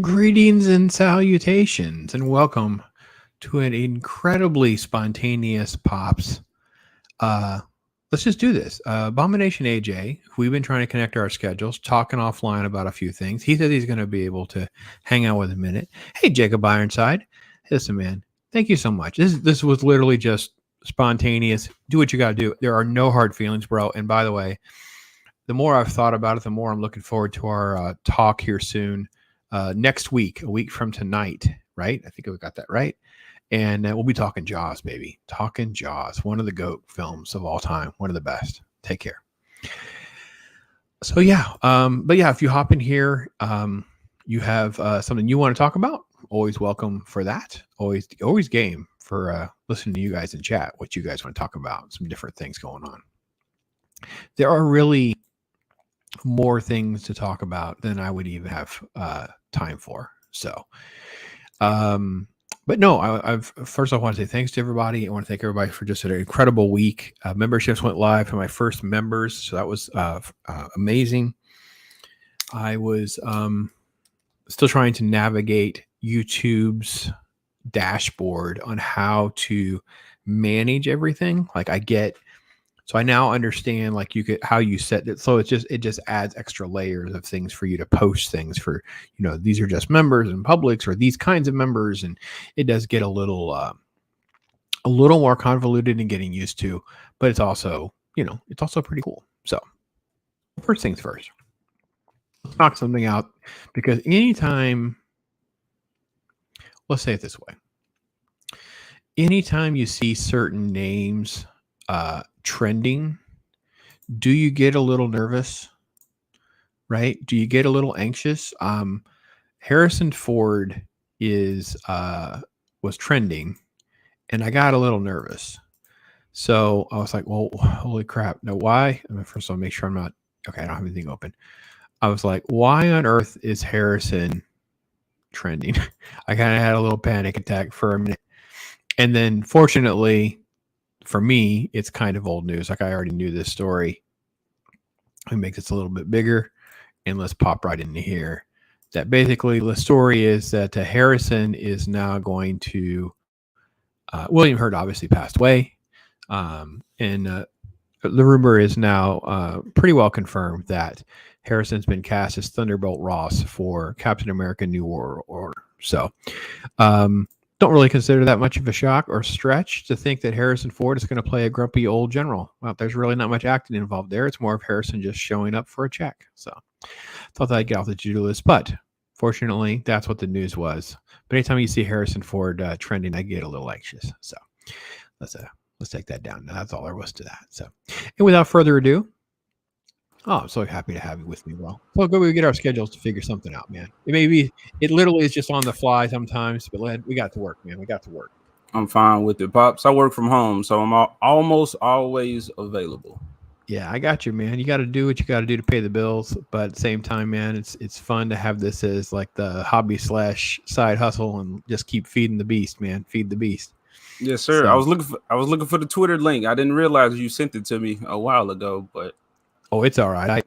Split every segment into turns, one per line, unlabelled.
Greetings and salutations, and welcome to an incredibly spontaneous Pops. Uh, let's just do this. Abomination AJ, we've been trying to connect our schedules, talking offline about a few things. He said he's going to be able to hang out with a minute. Hey, Jacob Ironside. Listen, man, thank you so much. This was literally just spontaneous. Do what you got to do. There are no hard feelings, bro. And by the way, the more I've thought about it, the more I'm looking forward to our talk here soon. Next week, a week from tonight, right? I think we got that right. And we'll be talking Jaws, baby. Talking Jaws, one of the GOAT films of all time, one of the best. Take care. So yeah, but yeah, if you hop in here, you have something you want to talk about, always welcome for that. Always game for listening to you guys in chat, what you guys want to talk about, some different things going on. There are really more things to talk about than I would even have time for. So, but no, I've first I want to say thanks to everybody. I want to thank everybody for just an incredible week. Memberships went live for my first members, so that was amazing. I was still trying to navigate YouTube's dashboard on how to manage everything. Like So I now understand like how you set it. So it just adds extra layers of things for you to post things for, these are just members and publics or these kinds of members. And it does get a little more convoluted in getting used to, but it's also pretty cool. So first things first, let's knock something out, because anytime, let's say it this way. Anytime you see certain names, trending, do you get a little nervous? Right? Do you get a little anxious? Harrison Ford was trending, and I got a little nervous. So I was like, well, holy crap. No, why? First of all, make sure I'm not okay. I don't have anything open. I was like, why on earth is Harrison trending? I kind of had a little panic attack for a minute. And then fortunately, for me, it's kind of old news. Like I already knew this story. It makes it a little bit bigger, and let's pop right into here. That basically the story is that Harrison is now going to. William Hurt obviously passed away, and the rumor is now pretty well confirmed that Harrison's been cast as Thunderbolt Ross for Captain America: New World Order. So. Don't really consider that much of a shock or stretch to think that Harrison Ford is going to play a grumpy old general. Well, there's really not much acting involved there. It's more of Harrison just showing up for a check. So thought that I'd get off the to-do list, but fortunately, that's what the news was. But anytime you see Harrison Ford trending, I get a little anxious. So let's take that down. Now, that's all there was to that. So, and without further ado, I'm so happy to have you with me, bro. So good we get our schedules to figure something out, man. It literally is just on the fly sometimes, but we got to work, man. We got to work.
I'm fine with it, Pops. I work from home, so I'm almost always available.
Yeah, I got you, man. You got to do what you got to do to pay the bills, but at the same time, man, it's fun to have this as like the hobby / side hustle and just keep feeding the beast, man. Feed the beast.
Yes, sir. So, I was looking for the Twitter link. I didn't realize you sent it to me a while ago, but.
Oh, it's all right.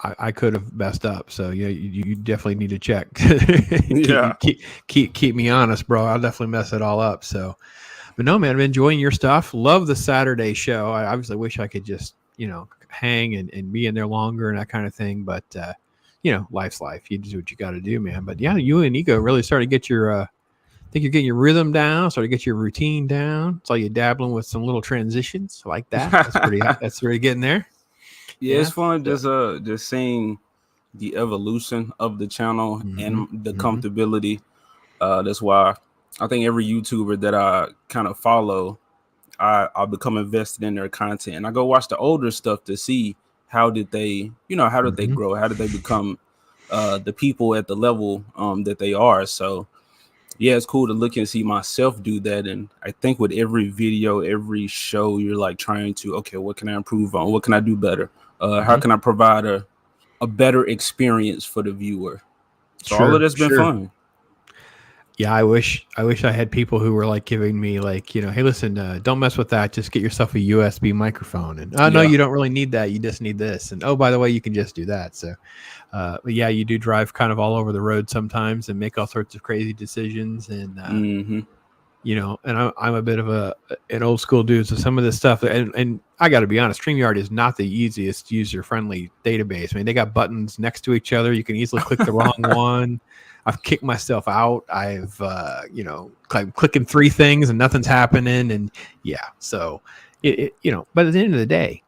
I could have messed up. So yeah, you definitely need to check. keep me honest, bro. I'll definitely mess it all up. So, but no, man, I'm enjoying your stuff. Love the Saturday show. I obviously wish I could just, hang and be in there longer and that kind of thing. But, life's life. You do what you got to do, man. But yeah, you and Ego really started to get your, I think you're getting your rhythm down, started to get your routine down. Saw you dabbling with some little transitions like that. That's really getting there.
Yeah, it's fun just seeing the evolution of the channel and the comfortability. That's why I think every YouTuber that I kind of follow, I become invested in their content, and I go watch the older stuff to see how did they grow, how did they become the people at the level that they are. So yeah, it's cool to look and see myself do that. And I think with every video, every show, you're like trying to, okay, what can I improve on? What can I do better? How can I provide a better experience for the viewer? So all of that's been fun.
Yeah, I wish I had people who were like giving me like, hey, listen, don't mess with that. Just get yourself a USB microphone. And oh no,
Yeah.
you don't really need that. You just need this. And oh, by the way, you can just do that. So, but yeah, you do drive kind of all over the road sometimes and make all sorts of crazy decisions. And and I'm a bit of an old school dude. So some of this stuff, and I got to be honest, StreamYard is not the easiest user friendly database. I mean, they got buttons next to each other. You can easily click the wrong one. I've kicked myself out. I've, I'm clicking 3 things and nothing's happening. And yeah, so but at the end of the day,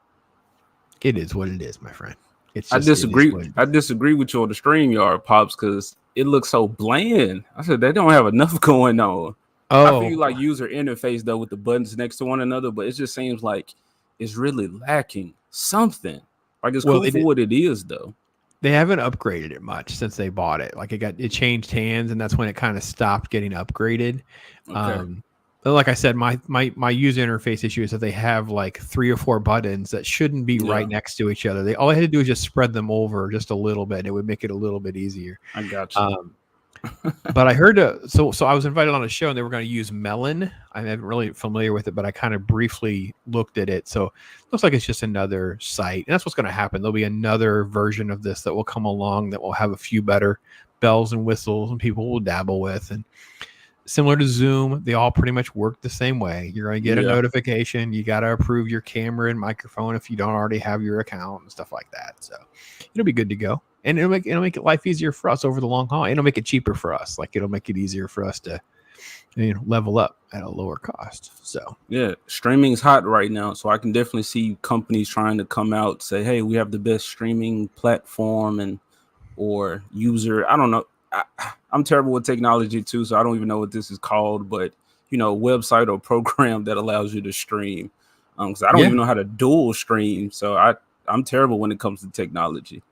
it is what it is, my friend. It's
I
just,
disagree. I disagree with you on the StreamYard, Pops, because it looks so bland. I said they don't have enough going on. I feel like user interface though with the buttons next to one another, but it just seems like it's really lacking something. Like it's cool for what it is though.
They haven't upgraded it much since they bought it. Like it changed hands, and that's when it kind of stopped getting upgraded.
Okay.
But like I said, my user interface issue is that they have like 3 or 4 buttons that shouldn't be right next to each other. All I had to do is just spread them over just a little bit. It would make it a little bit easier.
I got you.
But I heard so I was invited on a show and they were going to use Melon. I'm not really familiar with it, but I kind of briefly looked at it. So it looks like it's just another site, and that's what's going to happen. There'll be another version of this that will come along that will have a few better bells and whistles and people will dabble with. And similar to Zoom, they all pretty much work the same way. You're going to get a notification. You got to approve your camera and microphone if you don't already have your account and stuff like that. So it'll be good to go. And it'll make life easier for us over the long haul. It'll make it cheaper for us. Like it'll make it easier for us to, level up at a lower cost. So
yeah, streaming's hot right now. So I can definitely see companies trying to come out, say, "Hey, we have the best streaming platform or user." I don't know. I'm terrible with technology too, so I don't even know what this is called. But website or program that allows you to stream. Because I don't even know how to dual stream. So I'm terrible when it comes to technology.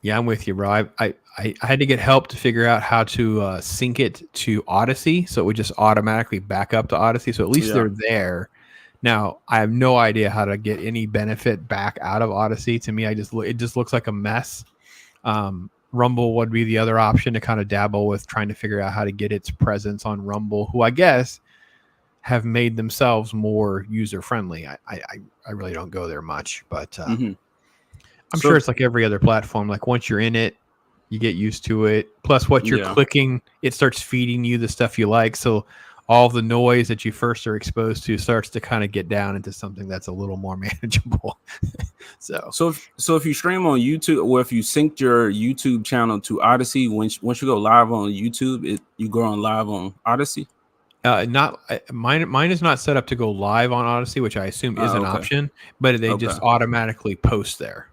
Yeah, I'm with you, bro. I had to get help to figure out how to sync it to Odyssey, so it would just automatically back up to Odyssey. So at least they're there. Now I have no idea how to get any benefit back out of Odyssey. To me, it just looks like a mess. Rumble would be the other option to kind of dabble with, trying to figure out how to get its presence on Rumble, who I guess have made themselves more user friendly. I really don't go there much, but. I'm sure it's like every other platform. Like once you're in it, you get used to it. Plus what you're clicking, it starts feeding you the stuff you like. So all the noise that you first are exposed to starts to kind of get down into something that's a little more manageable. So
if you stream on YouTube, or if you synced your YouTube channel to Odyssey, once you go live on YouTube, you go on live on Odyssey?
Not mine is not set up to go live on Odyssey, which I assume is an option, but they just automatically post there.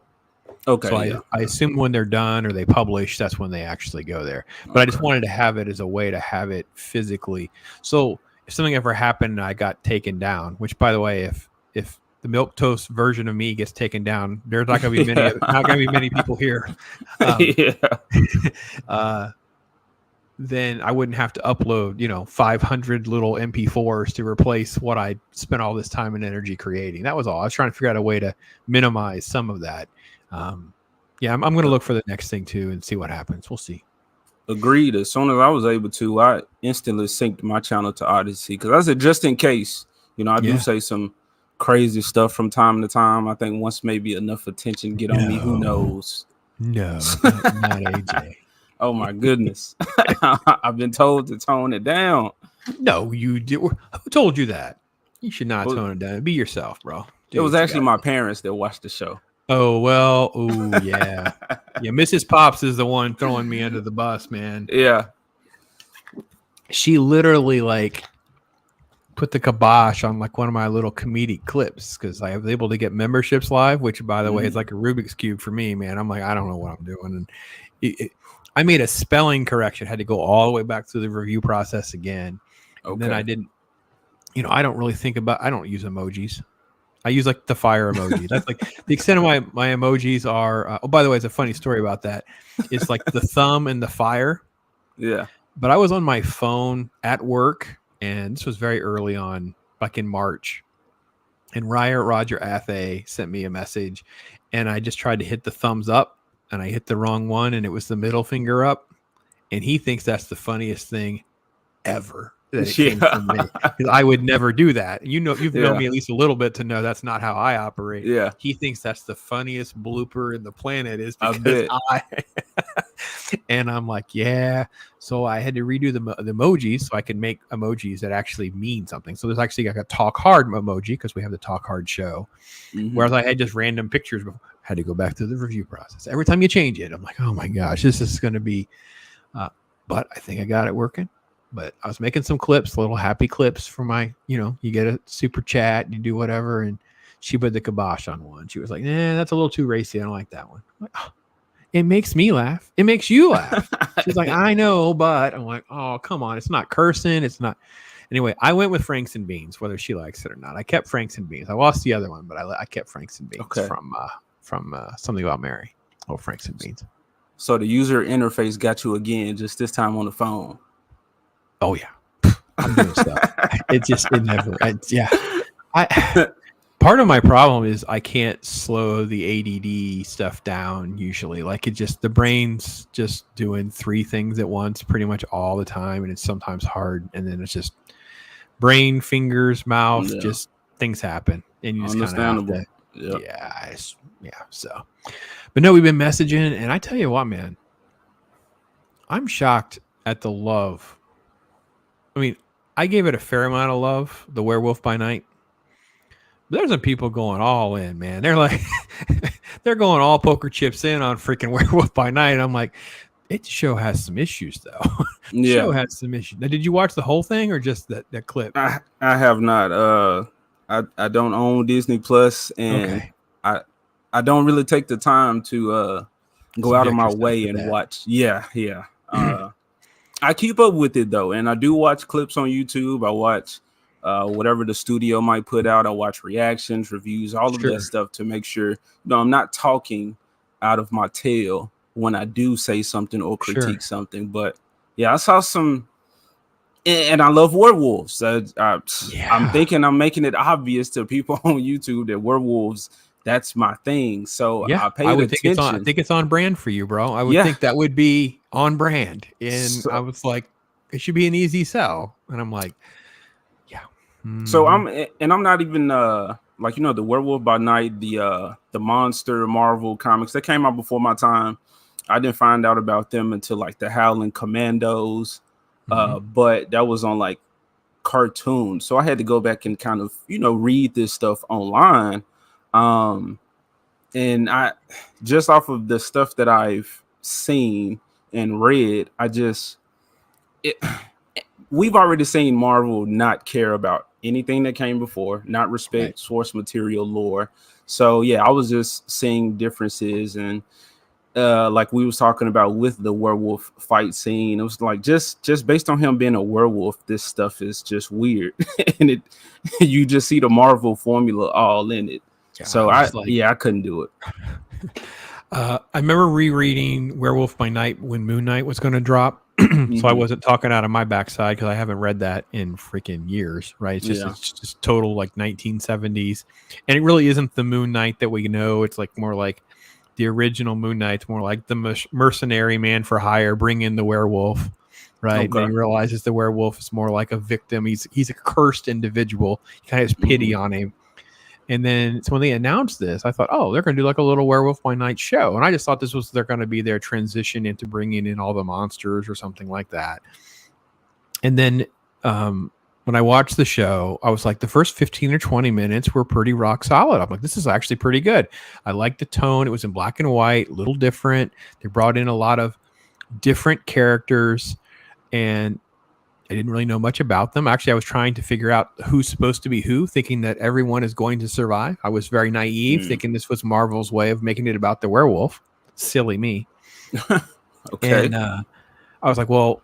Okay.
So I assume when they're done or they publish, that's when they actually go there. But I just wanted to have it as a way to have it physically. So if something ever happened and I got taken down, which by the way, if the milquetoast version of me gets taken down, there's not going to be many people here. Then I wouldn't have to upload, 500 little MP4s to replace what I spent all this time and energy creating. That was all. I was trying to figure out a way to minimize some of that. I'm going to look for the next thing too and see what happens. We'll see.
Agreed. As soon as I was able to, I instantly synced my channel to Odyssey, because I said, just in case, I do say some crazy stuff from time to time. I think once maybe enough attention get on me, who knows?
No, not AJ.
Oh my goodness. I've been told to tone it down.
No, you did. Who told you that? You should not tone it down. Be yourself, bro.
It was actually my parents that watched the show.
Oh, well, yeah. Yeah, Mrs. Pops is the one throwing me under the bus, man.
Yeah.
She literally, put the kibosh on, one of my little comedic clips, because I was able to get memberships live, which, by the way, is like a Rubik's Cube for me, man. I'm like, I don't know what I'm doing. And I made a spelling correction, had to go all the way back through the review process again. Okay. And then I didn't, I don't really I don't use emojis. I use the fire emoji. That's the extent of my emojis are. By the way, it's a funny story about that. It's the thumb and the fire.
Yeah.
But I was on my phone at work, and this was very early on, back in March. And Roger Athay sent me a message, and I just tried to hit the thumbs up, and I hit the wrong one, and it was the middle finger up. And he thinks that's the funniest thing ever that it came from me, because I would never do that. You know, you've known me at least a little bit to know that's not how I operate.
Yeah.
He thinks that's the funniest blooper in the planet is because I and I'm like, yeah. So I had to redo the emojis so I could make emojis that actually mean something. So there's actually like a talk hard emoji because we have the talk hard show. Whereas I had just random pictures before. Had to go back through the review process. Every time you change it, I'm like, oh my gosh, this is going to be. But I think I got it working. But I was making some clips, little happy clips for my, you get a super chat, you do whatever. And she put the kibosh on one. She was like, that's a little too racy. I don't like that one. I'm like, oh, it makes me laugh. It makes you laugh. She's like, I know, but I'm like, oh, come on. It's not cursing. It's not. Anyway, I went with Franks and Beans, whether she likes it or not. I kept Franks and Beans. I lost the other one, but I kept Franks and Beans from Something About Mary. Oh, Franks and Beans.
So the user interface got you again, just this time on the phone.
Oh yeah, I'm doing stuff. It never. Part of my problem is I can't slow the ADD stuff down usually. Like the brain's just doing 3 things at once pretty much all the time, and it's sometimes hard. And then it's just brain, fingers, mouth, just things happen, and you just kind of have to. So, but no, we've been messaging, and I tell you what, man, I'm shocked at the love. I mean, I gave it a fair amount of love, the Werewolf by Night. There's some people going all in, man. They're like, they're going all poker chips in on freaking Werewolf by Night. I'm like, it show has some issues, though. Show has some issues. Now, did you watch the whole thing or just that clip?
I have not. I don't own Disney Plus, and I don't really take the time to go out of my way and watch. I keep up with it though, and I do watch clips on YouTube. I watch whatever the studio might put out. I watch reactions, reviews, all of that stuff to make sure I'm not talking out of my tail when I do say something or critique something. But yeah, I saw some, and I love werewolves. I'm thinking I'm making it obvious to people on YouTube that werewolves, that's my thing. So I paid attention.
I think it's on brand for you, bro. I would think that would be on brand. And I was like, it should be an easy sell. And I'm like,
So I'm not even like, the Werewolf by Night, the monster Marvel comics that came out before my time. I didn't find out about them until like the Howling Commandos. But that was on like cartoons. So I had to go back and kind of, read this stuff online. And I just off of the stuff that I've seen and read, we've already seen Marvel not care about anything that came before, not respect source material lore. So I was just seeing differences, and like we was talking about with the werewolf fight scene, it was like just based on him being a werewolf, this stuff is just weird. And you just see the Marvel formula all in it. So I couldn't do it.
I remember rereading Werewolf by Night when Moon Knight was going to drop. So I wasn't talking out of my backside because I haven't read that in freaking years, right? It's just total like 1970s. And it really isn't the Moon Knight that we know. It's like more like the original Moon Knight's more like the mercenary man for hire, bring in the werewolf, right? And then he realizes the werewolf is more like a victim. He's a cursed individual. He kind of has pity on him. And then so when they announced this, I thought, oh, they're going to do like a little Werewolf by Night show. And I just thought this was they're going to be their transition into bringing in all the monsters or something like that. And then when I watched the show, I was like, the first 15 or 20 minutes were pretty rock solid. I'm like, this is actually pretty good. I liked the tone. It was in black and white, a little different. They brought in a lot of different characters, and I didn't really know much about them. Actually, I was trying to figure out who's supposed to be who, thinking that everyone is going to survive. I was very naive, thinking this was Marvel's way of making it about the werewolf. Silly me. And I was like, well,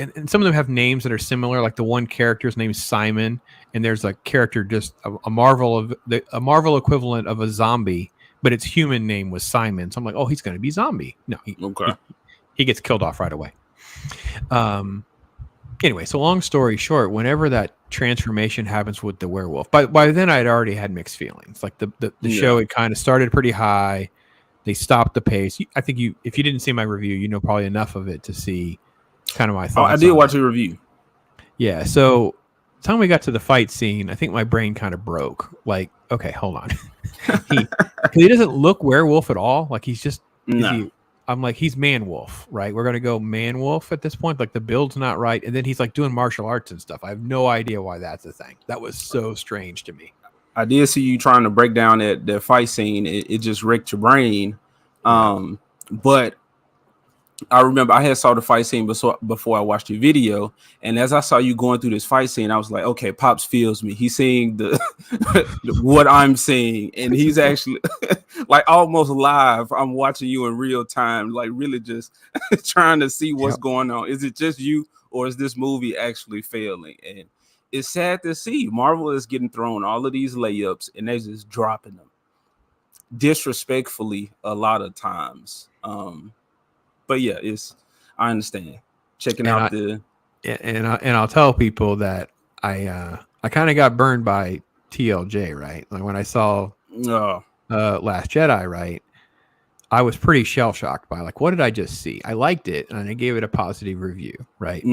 and some of them have names that are similar. Like the one character's name is Simon, and there's a character just a Marvel equivalent of a zombie, but its human name was Simon. So I'm like, oh, he's going to be zombie. No, he gets killed off right away. Anyway, so long story short, whenever that transformation happens with the werewolf, by then I'd already had mixed feelings. Like the show had kind of started pretty high. They stopped the pace. I think if you didn't see my review, you know probably enough of it to see kind of my thoughts.
I did watch a review.
Yeah. So time we got to the fight scene, I think my brain kind of broke. Like, okay, hold on. he doesn't look werewolf at all. Like he's just is
No.
he? I'm like he's man wolf, right? We're gonna go man wolf at this point. Like the build's not right, and then he's like doing martial arts and stuff. I have no idea why that's a thing. That was so strange to me.
I did see you trying to break down that fight scene. It just wrecked your brain.
Yeah.
But I remember I had saw the fight scene before I watched your video, and as I saw you going through this fight scene, I was like, okay, Pops feels me. He's seeing the what I'm seeing, and he's actually like almost live. I'm watching you in real time, like really just trying to see what's going on. Is it just you, or is this movie actually failing? And it's sad to see Marvel is getting thrown all of these layups, and they're just dropping them disrespectfully a lot of times. But yeah, I understand. Checking out
and I'll tell people that I kind of got burned by TLJ, right? Like when I saw Last Jedi, right? I was pretty shell shocked by like, what did I just see? I liked it and I gave it a positive review, right?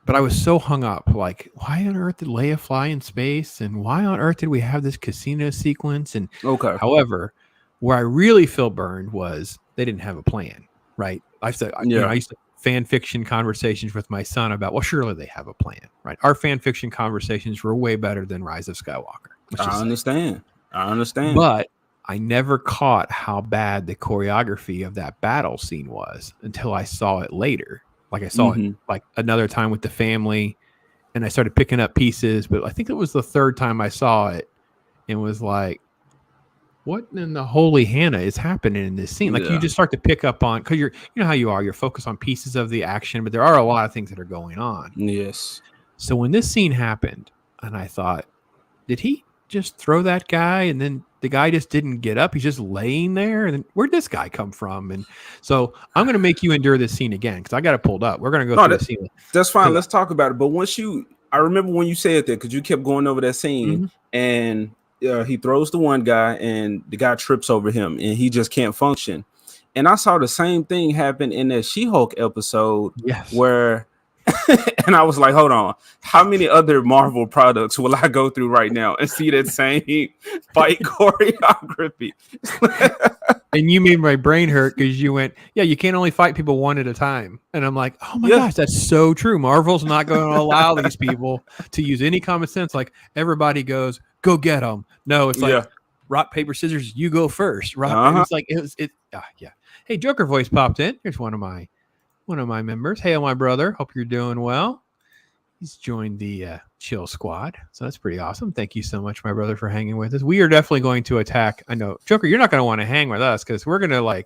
But I was so hung up, like, why on earth did Leia fly in space? And why on earth did we have this casino sequence? And however, where I really feel burned was they didn't have a plan, right? I used to fan fiction conversations with my son about, well, surely they have a plan, right? Our fan fiction conversations were way better than Rise of Skywalker.
I understand.
But I never caught how bad the choreography of that battle scene was until I saw it later. Like I saw it like another time with the family, and I started picking up pieces. But I think it was the third time I saw it, and was like, what in the holy Hannah is happening in this scene? Like you just start to pick up on, because you know how you are, you're focused on pieces of the action, but there are a lot of things that are going on.
Yes.
So when this scene happened, and I thought, did he just throw that guy, and then the guy just didn't get up? He's just laying there, and then where'd this guy come from? And so I'm going to make you endure this scene again because I got it pulled up. We're going to go through the scene.
That's fine. Let's talk about it. But I remember when you said that, because you kept going over that scene, and he throws the one guy, and the guy trips over him, and he just can't function. And I saw the same thing happen in that She-Hulk episode, where, and I was like, hold on, how many other Marvel products will I go through right now and see that same fight choreography?
And you made my brain hurt because you went, yeah, you can't only fight people one at a time. And I'm like, oh my gosh, that's so true. Marvel's not going to allow these people to use any common sense. Like everybody goes, go get them. No, it's like rock, paper, scissors, you go first. It's like, yeah. Hey, Joker voice popped in. Here's one of my members. Hey, my brother. Hope you're doing well. He's joined the chill squad. So that's pretty awesome. Thank you so much, my brother, for hanging with us. We are definitely going to attack. I know, Joker, you're not going to want to hang with us because we're going to and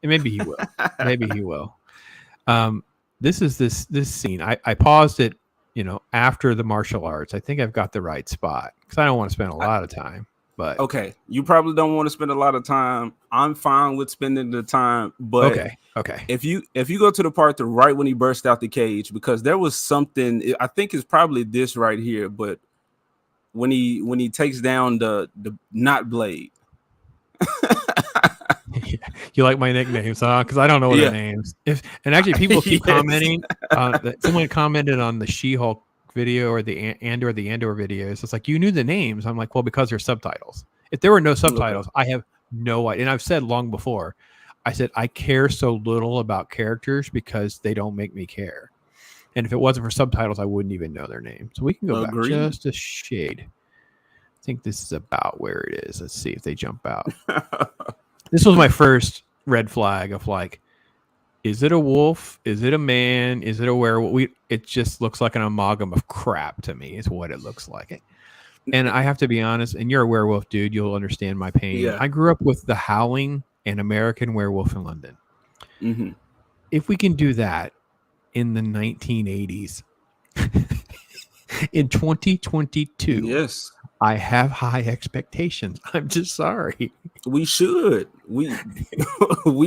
maybe he will. Maybe he will. This is this scene. I paused it, after the martial arts. I think I've got the right spot because I don't want to spend a lot of time. But
okay, you probably don't want to spend a lot of time. I'm fine with spending the time, but
okay.
If you go to the part right when he burst out the cage, because there was something, I think it's probably this right here, but when he takes down the knot blade.
You like my nicknames, huh? Because I don't know their names. And actually, people keep commenting. Someone commented on the She-Hulk video or the Andor videos. It's like, you knew the names. I'm like, well, because there's subtitles. If there were no subtitles, I have no idea. And I've said long before, I said I care so little about characters because they don't make me care. And if it wasn't for subtitles, I wouldn't even know their name. So we can go back just a shade. I think this is about where it is. Let's see if they jump out. This was my first red flag of like, is it a wolf? Is it a man? Is it a werewolf? It just looks like an amalgam of crap to me is what it looks like. And I have to be honest, and you're a werewolf dude, you'll understand my pain. Yeah. I grew up with The Howling and American Werewolf in London. If we can do that in the 1980s, in 2022,
yes,
I have high expectations. I'm just sorry.
We should. We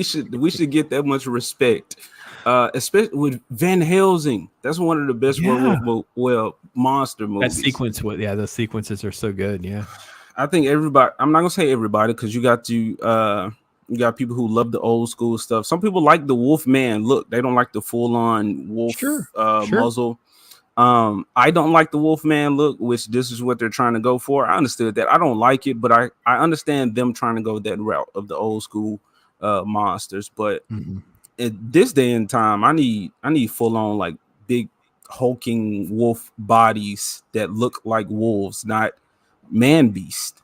should get that much respect. Especially with Van Helsing. That's one of the best werewolf monster movies.
That sequence, the sequences are so good. Yeah.
I think everybody, I'm not gonna say everybody, because you got people who love the old school stuff. Some people like the Wolfman look. They don't like the full on wolf muzzle. I don't like the Wolfman look, which this is what they're trying to go for. I understood that. I don't like it, but I understand them trying to go that route of the old school monsters. But at this day and time, I need full on like big hulking wolf bodies that look like wolves, not man beast.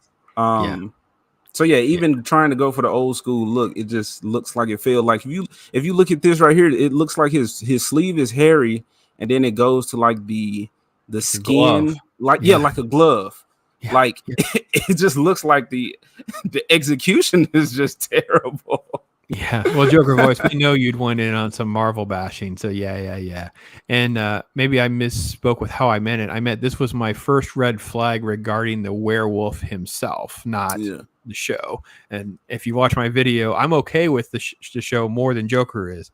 So yeah, even trying to go for the old school look, it just looks like it feels like if you look at this right here, it looks like his sleeve is hairy, and then it goes to like the skin, like like a glove. Like it just looks like the execution is just terrible.
Yeah. Well, Joker voice, we know you'd went in on some Marvel bashing. So yeah. And maybe I misspoke with how I meant it. I meant this was my first red flag regarding the werewolf himself, not the show. And if you watch my video, I'm okay with the show more than Joker is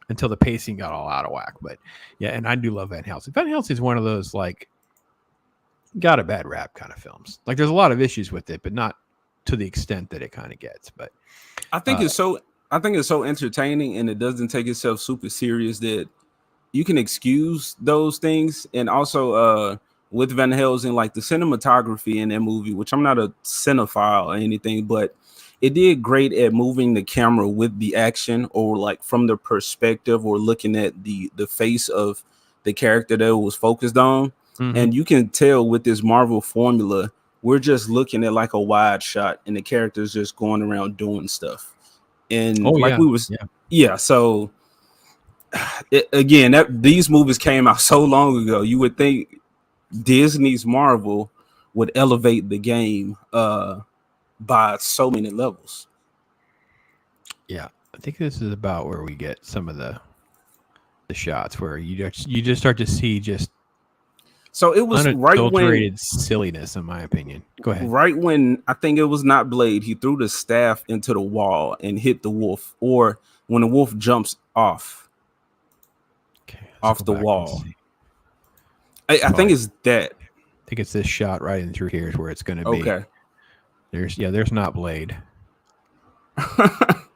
until the pacing got all out of whack. But yeah, and I do love Van Helsing. Van Helsing is one of those like got a bad rap kind of films. Like there's a lot of issues with it, but not to the extent that it kind of gets. But
I think it's so entertaining, and it doesn't take itself super serious that you can excuse those things. And also with Van Helsing, like the cinematography in that movie, which I'm not a cinephile or anything, but it did great at moving the camera with the action, or like from the perspective, or looking at the face of the character that it was focused on. And you can tell with this Marvel formula, we're just looking at like a wide shot, and the character's just going around doing stuff. And so again, these movies came out so long ago. You would think Disney's Marvel would elevate the game by so many levels.
Yeah, I think this is about where we get some of the shots where you just start to see just.
So it was right when
silliness, in my opinion. Go ahead.
Right when I think it was not Blade, he threw the staff into the wall and hit the wolf, or when the wolf jumps off the wall. I think it's that.
I think it's this shot right in through here is where it's going to be.
Okay.
There's not Blade. I'm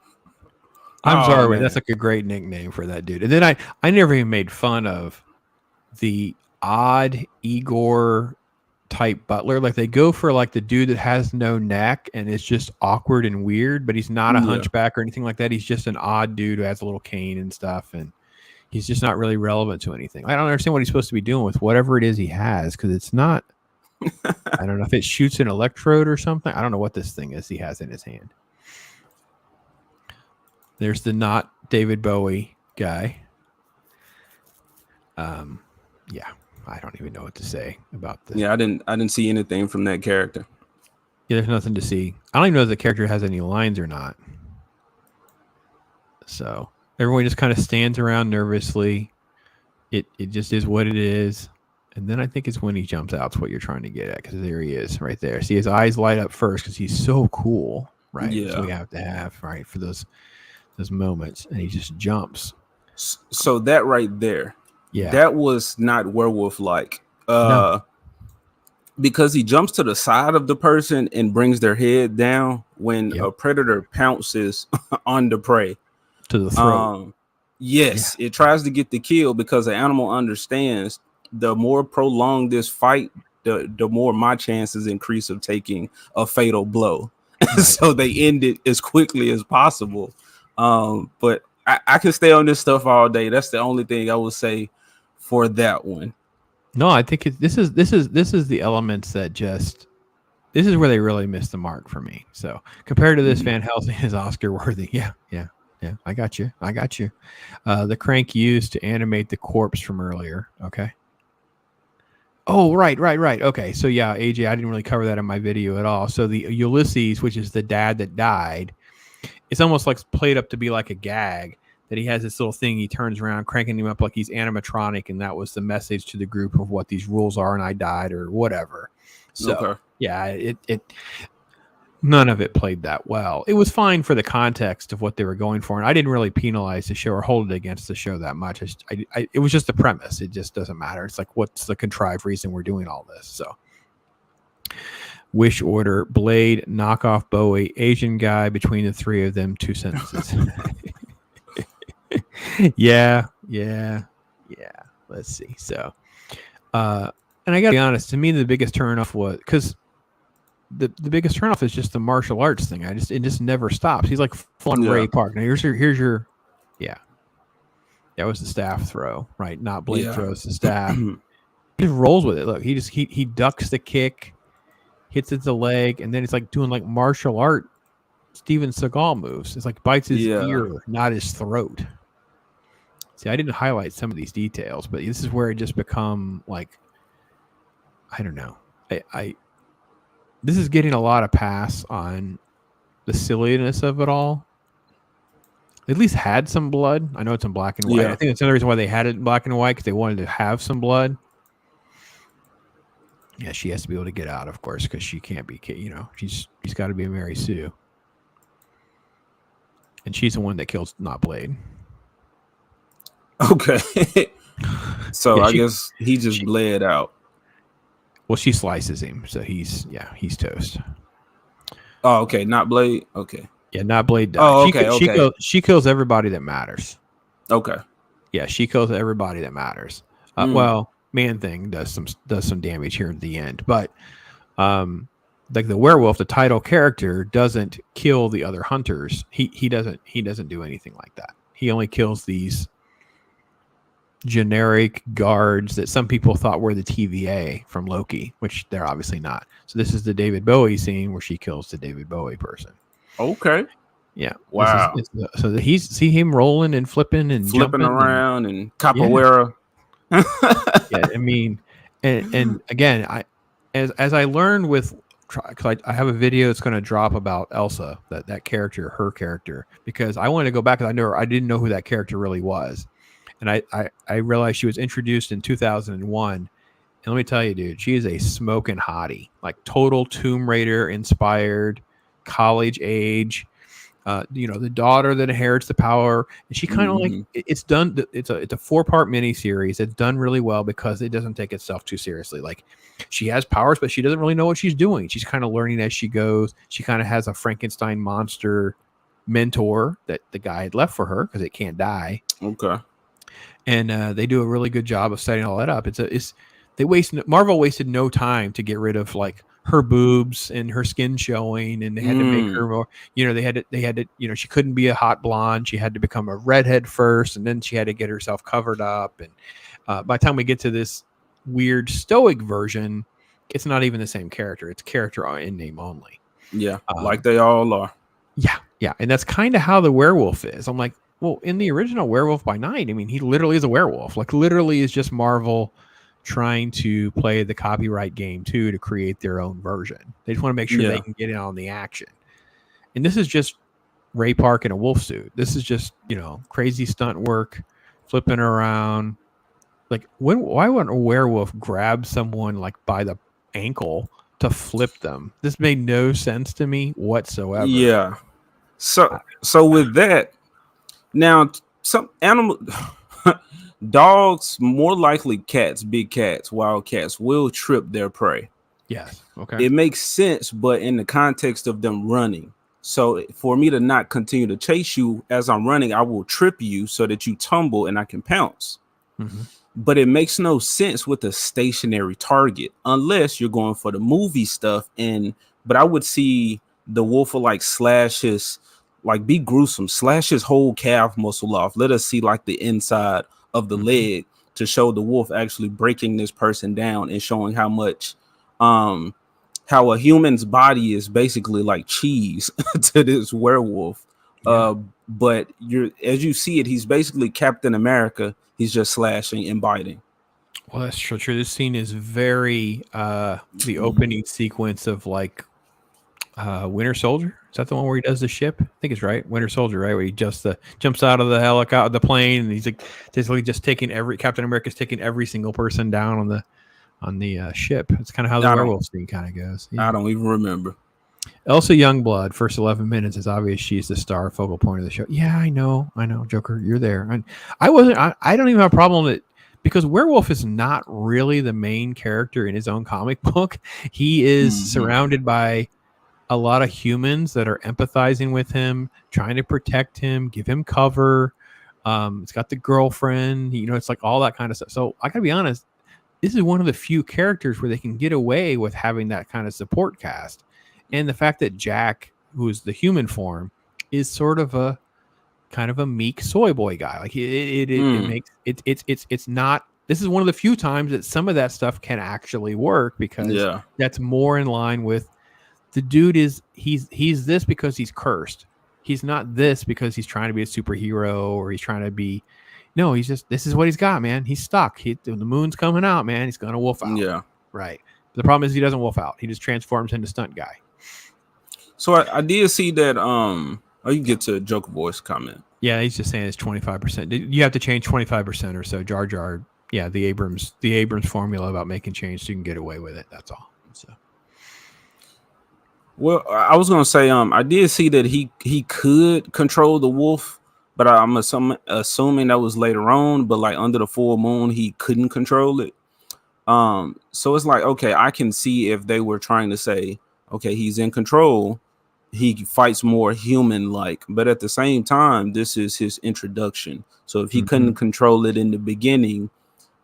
sorry, man. That's like a great nickname for that dude. And then I never even made fun of the odd Igor type butler. Like they go for like the dude that has no neck and is just awkward and weird, but he's not a hunchback or anything like that. He's just an odd dude who has a little cane and stuff, and he's just not really relevant to anything. I don't understand what he's supposed to be doing with whatever it is he has, because it's not. I don't know if it shoots an electrode or something. I don't know what this thing is he has in his hand. There's the not David Bowie guy. Yeah. I don't even know what to say about this.
Yeah, I didn't see anything from that character.
Yeah, there's nothing to see. I don't even know if the character has any lines or not. So everyone just kind of stands around nervously. It just is what it is. And then I think it's when he jumps out. It's what you're trying to get at, because there he is right there. See, his eyes light up first because he's so cool, right?
Yeah.
So we have to have, right, for those moments. And he just jumps.
So that right there.
Yeah,
that was not werewolf like,
no.
Because he jumps to the side of the person and brings their head down when a predator pounces on the prey
to the throat.
It tries to get the kill, because the animal understands the more prolonged this fight, the more my chances increase of taking a fatal blow. So they end it as quickly as possible. But I can stay on this stuff all day. That's the only thing I would say for that one.
No, I think this is the elements that this is where they really missed the mark for me. So compared to this, Van Helsing is Oscar worthy. Yeah. I got you. The crank used to animate the corpse from earlier. Okay. Oh, right. Okay. So yeah, AJ, I didn't really cover that in my video at all. So the Ulysses, which is the dad that died, it's almost like played up to be like a gag, that he has this little thing, he turns around, cranking him up like he's animatronic, and that was the message to the group of what these rules are, and I died, or whatever. So yeah, it none of it played that well. It was fine for the context of what they were going for, and I didn't really penalize the show or hold it against the show that much. It was just the premise. It just doesn't matter. It's like, what's the contrived reason we're doing all this? So Wish Order, Blade, knockoff Bowie, Asian guy, between the three of them, 2 sentences. Yeah. Let's see. So, and I got to be honest. To me, the biggest turnoff was because the biggest turnoff is just the martial arts thing. It just never stops. He's like full
Yeah.
Ray Park. Now here's your yeah. That was the staff throw, right? Not Blade throws the staff. He just rolls with it. Look, he ducks the kick, hits it to the leg, and then it's like doing like martial art Steven Seagal moves. It's like bites his ear, not his throat. See, I didn't highlight some of these details, but this is where it just become like, I don't know. This is getting a lot of pass on the silliness of it all. They at least had some blood. I know it's in black and white.
Yeah.
I think that's another reason why they had it in black and white, because they wanted to have some blood. Yeah, she has to be able to get out, of course, because she can't be, she's got to be a Mary Sue. And she's the one that kills not Blade.
Okay. So I guess he just bled out.
Well, she slices him, so he's toast.
Oh, okay. Not Blade. Okay.
Yeah, not Blade dies.
Oh, okay.
She kills everybody that matters.
Okay.
Yeah, she kills everybody that matters. Well, Man Thing does some damage here at the end, but like the werewolf, the title character doesn't kill the other hunters. He doesn't do anything like that. He only kills these generic guards that some people thought were the TVA from Loki, which they're obviously not. So this is the David Bowie scene where she kills the David Bowie person.
Okay.
Yeah.
Wow.
So see him rolling and flipping and
flipping around and capoeira.
Yeah, I mean, and again, as I learned with, because I have a video that's going to drop about Elsa, that character, her character, because I wanted to go back because I didn't know who that character really was. And I realized she was introduced in 2001. And let me tell you, dude, she is a smoking hottie, like total Tomb Raider inspired, college age. The daughter that inherits the power, and she kind of like it's done. It's a 4-part miniseries. It's done really well because it doesn't take itself too seriously. Like she has powers, but she doesn't really know what she's doing. She's kind of learning as she goes. She kind of has a Frankenstein monster mentor that the guy had left for her because it can't die.
Okay.
And they do a really good job of setting all that up. Marvel wasted no time to get rid of like her boobs and her skin showing, and they had to make her more, they had to, she couldn't be a hot blonde. She had to become a redhead first, and then she had to get herself covered up. And by the time we get to this weird stoic version, it's not even the same character. It's character in name only.
Yeah. Like they all are.
Yeah. Yeah. And that's kind of how the werewolf is. I'm like, well, in the original Werewolf by Night, I mean, he literally is a werewolf. Like literally is just Marvel trying to play the copyright game too, to create their own version. They just want to make sure they can get in on the action. And this is just Ray Park in a wolf suit. This is just, crazy stunt work, flipping around. Like why wouldn't a werewolf grab someone like by the ankle to flip them? This made no sense to me whatsoever.
Yeah. So with that, now some animal dogs, more likely cats, big cats, wild cats, will trip their prey.
Yes. Okay.
It makes sense, but in the context of them running. So for me to not continue to chase you as I'm running, I will trip you so that you tumble and I can pounce. Mm-hmm. But it makes no sense with a stationary target unless you're going for the movie stuff. But I would see the wolf will like slash his, like be gruesome, slash his whole calf muscle off. Let us see like the inside of the leg to show the wolf actually breaking this person down and showing how much, how a human's body is basically like cheese to this werewolf. Yeah. But as you see it, he's basically Captain America. He's just slashing and biting.
Well, that's true. This scene is very the opening sequence of like Winter Soldier. Is that the one where he does the ship? I think it's right. Winter Soldier, right? Where he just jumps out of the helicopter, the plane, and he's like basically just taking Captain America's taking every single person down on the ship. It's kind of how the werewolf scene kind of goes. Yeah.
I don't even remember.
Elsa Youngblood, first 11 minutes, it's obvious she's the star focal point of the show. Yeah, I know, Joker, you're there. I don't even have a problem with it because Werewolf is not really the main character in his own comic book. He is surrounded by a lot of humans that are empathizing with him, trying to protect him, give him cover. It's got the girlfriend. It's like all that kind of stuff. So I gotta be honest. This is one of the few characters where they can get away with having that kind of support cast, and the fact that Jack, who is the human form, is sort of a kind of a meek soy boy guy. Like it makes it's not. This is one of the few times that some of that stuff can actually work because that's more in line with the dude. He's this because he's cursed. He's not this because he's trying to be a superhero or he's trying to be. No, he's just, this is what he's got, man. He's stuck. The moon's coming out, man. He's gonna wolf out.
Yeah,
right. But the problem is he doesn't wolf out. He just transforms into stunt guy.
So I did see that. You get to Joker Voice comment.
Yeah, he's just saying it's 25%. You have to change 25% or so. Jar Jar. Yeah, the Abrams formula about making change so you can get away with it. That's all. So.
Well, I was gonna say, I did see that he could control the wolf, but I'm assuming that was later on. But like under the full moon, he couldn't control it. So it's like, okay, I can see if they were trying to say, okay, he's in control, he fights more human-like, but at the same time, this is his introduction. So if he couldn't control it in the beginning,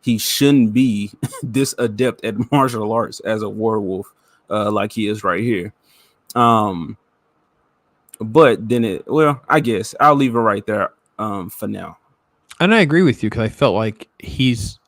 he shouldn't be this adept at martial arts as a werewolf, like he is right here. But then I guess I'll leave it right there for now.
And I agree with you because I felt like this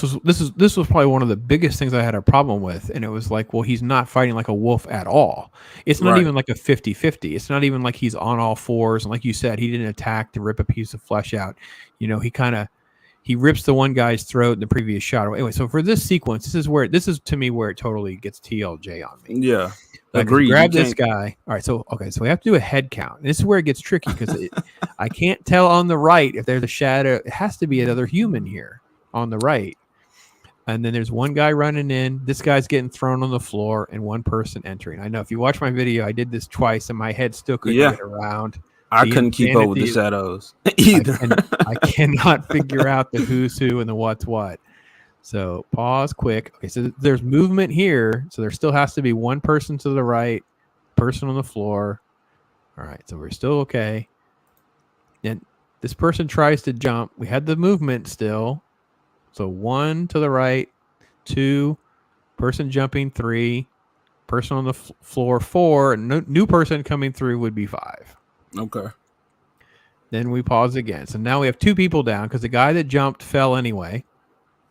was probably one of the biggest things I had a problem with, and it was like, well, he's not fighting like a wolf at all. It's not even like a 50-50. It's not even like he's on all fours, and like you said, he didn't attack to rip a piece of flesh out. He rips the one guy's throat in the previous shot. Anyway, so for this sequence, this is to me where it totally gets TLJ on me.
Yeah.
Agreed. Grab this guy. All right, so we have to do a head count. And this is where it gets tricky because I can't tell on the right if there's a shadow. It has to be another human here on the right. And then there's one guy running in. This guy's getting thrown on the floor and one person entering. I know if you watch my video, I did this twice and my head still couldn't get around.
I couldn't keep up with the shadows either.
I cannot figure out the who's who and the what's what. So pause quick. Okay, so there's movement here. So there still has to be one person to the right, person on the floor. All right, so we're still okay. Then this person tries to jump. We had the movement still. So 1 to the right, 2, person jumping 3, person on the floor 4, and new person coming through would be 5.
Okay.
Then we pause again. So now we have 2 people down because the guy that jumped fell anyway.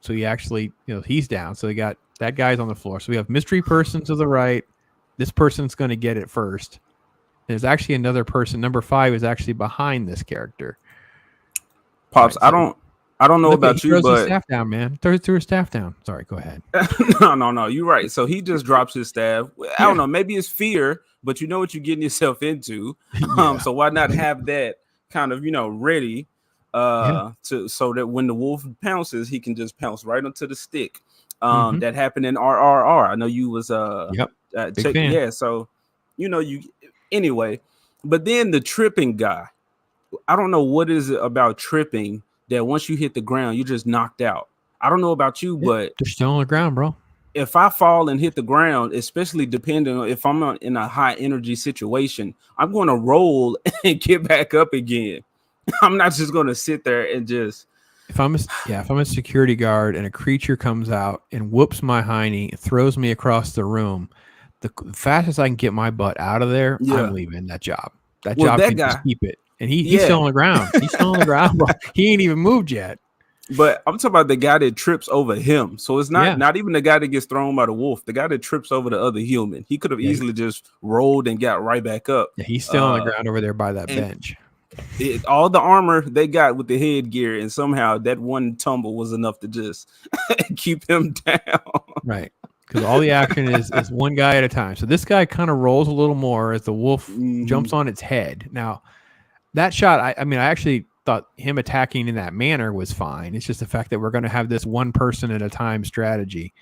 So he actually, he's down. So we got that guy's on the floor. So we have mystery person to the right. This person's going to get it first. There's actually another person. Number 5 is actually behind this character.
Pops, right, so I don't know about you, but
his staff down, man. Throw his staff down. Sorry, go ahead.
No, you're right. So he just drops his staff. I don't know. Maybe it's fear, but you know what you're getting yourself into. So why not have that kind of ready so that when the wolf pounces, he can just pounce right onto the stick. That happened in RRR. I know you was
fan.
Yeah. So anyway. But then the tripping guy. I don't know what is it about tripping that once you hit the ground, you're just knocked out. I don't know about you, but
they're still on the ground, bro.
If I fall and hit the ground, especially depending on if I'm in a high energy situation, I'm going to roll and get back up again. I'm not just going to sit there and just.
If I'm a security guard and a creature comes out and whoops my hiney, throws me across the room, the fastest I can get my butt out of there, I'm leaving that job. That job can just keep it. And he's still on the ground. He's still on the ground. Bro. He ain't even moved yet.
But I'm talking about the guy that trips over him. So it's not even the guy that gets thrown by the wolf. The guy that trips over the other human. He could have easily just rolled and got right back up.
Yeah, he's still on the ground over there by that bench.
All the armor they got with the headgear, and somehow that one tumble was enough to just keep him down.
Right. Because all the action is one guy at a time. So this guy kind of rolls a little more as the wolf jumps on its head. Now, that shot, I actually thought him attacking in that manner was fine. It's just the fact that we're going to have this one person at a time strategy.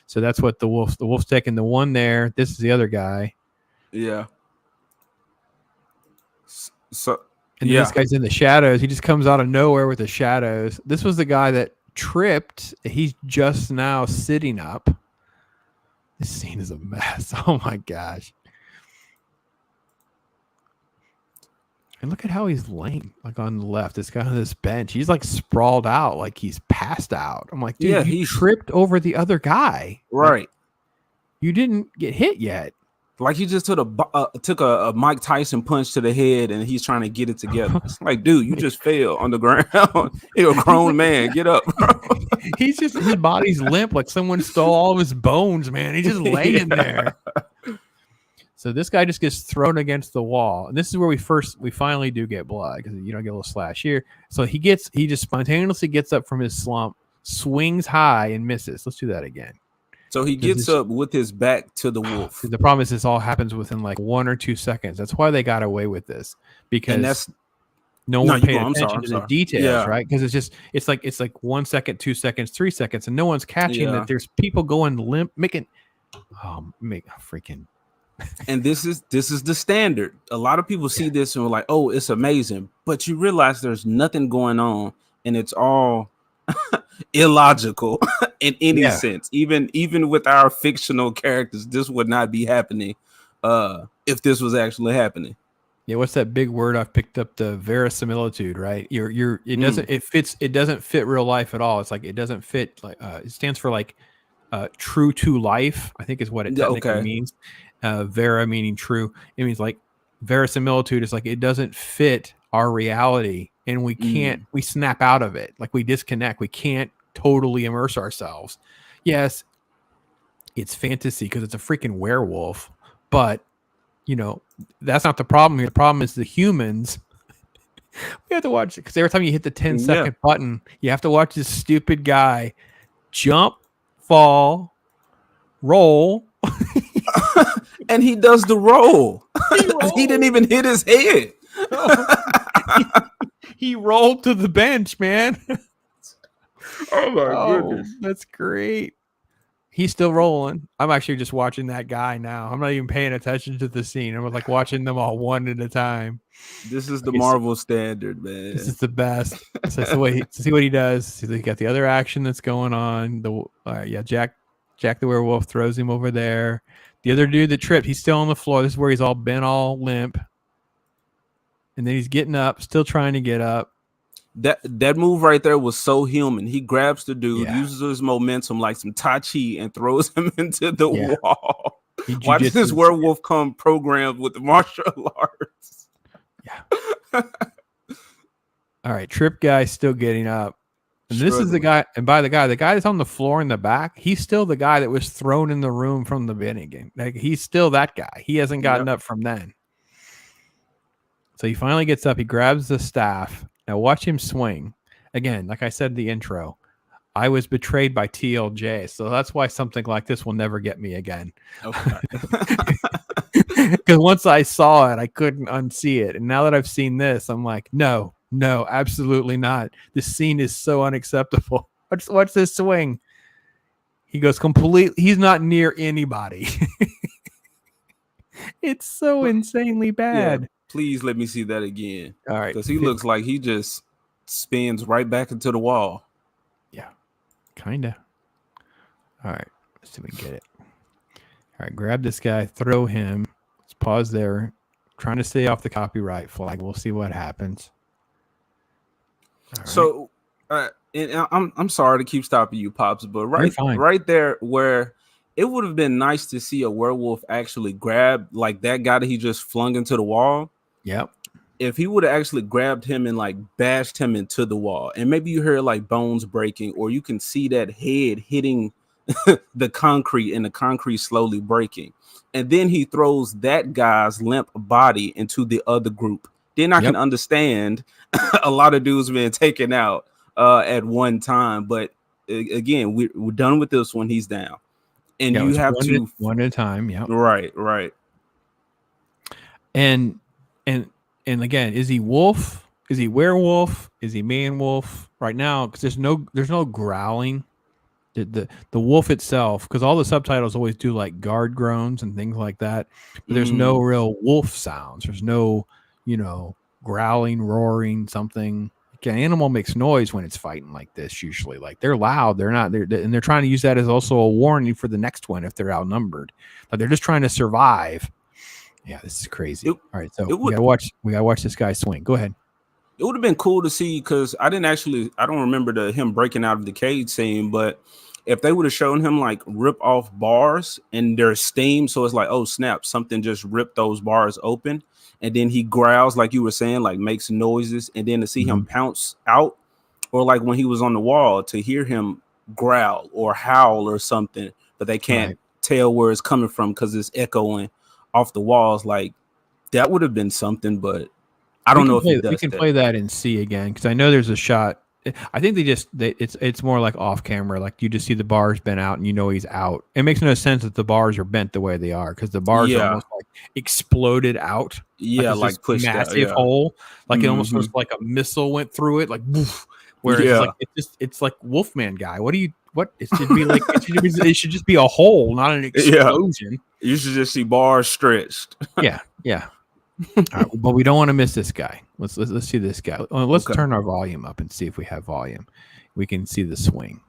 So that's what the wolf's taking the one there. This is the other guy.
Yeah.
And this guy's in the shadows. He just comes out of nowhere with the shadows. This was the guy that tripped. He's just now sitting up. This scene is a mess. Oh my gosh. And look at how he's laying, like on the left. It's kind of this bench. He's like sprawled out, like he's passed out. I'm like, dude,
Yeah,
you
he's
tripped over the other guy. Like,
right.
you didn't get hit yet.
Like he just took a Mike Tyson punch to the head, and he's trying to get it together. It's like, dude, you just fell on the ground. You're a grown man. Get up, bro.
He's just, his body's limp, like someone stole all of his bones, man. He's just laying there. So this guy just gets thrown against the wall, and this is where we finally do get blood, because you don't get a little slash here. So he just spontaneously gets up from his slump, swings high, and misses. Let's do that again.
So he gets up with his back to the wolf.
The problem is this all happens within like 1 or 2 seconds. That's why they got away with this, because no one paid attention to the details, right? Because it's like 1 second, 2 seconds, 3 seconds, and no one's catching that there's people going limp, making freaking.
And this is the standard. A lot of people see this and we're like, oh, it's amazing, but you realize there's nothing going on, and it's all illogical in any sense. Even with our fictional characters, this would not be happening if this was actually happening.
Yeah, what's that big word I've picked up? The verisimilitude, right? It doesn't fit real life at all. It's like it doesn't fit, like it stands for like true to life, I think is what it technically means. Vera meaning true. It means like verisimilitude is like it doesn't fit our reality, and we can't we snap out of it, like we disconnect. We can't totally immerse ourselves. Yes, it's fantasy because it's a freaking werewolf, but you know, that's not the problem here. The problem is the humans. We have to watch it because every time you hit the 10-second button, you have to watch this stupid guy jump, fall, roll.
And he does the roll. He didn't even hit his head.
He rolled to the bench, man.
Oh my goodness.
That's great. He's still rolling. I'm actually just watching that guy now. I'm not even paying attention to the scene. I'm like watching them all one at a time.
This is the Marvel standard, man.
This is the best. So see what he does. So he got the other action that's going on. Jack the werewolf throws him over there. The other dude that tripped, he's still on the floor. This is where he's all bent, all limp. And then he's getting up, still trying to get up.
That move right there was so human. He grabs the dude, uses his momentum like some Tai Chi, and throws him into the wall. Why does this werewolf come programmed with the martial arts?
Yeah. All right, Trip guy still getting up. And this is the guy, and by the guy that's on the floor in the back, he's still the guy that was thrown in the room from the beginning. Like, he's still that guy. He hasn't gotten up from then. So he finally gets up, he grabs the staff. Now watch him swing. Again, like I said in the intro, I was betrayed by TLJ. So that's why something like this will never get me again. Okay. Because once I saw it, I couldn't unsee it. And now that I've seen this, I'm like, no, absolutely not. This scene is so unacceptable. Watch this swing. He goes completely, he's not near anybody. It's so insanely bad.
Yeah, please let me see that again.
All right.
Because he looks like he just spins right back into the wall.
Yeah, kind of. All right. Let's see if we can get it. All right. Grab this guy, throw him. Let's pause there. Trying to stay off the copyright flag. We'll see what happens.
So, and I'm sorry to keep stopping you, Pops, but right there where it would have been nice to see a werewolf actually grab like that guy that he just flung into the wall.
Yep.
If he would have actually grabbed him and like bashed him into the wall, and maybe you hear like bones breaking, or you can see that head hitting the concrete and the concrete slowly breaking, and then he throws that guy's limp body into the other group. Then I can understand a lot of dudes being taken out at one time, but again, we're done with this one. He's down, and you have to
one at a time. Yeah,
right.
And again, is he wolf? Is he werewolf? Is he man wolf? Right now, because there's no growling. The wolf itself, because all the subtitles always do like guard groans and things like that, but there's no real wolf sounds. There's no growling, roaring, something. Like an animal makes noise when it's fighting like this. Usually, like they're loud. And they're trying to use that as also a warning for the next one if they're outnumbered. But they're just trying to survive. Yeah, this is crazy.
It,
All right, so
it
we
would
gotta watch this guy swing. Go ahead.
it would have been cool to see, because I don't remember him breaking out of the cage scene, but if they would have shown him like rip off bars and there's steam, so it's like, oh snap, something just ripped those bars open, and then he growls like you were saying, like makes noises, and then to see him pounce out, or like when he was on the wall to hear him growl or howl or something, but they can't tell where it's coming from because it's echoing off the walls. Like that would have been something, but I don't know if it
We
does
can
that.
play that in C again because I know there's a shot. I think it's more like off camera, like you just see the bars bent out and you know he's out. It makes no sense that the bars are bent the way they are because the bars are
Yeah,
almost like exploded out, like
yeah,
it's this
like pushed out.
massive
Yeah,
hole, like it almost
hmm
looks like a missile went through it, like woof. Whereas
yeah,
it's like Wolfman guy. It should be like it should just be a hole, not an
yeah.
explosion.
You should just see bars stretched.
Yeah, yeah. All right, but we don't want to miss this guy. Let's see this guy. Let's
Okay.
turn our volume up and see if we have volume. We can see the swing.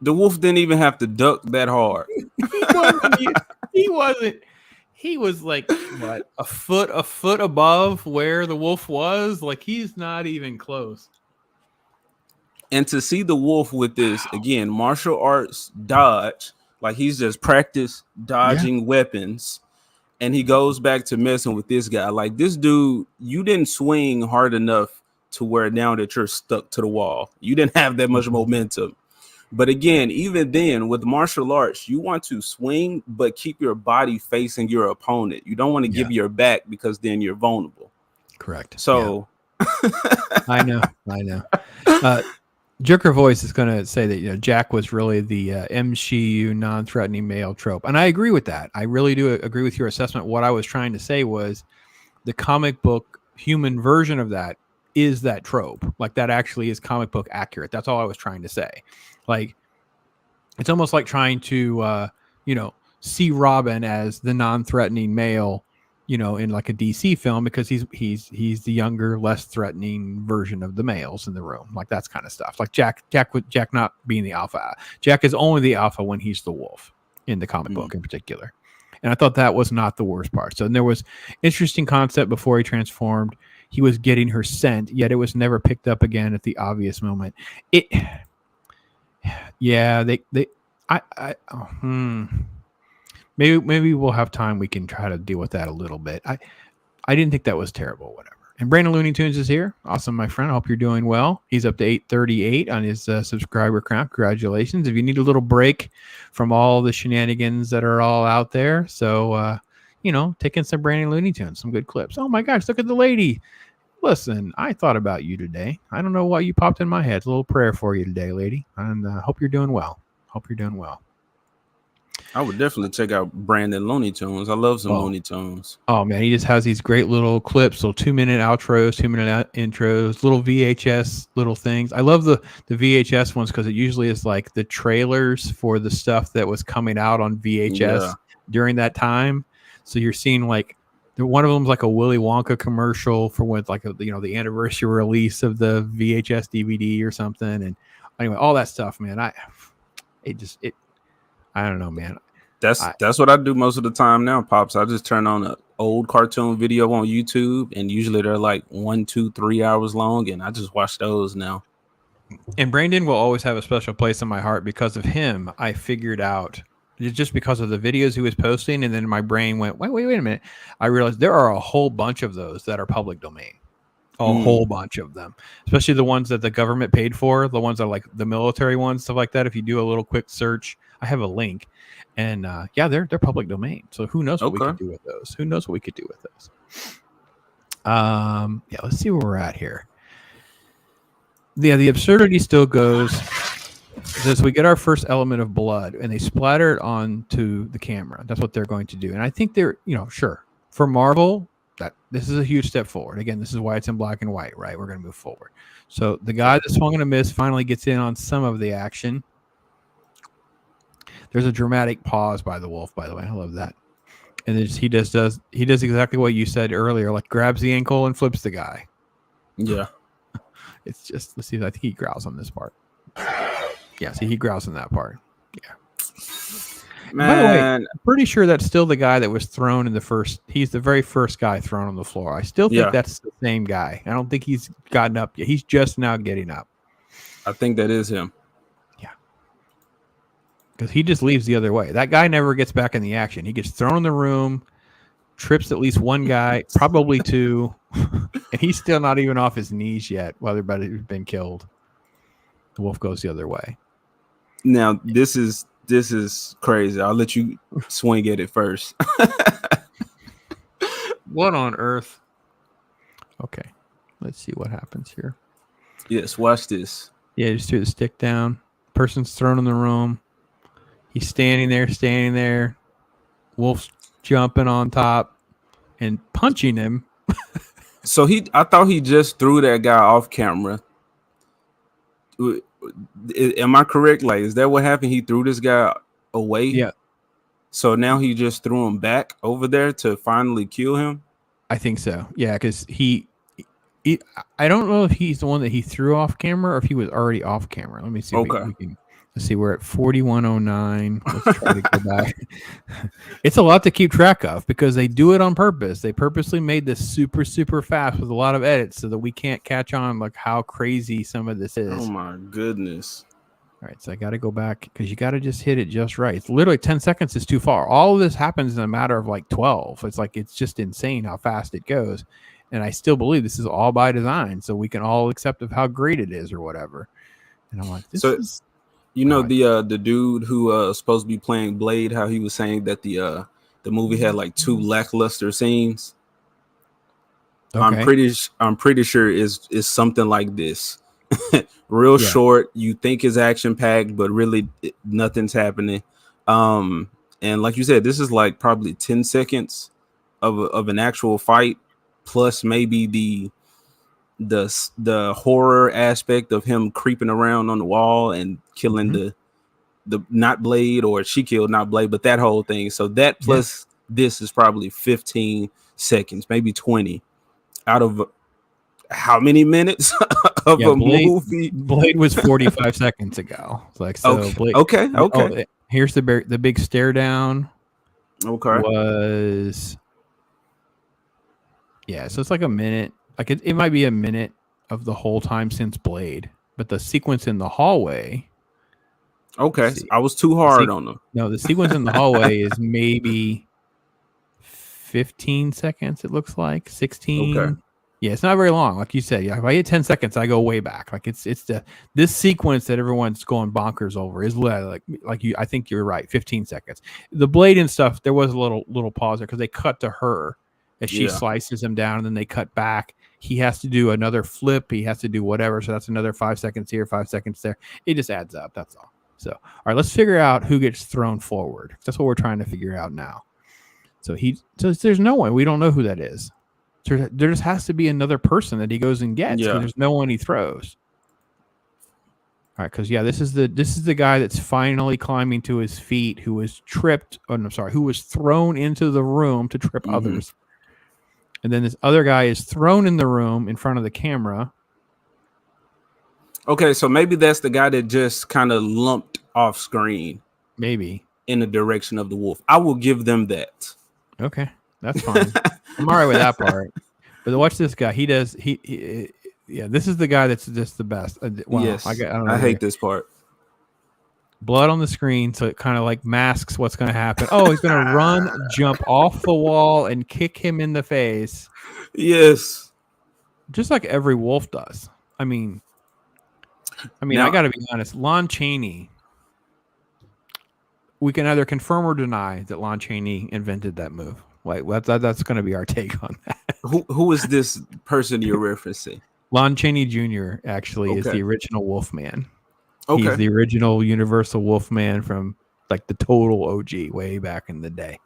The wolf didn't even have to duck that hard.
He wasn't. He was like what, a foot above where the wolf was. Like he's not even close.
And to see the wolf with this again, martial arts dodge, like he's just practiced dodging weapons, and he goes back to messing with this guy. Like this dude, you didn't swing hard enough to where now that you're stuck to the wall. You didn't have that much momentum. But again, even then, with martial arts, you want to swing, but keep your body facing your opponent. You don't want to give your back because then you're vulnerable.
Correct.
So
I know. Joker Voice is going to say that Jack was really the MCU non-threatening male trope, and I agree with that. I really do agree with your assessment. What I was trying to say was the comic book human version of that is that trope. Like that actually is comic book accurate. That's all I was trying to say. Like it's almost like trying to see Robin as the non-threatening male, in like a DC film because he's the younger, less threatening version of the males in the room. Like that's kind of stuff. Like Jack not being the alpha. Jack is only the alpha when he's the wolf in the comic book in particular. And I thought that was not the worst part. So there was interesting concept before he transformed. He was getting her scent, yet it was never picked up again at the obvious moment. Maybe we'll have time. We can try to deal with that a little bit. I didn't think that was terrible. Whatever. And Brandon Looney Tunes is here. Awesome, my friend. I hope you're doing well. He's up to 838 on his subscriber count. Congratulations. If you need a little break from all the shenanigans that are all out there, so take in some Brandon Looney Tunes, some good clips. Oh my gosh, look at the lady. Listen, I thought about you today. I don't know why you popped in my head. It's a little prayer for you today, lady. And hope you're doing well.
I would definitely check out Brandon Looney Tunes. I love some Looney Tunes.
Oh man, he just has these great little clips, little 2-minute outros, 2-minute intros, little VHS little things. I love the VHS ones because it usually is like the trailers for the stuff that was coming out on VHS during that time. So you're seeing like one of them's like a Willy Wonka commercial for when like the anniversary release of the VHS DVD or something. And anyway, all that stuff, man. I don't know, man.
That's what I do most of the time now, Pops. I just turn on an old cartoon video on YouTube, and usually they're like 1, 2, 3 hours long, and I just watch those now.
And Brandon will always have a special place in my heart because of him. I figured out just because of the videos he was posting, and then my brain went, wait a minute. I realized there are a whole bunch of those that are public domain. A whole bunch of them, especially the ones that the government paid for, the ones that are like the military ones, stuff like that. If you do a little quick search, I have a link, and they're public domain. So who knows what we could do with those? Let's see where we're at here. Yeah, the absurdity still goes. As we get our first element of blood, and they splatter it onto the camera. That's what they're going to do, and I think they're sure for Marvel. That this is a huge step forward. Again, this is why it's in black and white, right? We're going to move forward. So the guy that swung and a miss finally gets in on some of the action. There's a dramatic pause by the wolf, by the way. I love that. And he does exactly what you said earlier, like grabs the ankle and flips the guy.
Yeah.
It's just, let's see. I think he growls on this part. Yeah, see, he growls on that part. By the way,
Man,
I'm pretty sure that's still the guy that was thrown in the first. He's the very first guy thrown on the floor. I still think
yeah,
that's the same guy. I don't think he's gotten up yet. He's just now getting up.
I think that is him.
Yeah. Because he just leaves the other way. That guy never gets back in the action. He gets thrown in the room, trips at least one guy, probably two, and he's still not even off his knees yet while everybody's been killed. The wolf goes the other way.
Now this is crazy. I'll let you swing at it first.
What on earth? Okay. Let's see what happens here.
Yes, watch this.
Yeah, just threw the stick down. Person's thrown in the room. He's standing there. Wolf's jumping on top and punching him.
So I thought he just threw that guy off camera. Am I correct? Like, is that what happened? He threw this guy away?
Yeah.
So now he just threw him back over there to finally kill him?
I think so. Yeah, because he I don't know if he's the one that he threw off camera or if he was already off camera. Let me see.
Okay.
We can. Let's see. We're at 4109. Let's try to go back. It's a lot to keep track of because they do it on purpose. They purposely made this super, super fast with a lot of edits so that we can't catch on like how crazy some of this is.
Oh my goodness.
All right, so I got to go back because you got to just hit it just right. It's literally 10 seconds is too far. All of this happens in a matter of like 12. It's like it's just insane how fast it goes. And I still believe this is all by design, so we can all accept of how great it is or whatever. And I'm like, this is...
You know the dude who was supposed to be playing Blade, how he was saying that the movie had like 2 lackluster scenes.
Okay.
I'm pretty sure is something like this. Real short. You think is action packed, but really nothing's happening. And like you said, this is like probably 10 seconds of an actual fight, plus maybe the horror aspect of him creeping around on the wall and killing the not Blade, or she killed not Blade, but that whole thing. So that plus this is probably 15 seconds, maybe 20 out of how many minutes of a movie?
Blade was 45 seconds ago. It's like, so
okay.
Blade,
Okay.
Oh, here's the big stare down.
Okay.
Was so it's like a minute. Like it might be a minute of the whole time since Blade, but the sequence in the hallway.
Okay, I was too hard on them.
No, the sequence in the hallway is maybe 15 seconds. It looks like 16.
Okay.
Yeah, it's not very long. Like you said, yeah. If I hit 10 seconds, I go way back. Like it's this sequence that everyone's going bonkers over is like you. I think you're right. 15 seconds. The Blade and stuff. There was a little pause there because they cut to her as she slices him down, and then they cut back. He has to do another flip. He has to do whatever. So that's another 5 seconds here, 5 seconds there. It just adds up. That's all. So, all right, let's figure out who gets thrown forward. That's what we're trying to figure out now. So there's no one. We don't know who that is. So there just has to be another person that he goes and gets. Yeah. There's no one he throws. All right, because this is the guy that's finally climbing to his feet, who was tripped. Oh, no, sorry, who was thrown into the room to trip others. And then this other guy is thrown in the room in front of the camera.
Okay, so maybe that's the guy that just kind of lumped off screen.
Maybe.
In the direction of the wolf. I will give them that.
Okay, that's fine. I'm all right with that part. But watch this guy. He does. This is the guy that's just the best. Wow,
yes,
I don't know
I hate this part.
Blood on the screen, so it kind of like masks what's going to happen. Oh, he's going to run, jump off the wall, and kick him in the face.
Yes.
Just like every wolf does. I mean, now, I got to be honest. Lon Chaney, we can either confirm or deny that Lon Chaney invented that move. Like that's going to be our take on that.
Who is this person you're referencing?
Lon Chaney Jr. actually is the original Wolfman.
Okay.
He's the original Universal Wolfman from like the total OG way back in the day.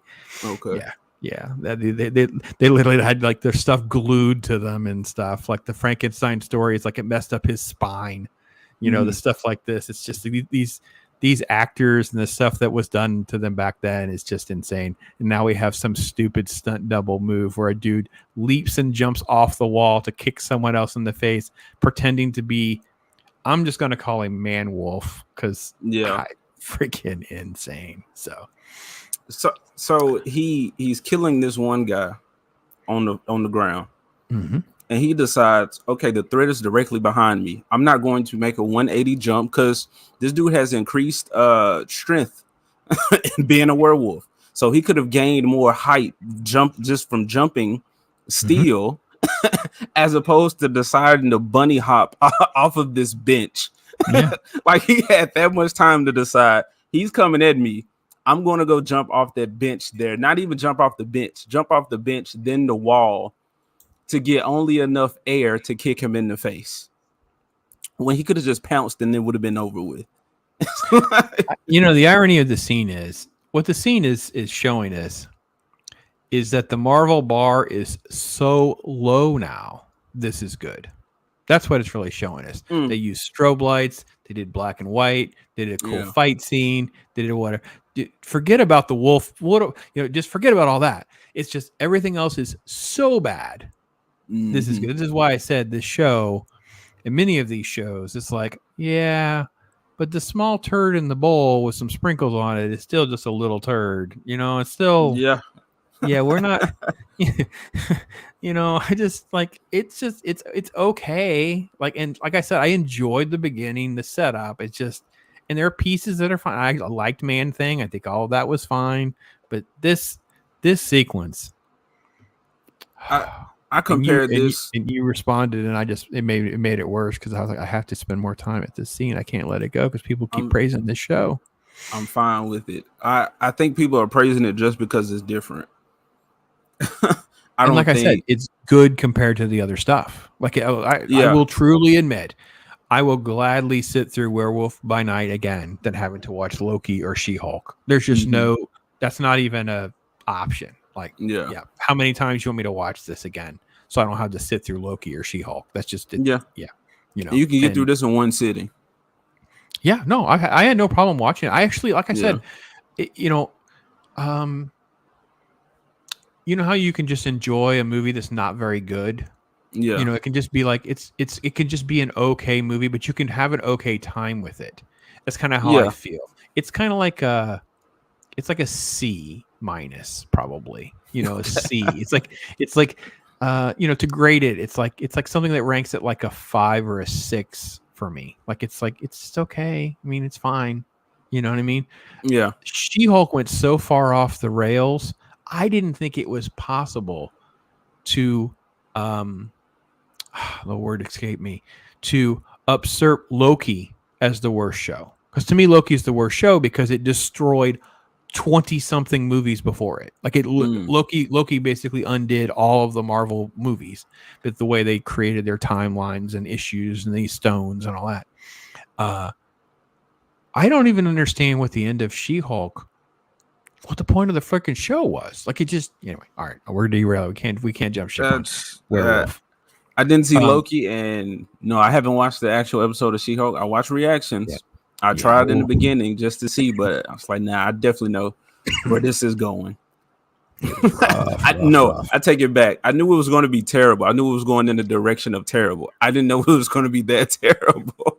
Okay.
Yeah. They literally had like their stuff glued to them and stuff. Like the Frankenstein story, it's like it messed up his spine. You know, the stuff like this. It's just these actors and the stuff that was done to them back then is just insane. And now we have some stupid stunt double move where a dude leaps and jumps off the wall to kick someone else in the face, pretending to be, I'm just going to call him Man Wolf because freaking insane.
So he's killing this one guy on the ground.
Mm-hmm.
And he decides, okay, the threat is directly behind me. I'm not going to make a 180 jump because this dude has increased strength in being a werewolf. So he could have gained more height jump just from jumping steel, as opposed to deciding to bunny hop off of this bench.
Yeah.
Like he had that much time to decide. He's coming at me. I'm going to go jump off that bench there. Not even jump off the bench, then the wall, to get only enough air to kick him in the face. When he could have just pounced and it would have been over with.
The irony of the scene is, what the scene is showing us is that the Marvel bar is so low now. This is good. That's what it's really showing us. They used strobe lights. They did black and white. They did a cool fight scene. They did whatever. Forget about the wolf. Just forget about all that. It's just everything else is so bad. This is good. This is why I said this show, and many of these shows, it's like, yeah, but the small turd in the bowl with some sprinkles on it is still just a little turd. It's still, we're not, I just like, it's okay. And like I said, I enjoyed the beginning, the setup. It's just, and there are pieces that are fine. I liked Man Thing. I think all of that was fine. But this sequence,
I compared this,
and you responded, and it made it worse because I was like, I have to spend more time at this scene. I can't let it go because people keep praising this show.
I'm fine with it. I think people are praising it just because it's different.
I said, it's good compared to the other stuff. I will truly admit, I will gladly sit through Werewolf by Night again than having to watch Loki or She-Hulk. There's just that's not even a option. How many times you want me to watch this again so I don't have to sit through Loki or She-Hulk? That's just it.
You can get through this in one sitting.
Yeah, no, I had no problem watching it. I actually, like I said, you know how you can just enjoy a movie that's not very good. It can just be like it can just be an okay movie, but you can have an okay time with it. That's kind of how I feel. It's kind of like it's like a C minus, probably. A C. It's like to grade it, it's like something that ranks at like a 5 or a 6 for me. It's just okay. I mean, it's fine. You know what I mean?
Yeah.
She-Hulk went so far off the rails. I didn't think it was possible to the word escaped me, to usurp Loki as the worst show. Because to me, Loki is the worst show because it destroyed 20-something movies before it. Loki basically undid all of the Marvel movies, but the way they created their timelines and issues and these stones and all that. I don't even understand what the end of She-Hulk, what the point of the freaking show was. It just, anyway. All right, we're derailed. We can't jump ship on Werewolf.
I didn't see Loki, and no, I haven't watched the actual episode of She-Hulk. I watched reactions. Yeah. I tried in the beginning just to see, but I was like, nah, I definitely know where this is going. I take it back. I knew it was going to be terrible. I knew it was going in the direction of terrible. I didn't know it was going to be that terrible.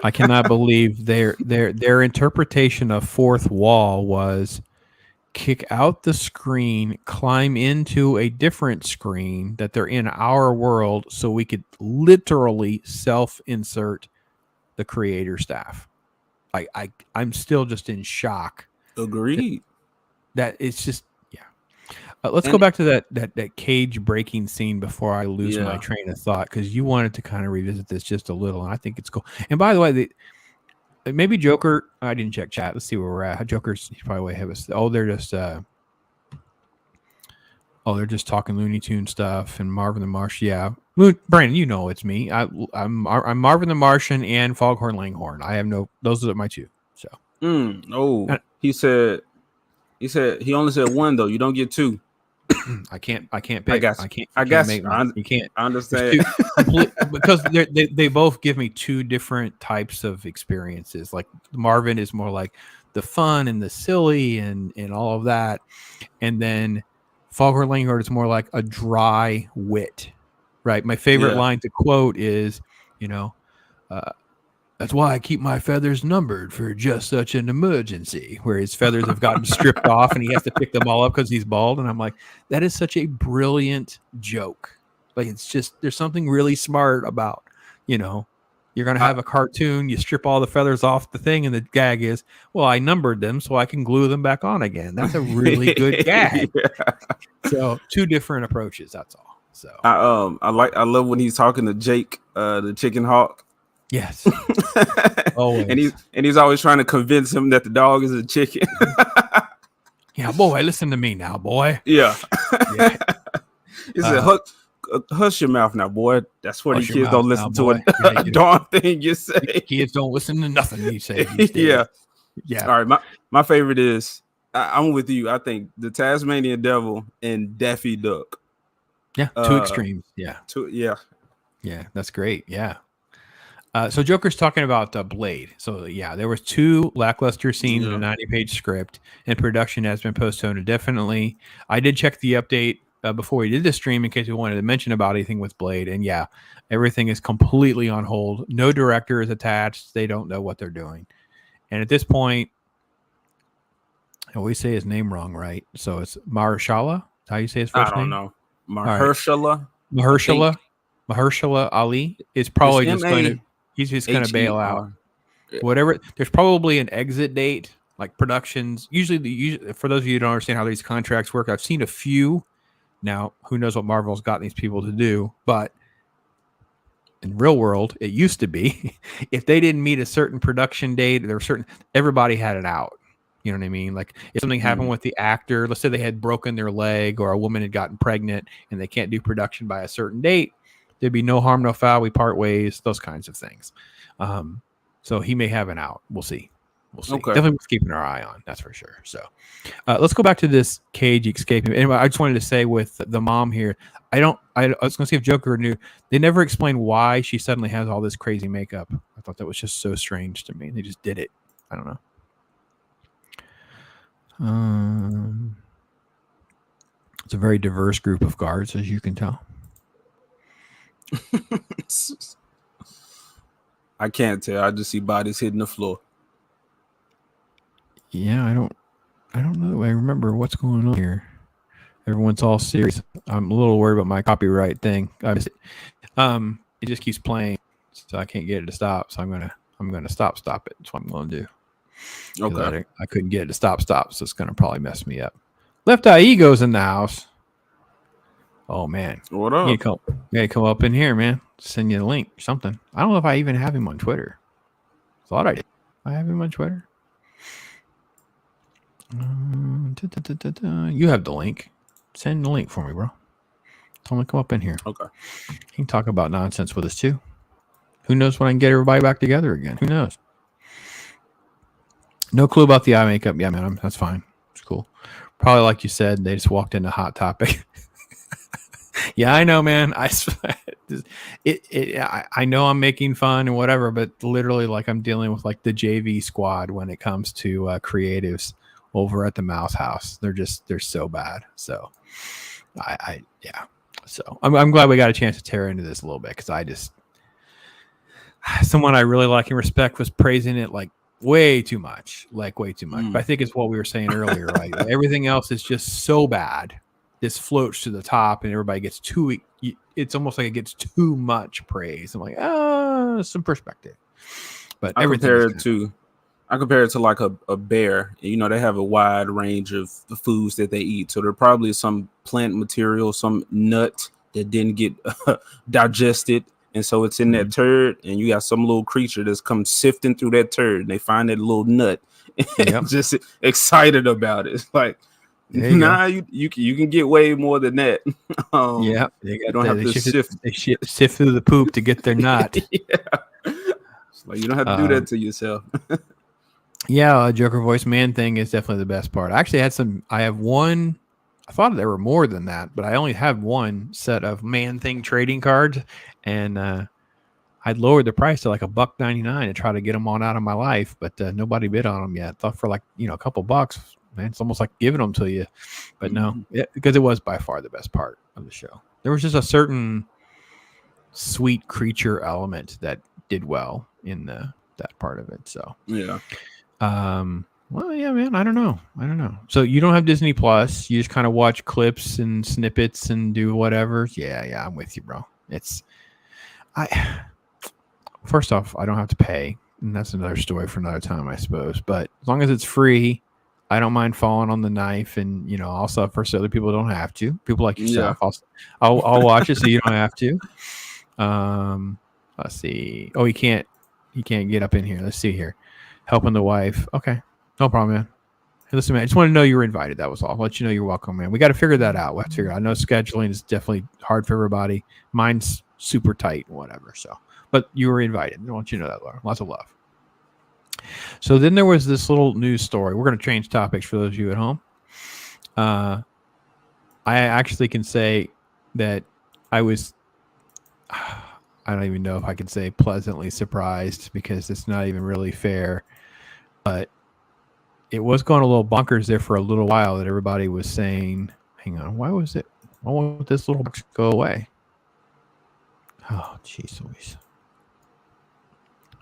I cannot believe their interpretation of fourth wall was kick out the screen, climb into a different screen that they're in our world, so we could literally self-insert the creator staff. I'm still just in shock.
Agreed.
That it's just let's go back to that cage breaking scene before I lose my train of thought, because you wanted to kind of revisit this just a little, and I think it's cool. And by the way, maybe Joker. I didn't check chat. Let's see where we're at. Joker's probably way ahead of us. They're just talking Looney Tunes stuff and Marvin the Martian. Yeah, Brandon, you know it's me. I'm Marvin the Martian and Foghorn Leghorn. I have those are my two. So
he said he only said one though. You don't get two.
I can't pick.
I guess
You can't.
I understand.
Because they both give me two different types of experiences. Like Marvin is more like the fun and the silly and all of that, and then Foghorn Leghorn is more like a dry wit. Right. My favorite line to quote is, That's why I keep my feathers numbered for just such an emergency, where his feathers have gotten stripped off and he has to pick them all up because he's bald. And I'm like, that is such a brilliant joke. Like, it's just, there's something really smart about, you're going to have a cartoon, you strip all the feathers off the thing, and the gag is, well, I numbered them so I can glue them back on again. That's a really good gag. Yeah. So 2 different approaches, that's all. So
I love when he's talking to Jake, the chicken hawk.
Yes.
Always. and he's always trying to convince him that the dog is a chicken.
Yeah, boy, listen to me now, boy.
Yeah. He said, hush your mouth now, boy. That's what the kids don't listen to a darn thing you say.
Kids don't listen to nothing you say.
Yeah. All right, my favorite is, I'm with you. I think the Tasmanian Devil and Daffy Duck.
Yeah, 2 extremes. Yeah.
Yeah,
that's great. Yeah. So Joker's talking about Blade. So yeah, there was 2 lackluster scenes in a 90-page script, and production has been postponed indefinitely. I did check the update before we did the stream in case we wanted to mention about anything with Blade, and yeah, everything is completely on hold. No director is attached. They don't know what they're doing, and at this point, I always say his name wrong, right? So it's Mahershala. How you say his first name?
I don't know. Mahershala.
Mahershala Ali is probably just going to. He's just going to bail out. Whatever. There's probably an exit date, like productions. Usually, for those of you who don't understand how these contracts work, I've seen a few. Now, who knows what Marvel's got these people to do? But in real world, it used to be if they didn't meet a certain production date, everybody had it out. You know what I mean? Like if something happened with the actor, let's say they had broken their leg or a woman had gotten pregnant and they can't do production by a certain date, there'd be no harm, no foul. We part ways, those kinds of things. So he may have an out. We'll see. Okay. Definitely worth keeping our eye on. That's for sure. So let's go back to this cage escaping. Anyway, I just wanted to say with the mom here, I was going to see if Joker knew. They never explained why she suddenly has all this crazy makeup. I thought that was just so strange to me. They just did it. I don't know. It's a very diverse group of guards, as you can tell.
I can't tell. I just see bodies hitting the floor.
Yeah, I don't know. I remember what's going on here. Everyone's all serious. I'm a little worried about my copyright thing. I miss it. It just keeps playing, so I can't get it to stop. So I'm gonna stop it. That's what I'm gonna do. Okay. I couldn't get it to stop, so it's gonna probably mess me up. Left Eye Ego's in the house. Oh man,
what up?
You gotta come up in here, man. Send you a link or something. I don't know if I even have him on Twitter. Thought I did. I have him on Twitter. You have the link. Send the link for me, bro. Tell him to come up in here.
Okay.
He can talk about nonsense with us too. Who knows when I can get everybody back together again? Who knows? No clue about the eye makeup. Yeah, man, that's fine. It's cool. Probably like you said, they just walked into Hot Topic. Yeah, I know, man. I know I'm making fun and whatever, but literally, like, I'm dealing with like the JV squad when it comes to creatives over at the Mouse House. They're so bad. So, yeah. So I'm glad we got a chance to tear into this a little bit because someone I really like and respect was praising it like way too much. But I think it's what we were saying earlier, right? Like, everything else is just so bad. This floats to the top and everybody gets it's almost like it gets too much praise. I'm like, some perspective. But
I compare it to like a bear. You know, they have a wide range of the foods that they eat. So there probably is some plant material, some nut that didn't get digested. And so it's in that turd, and you got some little creature that's come sifting through that turd, and they find that little nut and just excited about it. It's like, you can get way more than that.
You don't have to sift. They sift through the poop to get their nut.
It's like you don't have to do that to yourself.
Joker voice man thing is definitely the best part. I actually I have one. I thought there were more than that, but I only have one set of man thing trading cards, and I'd lowered the price to like $1.99 to try to get them on out of my life, but nobody bid on them yet. Thought for like a couple bucks. Man, it's almost like giving them to you, but no, because it was by far the best part of the show. There was just a certain sweet creature element that did well in the that part of it. So
yeah.
well, yeah, man, I don't know. So you don't have Disney Plus. You just kind of watch clips and snippets and do whatever. Yeah, I'm with you, bro. I first off, I don't have to pay, and that's another story for another time, I suppose. But as long as it's free, I don't mind falling on the knife, and I'll suffer so other people don't have to. People like
Yeah.
yourself, I'll watch it so you don't have to. Let's see. Oh, you can't get up in here. Let's see here. Helping the wife. Okay, no problem, man. Hey, listen, man, I just want to know you were invited. That was all. I'll let you know you're welcome, man. We got to figure that out. We'll have to figure it out. I know scheduling is definitely hard for everybody. Mine's super tight and whatever. So, but you were invited. I want you to know that, Laura. Lots of love. So then there was this little news story. We're going to change topics for those of you at home. I actually can say that I was, I don't even know if I can say pleasantly surprised because it's not even really fair, but it was going a little bonkers there for a little while that everybody was saying, hang on, why won't this little box go away? Oh, jeez Louise.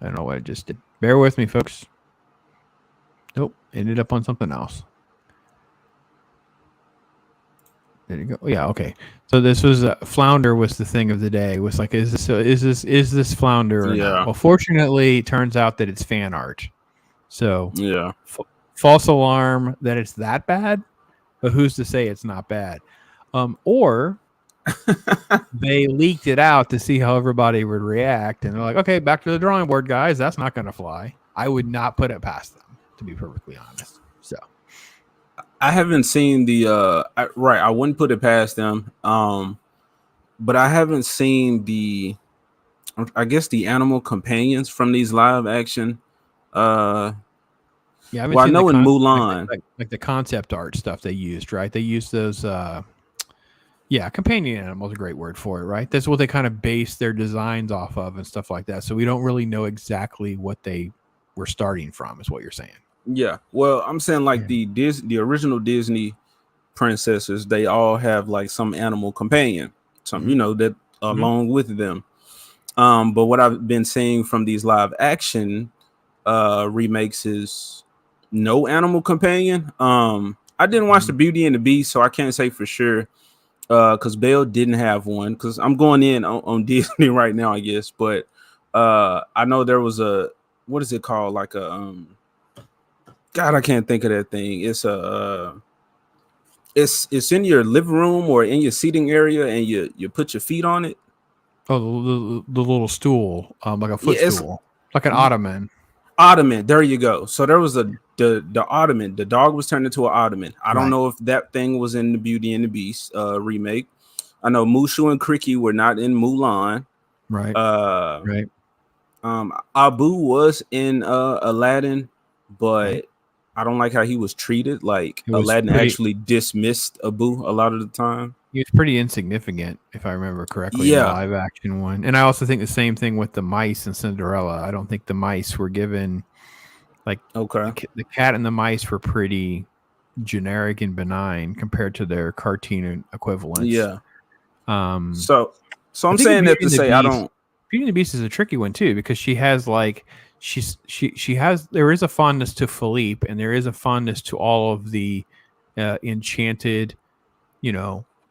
I don't know what I just did. Bear with me, folks. Nope, ended up on something else. There you go. Yeah, okay. So this was Flounder was the thing of the day. It was like, is this Flounder or not? Well, fortunately, it turns out that it's fan art. So
yeah.
False alarm that it's that bad, but who's to say it's not bad? Or they leaked it out to see how everybody would react, and they're like, okay, back to the drawing board, guys. That's not going to fly. I would not put it past them, to be perfectly honest. So
I haven't seen the I wouldn't put it past them. But I haven't seen I guess the animal companions from these live action.
Yeah,
well, I know in Mulan,
like the concept art stuff they used, right? They used those. Yeah, companion animal is a great word for it, right? That's what they kind of base their designs off of and stuff like that. So we don't really know exactly what they were starting from, is what you're saying.
Yeah, well, I'm saying like the original Disney princesses, they all have like some animal companion, some that along with them. But what I've been seeing from these live action remakes is no animal companion. I didn't watch the Beauty and the Beast, so I can't say for sure. Because Belle didn't have one. Because I'm going in on Disney right now, I guess. But I know there was what is it called? Like a God, I can't think of that thing. It's it's in your living room or in your seating area, and you put your feet on it.
Oh, the little stool, like a footstool, like an ottoman.
Ottoman, there you go. So there was the ottoman. The dog was turned into an ottoman. I don't know if that thing was in the Beauty and the Beast remake. I know Mushu and Cricky were not in Mulan.
Right. Right.
Abu was in Aladdin, but I don't like how he was treated. Like Aladdin actually dismissed Abu a lot of the time.
He was pretty insignificant, if I remember correctly, in the live action one. And I also think the same thing with the mice in Cinderella. I don't think the mice were given, like, the cat and the mice were pretty generic and benign compared to their cartoon equivalents.
Yeah. So I'm saying that to say I don't.
Beauty and the Beast is a tricky one too, because she has like there is a fondness to Philippe, and there is a fondness to all of the enchanted,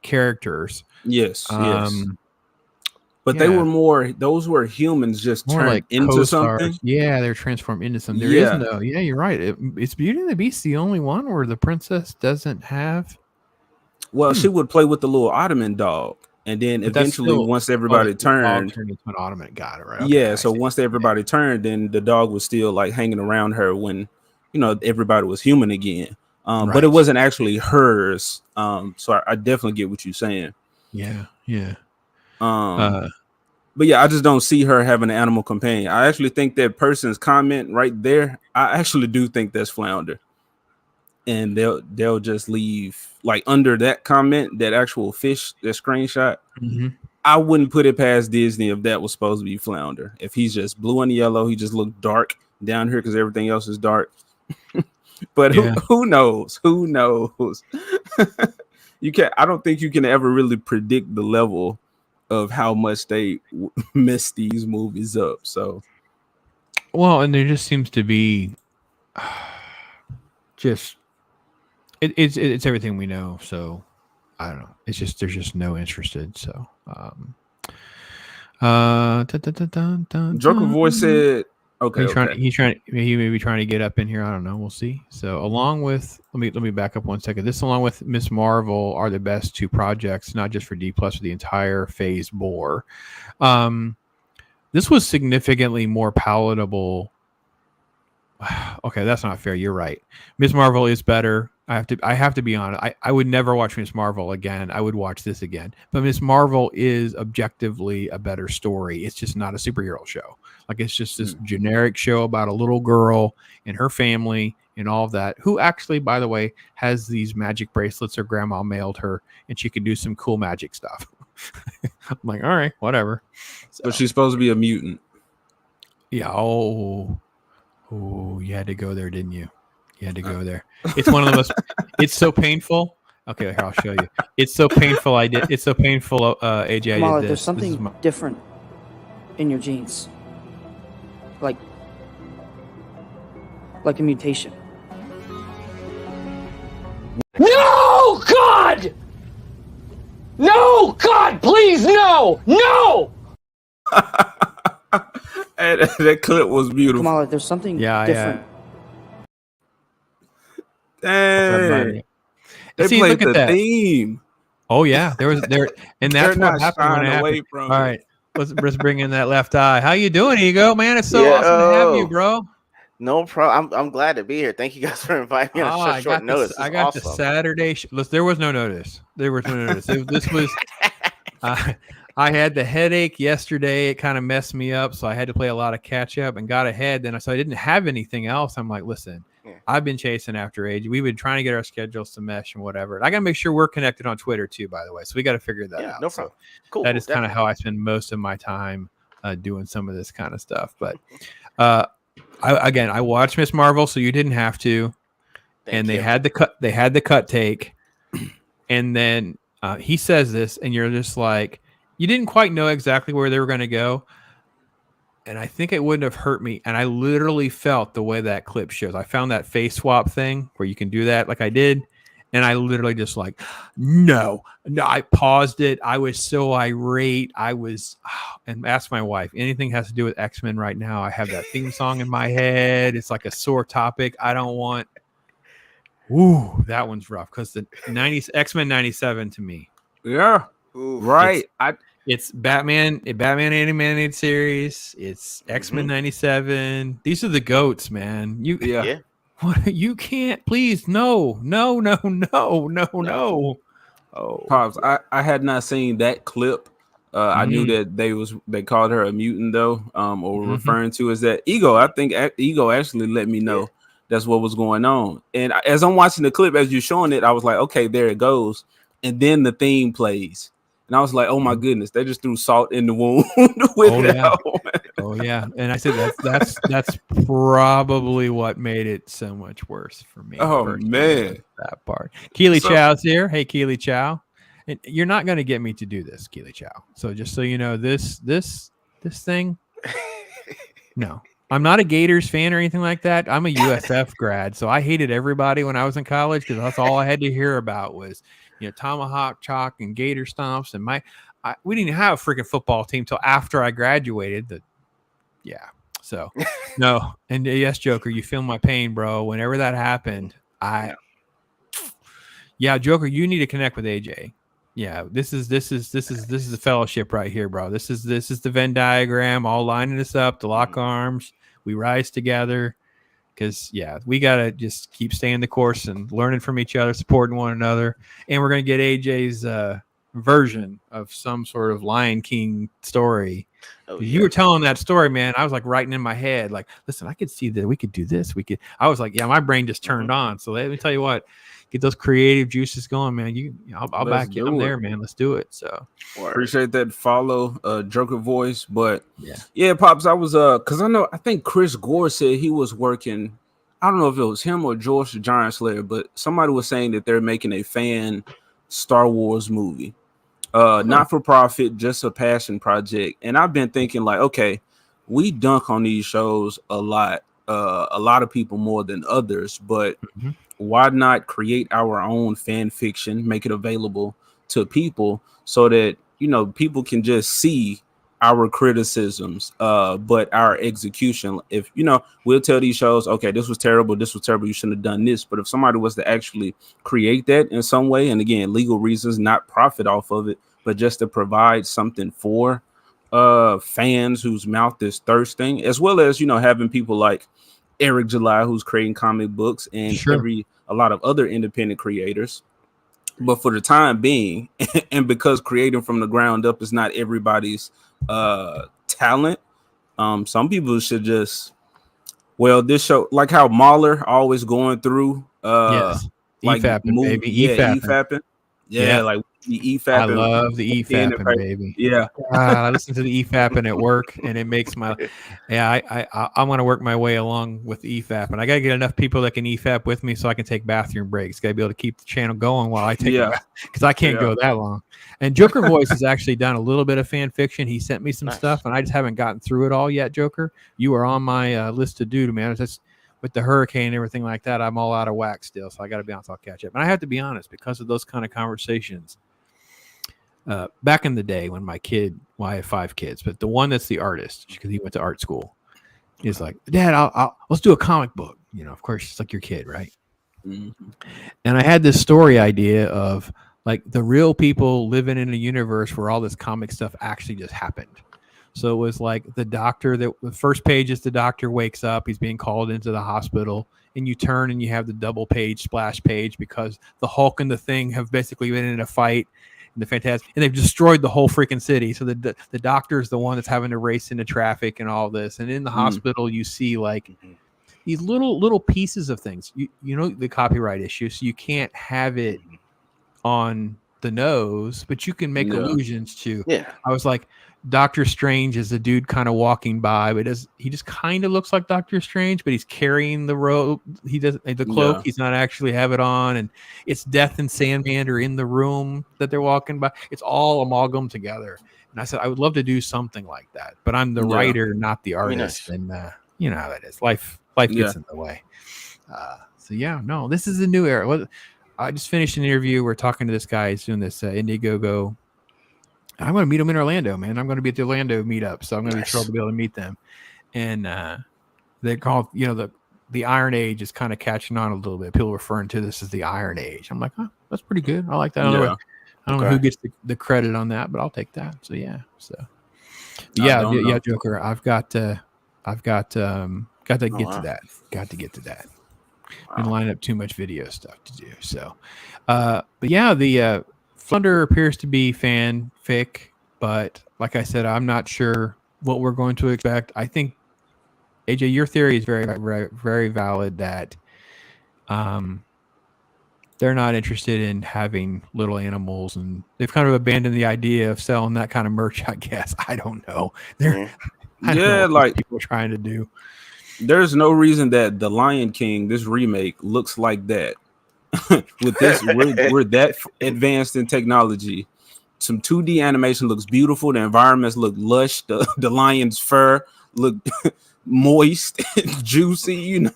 characters.
Yes. But they were those were humans just
more
turned
like
into
co-stars.
something.
Yeah, they're transformed into something. There is no, you're right. It's Beauty and the Beast the only one where the princess doesn't have.
Well, she would play with the little Ottoman dog. And then eventually, once everybody turned
into an ottoman, got it right.
Okay, yeah, so once everybody turned, then the dog was still like hanging around her when everybody was human again. But it wasn't actually hers. So I definitely get what you're saying.
Yeah.
But yeah, I just don't see her having an animal companion. I actually think that person's comment right there, I actually do think that's Flounder. And they'll just leave like under that comment, that actual fish, that screenshot. I wouldn't put it past Disney if that was supposed to be Flounder. If he's just blue and yellow, he just looked dark down here because everything else is dark. But who knows? Who knows? I don't think you can ever really predict the level of how much they mess these movies up. So,
Well, and there just seems to be just it's everything we know. So I don't know. It's just there's just no interested. So
Joker voice said, okay,
he may be trying to get up in here. I don't know. We'll see. So along with let me back up 1 second. This along with Miss Marvel are the best 2 projects, not just for D plus, for the entire Phase bore. This was significantly more palatable. Okay, that's not fair. You're right. Miss Marvel is better. I have to be honest. I would never watch Miss Marvel again. I would watch this again. But Miss Marvel is objectively a better story. It's just not a superhero show. Like, it's just this generic show about a little girl and her family and all of that, who actually, by the way, has these magic bracelets her grandma mailed her, and she can do some cool magic stuff. I'm like, all right, whatever. So,
but she's supposed to be a mutant.
Yeah. Oh, you had to go there, didn't you? You had to go there. It's one of the most. It's so painful. Okay, here, I'll show you. It's so painful. It's so painful. AJ,
Kamala,
I did
there's
this.
something different in your genes, like a mutation.
No, God! No, God, please, no! No!
That clip was beautiful.
Kamala, there's something different.
Dang. They
See,
played
look at
the
that
theme.
Oh yeah, and that's what happened when it happened.
From
All right, let's bring in that left eye. How you doing, Ego? Man, it's so awesome to have you, bro.
No problem. I'm glad to be here. Thank you guys for inviting me on such short notice.
I got the Saturday. There was no notice. This was. I had the headache yesterday. It kind of messed me up, so I had to play a lot of catch up and got ahead. Then so I didn't have anything else. I'm like, listen, I've been chasing after AJ. We've been trying to get our schedules to mesh and whatever. And I got to make sure we're connected on Twitter too, by the way. So we got to figure that out.
No problem. Cool.
That is kind of how I spend most of my time doing some of this kind of stuff. But I watched Miss Marvel, so you didn't have to. They had the cut. They had the cut take, and then he says this, and you're just like, you didn't quite know exactly where they were going to go. And I think it wouldn't have hurt me. And I literally felt the way that clip shows. I found that face swap thing where you can do that like I did. And I literally just like, no, I paused it. I was so irate. And asked my wife, anything has to do with X-Men right now. I have that theme song in my head. It's like a sore topic. I don't want. Ooh, that one's rough because the X-Men 97 to me.
Yeah. Ooh, right.
It's Batman animated series. It's X-Men 97. These are the goats, man. You can't, please. No. Oh,
Pops, I had not seen that clip. I knew that they called her a mutant though, or referring to as that. I think Ego actually let me know that's what was going on. And as I'm watching the clip, as you're showing it, I was like, okay, there it goes. And then the theme plays. And I was like, oh my goodness, they just threw salt in the wound with that one.
Oh yeah. And I said that's probably what made it so much worse for me.
Oh man.
That part. Keely Chow's here. Hey Keely Chow. And you're not gonna get me to do this, Keely Chow. So just so you know, this thing. No. I'm not a Gators fan or anything like that. I'm a USF grad. So I hated everybody when I was in college because that's all I had to hear about was tomahawk chalk and gator stomps, and we didn't have a freaking football team till after I graduated. So no, and yes, Joker, you feel my pain, bro. Whenever that happened, Joker, you need to connect with AJ. Yeah, this is the fellowship right here, bro. This is the Venn diagram, all lining us up to lock arms. We rise together. Because, we got to just keep staying the course and learning from each other, supporting one another. And we're going to get AJ's version of some sort of Lion King story. Oh, you were telling that story, man. I was like writing in my head, like, listen, I could see that we could do this. I was like, my brain just turned on. So let me tell you what, get those creative juices going, man. I'll back you. I'm there, man. Let's do it. So
appreciate that follow, Joker voice. But Pops, I was because I think Chris Gore said he was working. I don't know if it was him or George the Giant Slayer, but somebody was saying that they're making a fan Star Wars movie. Not for profit, just a passion project. And I've been thinking like, okay, we dunk on these shows a lot of people more than others, but why not create our own fan fiction, make it available to people so that, you know, people can just see our criticisms, but our execution. If, you know, we'll tell these shows, okay, this was terrible, you shouldn't have done this. But if somebody was to actually create that in some way, and again, legal reasons, not profit off of it, but just to provide something for fans whose mouth is thirsting, as well as, you know, having people like Eric July, who's creating comic books, and a lot of other independent creators. But for the time being, and because creating from the ground up is not everybody's talent, some people should just, well, this show, like how Mahler always going through like E-fapping. Yeah, like the EFAP.
I love the EFAPing, baby.
Yeah.
I listen to the EFAPing at work, and it makes my I want to work my way along with the EFAP, and I gotta get enough people that can EFAP with me so I can take bathroom breaks. Gotta be able to keep the channel going while I take because I can't go that long. And Joker Voice has actually done a little bit of fan fiction. He sent me some stuff, and I just haven't gotten through it all yet. Joker, you are on my list to do, man. It's just with the hurricane and everything like that, I'm all out of whack still, so I got to be honest. I'll catch up. And I have to be honest, because of those kind of conversations. Back in the day when I have 5 kids, but the one that's the artist, because he went to art school, he's like, Dad, let's do a comic book. You know, of course, it's like your kid, right? Mm-hmm. And I had this story idea of like the real people living in a universe where all this comic stuff actually just happened. So it was like the doctor, the first page is the doctor wakes up, he's being called into the hospital, and you turn and you have the double page splash page because the Hulk and the Thing have basically been in a fight. The Fantastic, and they've destroyed the whole freaking city. So the doctor is the one that's having to race into traffic and all this. And in the hospital, you see like these little pieces of things. You know the copyright issue, so you can't have it on the nose, but you can make allusions to. Yeah, I was like, Doctor Strange is a dude kind of walking by, but he just kind of looks like Doctor Strange, but he's carrying the rope. He doesn't the cloak. He's not actually have it on, and it's Death and Sandman are in the room that they're walking by. It's all amalgam together. And I said I would love to do something like that, but I'm the writer, not the artist, and you know how that is. Life gets in the way. So this is a new era. I just finished an interview. We're talking to this guy. He's doing this Indiegogo. I'm going to meet them in Orlando, man. I'm going to be at the Orlando meetup, so I'm going to be thrilled to be able to meet them. And they call, the Iron Age is kind of catching on a little bit. People referring to this as the Iron Age. I'm like, oh, that's pretty good. I like that. I don't know who gets the credit on that, but I'll take that. So Joker. I've got to get to that. Got to get to that. Been lining up too much video stuff to do. So, the Thunder appears to be fanfic, but like I said, I'm not sure what we're going to expect. I think, AJ, your theory is very, very, very valid that they're not interested in having little animals, and they've kind of abandoned the idea of selling that kind of merch, I guess. I don't know. I don't know what people are trying to do.
There's no reason that The Lion King, this remake, looks like that. With this, we're that advanced in technology. Some 2D animation looks beautiful. The environments look lush. The lion's fur look moist, juicy.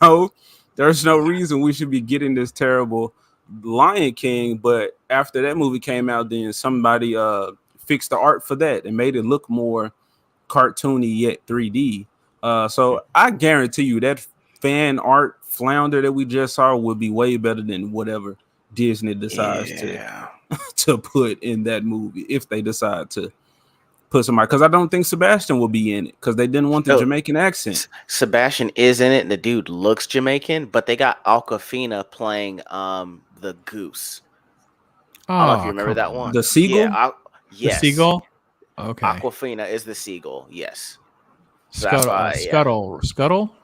There's no reason we should be getting this terrible Lion King. But after that movie came out, then somebody fixed the art for that and made it look more cartoony yet 3D. So I guarantee you that fan art flounder that we just saw would be way better than whatever Disney decides to put in that movie, if they decide to put somebody. Because I don't think Sebastian will be in it because they didn't want the Jamaican accent.
Sebastian is in it, and the dude looks Jamaican, but they got Awkwafina playing the goose. I don't know if you remember that one.
The seagull?
Yes.
The seagull? Okay.
Awkwafina is the seagull, yes.
Scuttle. Was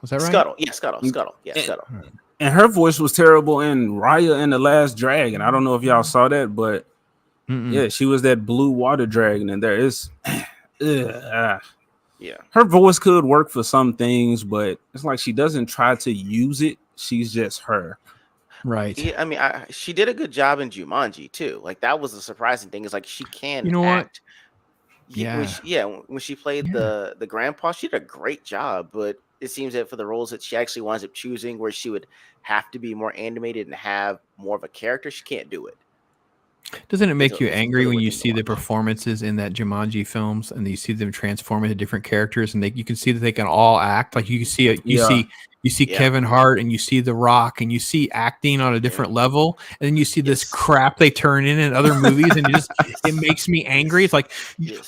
that right?
Scuttle. Yeah, Scuttle. Yeah, Scuttle.
And her voice was terrible in Raya and the Last Dragon. I don't know if y'all saw that, but yeah, she was that blue water dragon, and there is her voice could work for some things, but it's like she doesn't try to use it. She's just her.
Right.
Yeah, I mean, she did a good job in Jumanji too. Like that was a surprising thing. Is like she can.
You know
act. When she played the grandpa, she did a great job. But it seems that for the roles that she actually winds up choosing, where she would have to be more animated and have more of a character, she can't do it.
Doesn't it make you angry when you see the performances in that Jumanji films and you see them transform into different characters and you can see that they can all act? Like you see you see Kevin Hart and you see The Rock and you see acting on a different level, and then you see this crap they turn in other movies, and it makes me angry. It's like,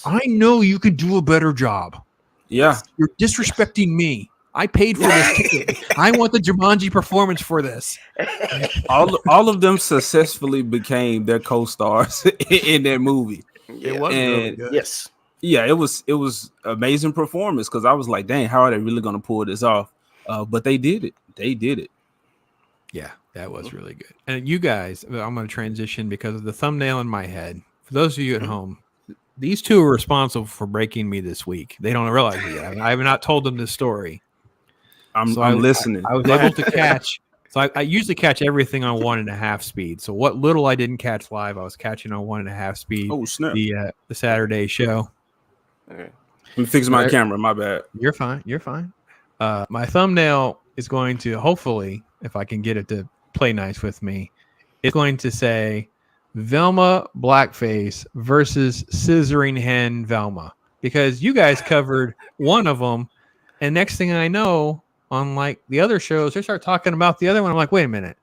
I know you could do a better job.
Yeah,
you're disrespecting me. I paid for this ticket. I want the Jumanji performance for this.
All of them successfully became their co-stars in that movie.
Yeah. It was really good.
Yes.
Yeah, it was amazing performance, because I was like, dang, how are they really going to pull this off? But they did it. They did it.
Yeah, that was really good. And you guys, I'm going to transition because of the thumbnail in my head. For those of you at home, these two are responsible for breaking me this week. They don't realize it yet. I have not told them this story.
I'm listening.
I was able to catch. So I usually catch everything on 1.5 speed. So what little I didn't catch live, I was catching on 1.5 speed.
Oh snap!
The Saturday show.
Okay. Let me fix my camera. My bad.
You're fine. You're fine. My thumbnail is going to, hopefully, if I can get it to play nice with me, it's going to say Velma Blackface versus Scissoring Hen Velma, because you guys covered one of them, and next thing I know, on like the other shows, they start talking about the other one. I'm like, wait a minute.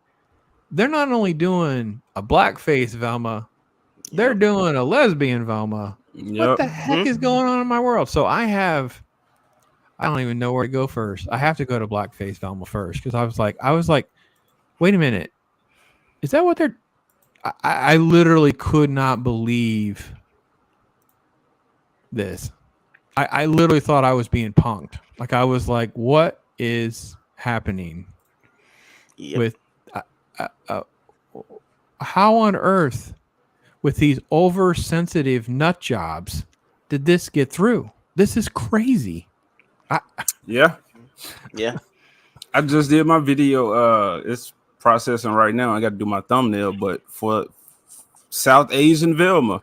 They're not only doing a blackface Velma, they're doing a lesbian Velma. What the heck is going on in my world? So I don't even know where to go first. I have to go to blackface Velma first, because I was like, wait a minute. Is that what they're... I literally could not believe this. I literally thought I was being punked. Like, I was like, what is happening with how on earth with these oversensitive nut jobs did this get through? This is crazy.
Yeah. I just did my video. It's processing right now. I got to do my thumbnail, but for South Asian Velma,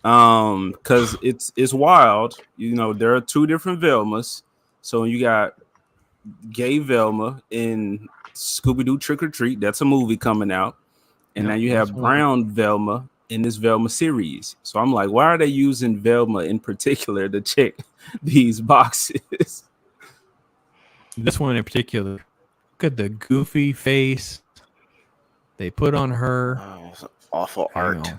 because it's wild. You know, there are two different Velmas. So you got gay Velma in Scooby-Doo Trick or Treat. That's a movie coming out. And now you have brown Velma in this Velma series. So I'm like, why are they using Velma in particular to check these boxes?
This one in particular, look at the goofy face they put on her.
Oh, awful art.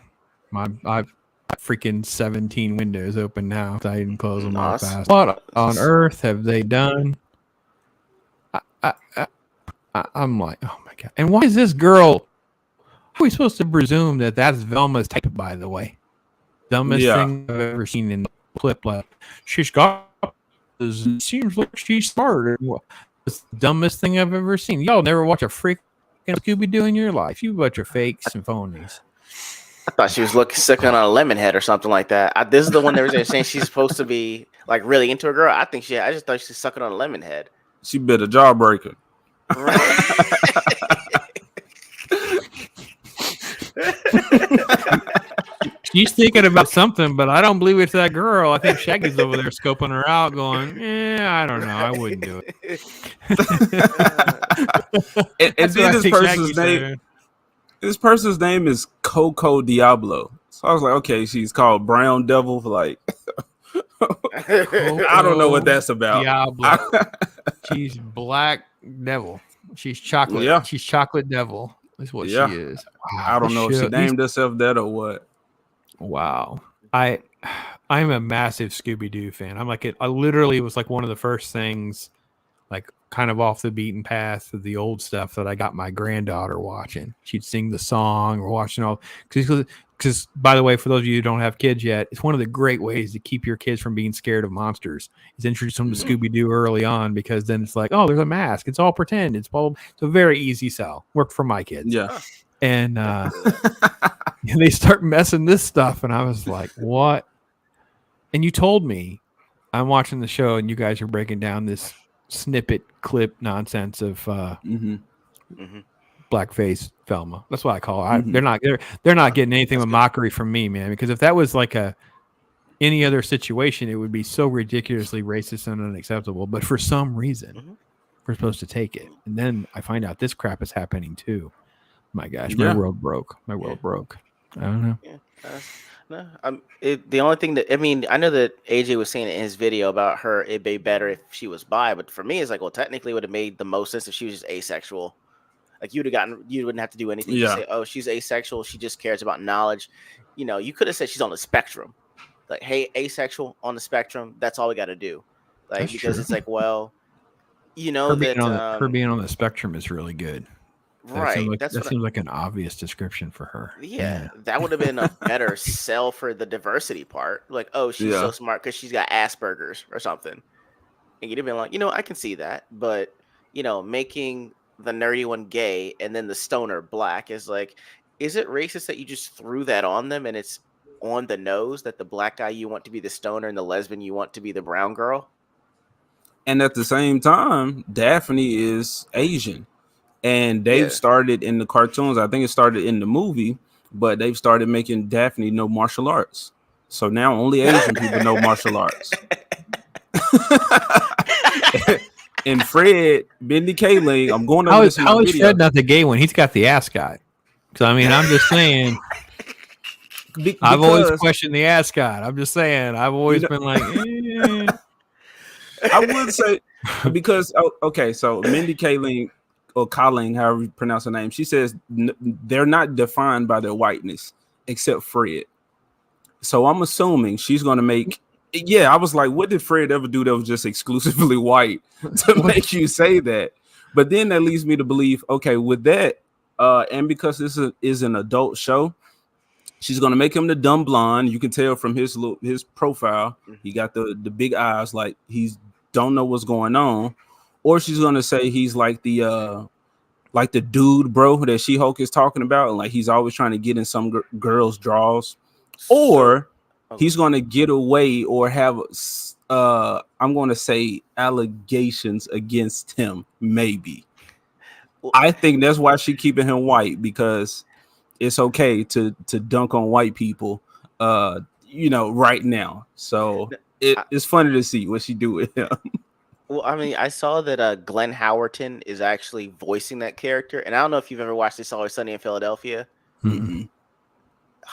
I've freaking 17 windows open now. I didn't close them all fast. What on earth have they done? I'm like, oh my god! And why is this girl? How are we supposed to presume that that's Velma's type? By the way, dumbest thing I've ever seen in the clip. Like, she's got. Seems like she's smart. It's the dumbest thing I've ever seen. Y'all never watch a freaking Scooby-Doo in your life. You bunch of fakes and phonies.
I thought she was sucking on a lemon head or something like that. This is the one they were saying she's supposed to be like really into a girl. I just thought she's sucking on a lemon head.
She bit a jawbreaker.
She's thinking about something, but I don't believe it's that girl. I think Shaggy's over there scoping her out, going, I don't know. I wouldn't do it.
and then this person's name is Coco Diablo. So I was like, okay, she's called Brown Devil. Like, I don't know what that's about.
Diablo. She's Black Devil. She's chocolate.
Yeah.
She's Chocolate Devil is what she is. Wow,
I don't know if she named herself that or what.
Wow. I'm a massive Scooby-Doo fan. I literally was like one of the first things, like kind of off the beaten path of the old stuff that I got my granddaughter watching. She'd sing the song or watching all, because by the way, for those of you who don't have kids yet, it's one of the great ways to keep your kids from being scared of monsters is introduce them to Scooby-Doo early on, because then it's like, oh, there's a mask. It's all pretend. It's a very easy sell. Worked for my kids.
Yeah.
And they start messing this stuff, and I was like, what? And you told me, I'm watching the show, and you guys are breaking down this snippet clip nonsense of blackface Velma. That's what I call it. They're not getting anything with mockery from me, man. Because if that was like any other situation, it would be so ridiculously racist and unacceptable. But for some reason, we're supposed to take it. And then I find out this crap is happening too. My gosh, my world broke. My world broke. I don't know.
Yeah, no, the only thing that, I mean, I know that AJ was saying in his video about her, it'd be better if she was bi, but for me, it's like, well, technically, it would have made the most sense if she was just asexual. Like you wouldn't have to do anything. You say, oh, she's asexual. She just cares about knowledge. You know, you could have said she's on the spectrum. Like, hey, asexual on the spectrum. That's all we got to do. Like,
That's
because
true.
it's like, well, you know,
her being on the spectrum is really good.
Right.
That seems like an obvious description for her.
Yeah, that would have been a better sell for the diversity part. Like, oh, she's so smart because she's got Asperger's or something. And you'd have been like, you know, I can see that. But, you know, making the nerdy one gay and then the stoner black is like, is it racist that you just threw that on them and it's on the nose that the black guy you want to be the stoner and the lesbian you want to be the brown girl?
And at the same time, Daphne is Asian. And they've started in the cartoons. I think it started in the movie, but they've started making Daphne know martial arts. So now only Asian people know martial arts. And Fred, Bendy Kaling, I'm going over this in my
how is
video.
Fred not the gay one? He's got the ascot. So I mean, I'm just saying. I've always questioned the ascot. I'm just saying. I've always been like,
I would say because okay, so Mindy Kaling or Kaling, however you pronounce her name, she says they're not defined by their whiteness except Fred. So I'm assuming she's going to make. Yeah, I was like, what did Fred ever do that was just exclusively white to make you say that? But then that leads me to believe, okay, with that, and because this is an adult show, she's gonna make him the dumb blonde. You can tell from his profile, he got the big eyes, like he's don't know what's going on. Or she's gonna say he's like the dude, bro, that She-Hulk is talking about, and like he's always trying to get in some girl's draws. Or he's going to get away or have, I'm going to say, allegations against him, maybe. I think that's why she's keeping him white, because it's okay to dunk on white people, right now. So it's funny to see what she do with him.
Well, I mean, I saw that Glenn Howerton is actually voicing that character. And I don't know if you've ever watched It's Always Sunny in Philadelphia.
Mm-hmm.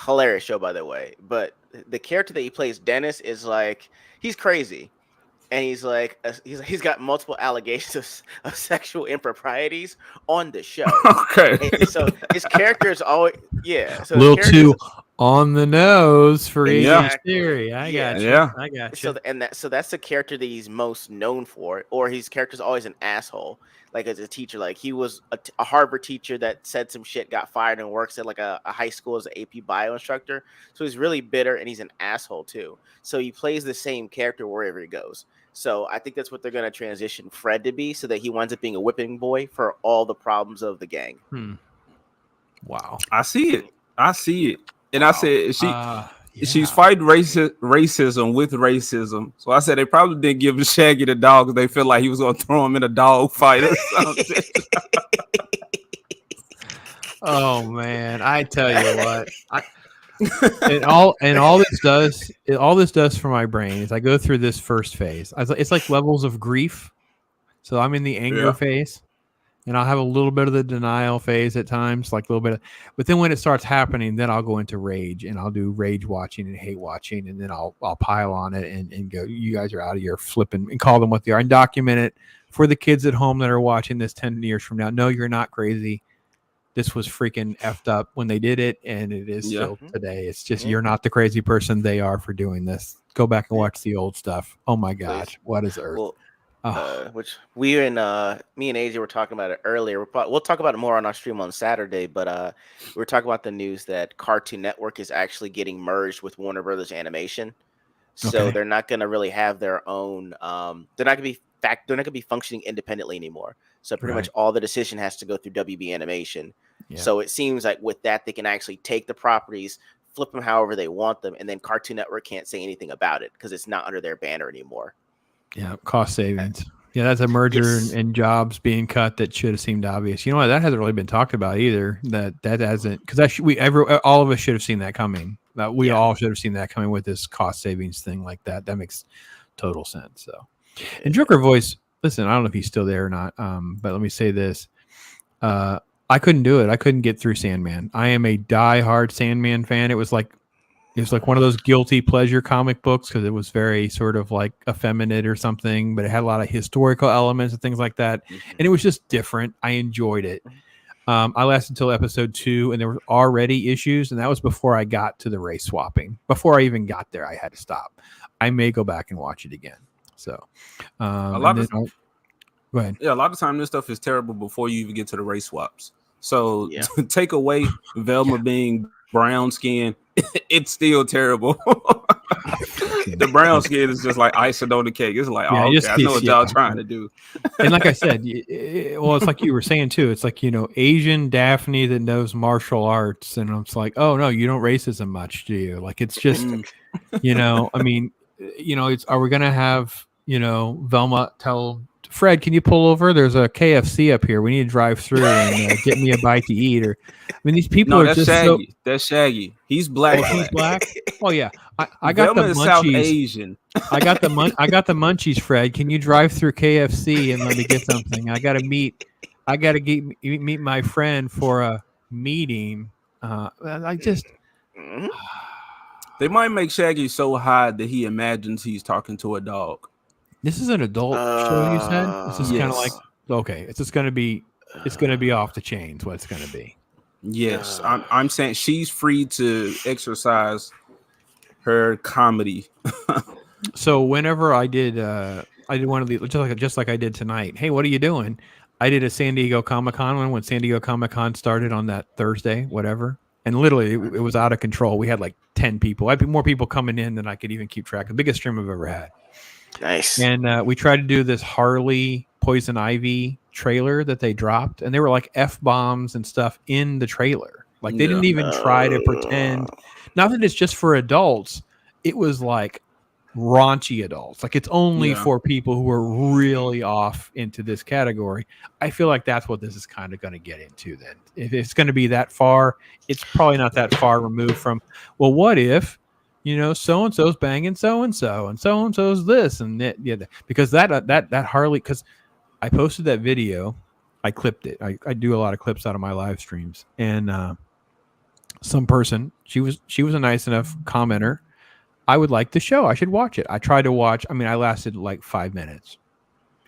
Hilarious show, by the way. But the character that he plays, Dennis, is like, he's crazy. And he's like, he's got multiple allegations of sexual improprieties on the show.
Okay.
And so his character is always, so
a little too on the nose for AJ's theory. I got you.
Yeah.
I got
you. So that's the character that he's most known for, or his character's always an asshole. Like as a teacher, like he was a Harvard teacher that said some shit, got fired, and works at like a high school as an AP bio instructor. So he's really bitter and he's an asshole too. So he plays the same character wherever he goes. So I think that's what they're going to transition Fred to be, so that he winds up being a whipping boy for all the problems of the gang.
Wow.
I see it. And wow. I said she's fighting racism with racism. So I said they probably didn't give Shaggy the dog because they felt like he was going to throw him in a dog fight or something.
Oh man, I tell you what. all this does for my brain is I go through this first phase. It's like levels of grief. So I'm in the anger phase, and I'll have a little bit of the denial phase at times, like a little bit but then when it starts happening, then I'll go into rage, and I'll do rage watching and hate watching, and then I'll pile on it and go, you guys are out of here, flipping, and call them what they are and document it for the kids at home that are watching this 10 years from now. No, you're not crazy. This was freaking effed up when they did it, and it is still today. It's just you're not the crazy person they are for doing this. Go back and watch the old stuff. Oh my gosh, what is Earth?
Well, which me and AJ were talking about it earlier. We'll talk about it more on our stream on Saturday. But we were talking about the news that Cartoon Network is actually getting merged with Warner Brothers Animation. So they're not going to really have their own. They're not going to be functioning independently anymore. So pretty much all the decision has to go through WB Animation. Yeah. So it seems like with that, they can actually take the properties, flip them however they want them, and then Cartoon Network can't say anything about it because it's not under their banner anymore.
Yeah, cost savings. Yeah, that's a merger
Yes.
and jobs being cut that should have seemed obvious. You know what? That hasn't really been talked about either. That hasn't, because all of us should have seen that coming. We all should have seen that coming with this cost savings thing like that. That makes total sense. So, and Joker voice. Listen, I don't know if he's still there or not. But let me say this: I couldn't do it. I couldn't get through Sandman. I am a diehard Sandman fan. It was like one of those guilty pleasure comic books because it was very sort of like effeminate or something, but it had a lot of historical elements and things like that. And it was just different. I enjoyed it. I lasted until episode 2 and there were already issues. And that was before I got to the race swapping. Before I even got there, I had to stop. I may go back and watch it again. So
a lot of
go ahead.
Yeah, a lot of time this stuff is terrible before you even get to the race swaps. So take away Velma being brown skin, it's still terrible. The brown skin is just like icing on the cake. It's like, I know what y'all trying to do.
And like I said, well, it's like you were saying too. It's like, Asian Daphne that knows martial arts, and it's like, oh no, you don't racism much, do you? Like it's just, I mean, are we gonna have Velma tell Fred, can you pull over? There's a KFC up here. We need to drive through and get me a bite to eat. Or, I mean, these people are just
Shaggy. That's Shaggy. He's black.
Oh, he's black. Oh yeah, I got the munchies.
South Asian.
I got the munchies. Fred, can you drive through KFC and let me get something? I gotta meet my friend for a meeting.
They might make Shaggy so high that he imagines he's talking to a dog.
This is an adult show, you said? This is kind of like, okay, it's just going to be off the chains what it's going to be.
Yes, I'm saying she's free to exercise her comedy.
So whenever I did one of the, just like I did tonight, hey, what are you doing? I did a San Diego Comic-Con one when San Diego Comic-Con started on that Thursday, whatever. And literally, it was out of control. We had like 10 people. I had more people coming in than I could even keep track. The biggest stream I've ever had.
Nice.
And we tried to do this Harley Poison Ivy trailer that they dropped, and there were like F-bombs and stuff in the trailer. Like they didn't even try to pretend. Not that it's just for adults. It was like raunchy adults. Like it's only for people who are really off into this category. I feel like that's what this is kind of going to get into then. If it's going to be that far, it's probably not that far removed from, well, what if so-and-so's banging so-and-so and so-and-so's this and that. Yeah, because that Harley, because I posted that video, I clipped it. I do a lot of clips out of my live streams. And some person, she was a nice enough commenter. I would like the show. I should watch it. I tried to watch. I mean, I lasted like 5 minutes.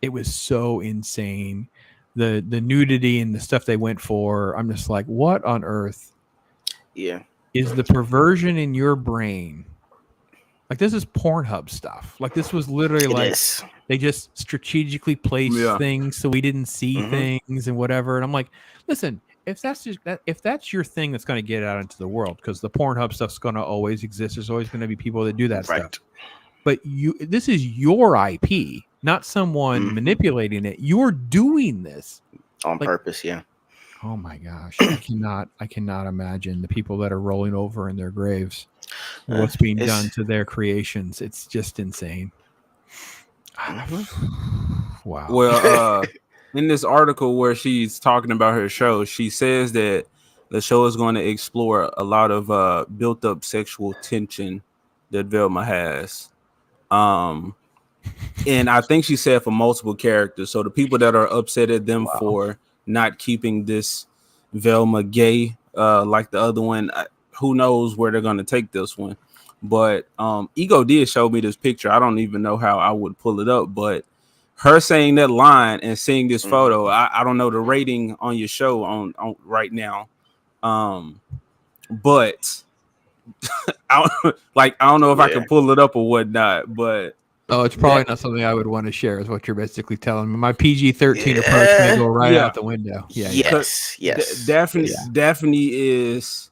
It was so insane. The nudity and the stuff they went for. I'm just like, what on earth?
Yeah.
Is the perversion in your brain? Like this is Pornhub stuff. Like this was literally they just strategically placed things so we didn't see things and whatever. And I'm like, listen, if that's your thing, that's going to get out into the world, because the Pornhub stuff's going to always exist. There's always going to be people that do that stuff. But this is your IP, not someone manipulating it. You're doing this
on purpose. Yeah.
Oh my gosh. I cannot imagine the people that are rolling over in their graves. What's being done to their creations. It's just insane. Wow.
Well, in this article where she's talking about her show, she says that the show is going to explore a lot of built up sexual tension that Velma has. And I think she said for multiple characters. So the people that are upset at them for not keeping this Velma gay like the other one, who knows where they're going to take this one. But Ego did show me this picture. I don't even know how I would pull it up, but her saying that line and seeing this photo, I don't know the rating on your show on right now, but I don't know if I can pull it up or whatnot. But
it's probably not something I would want to share, is what you're basically telling me. My PG-13 approach may go right out the window.
Yes.
Daphne is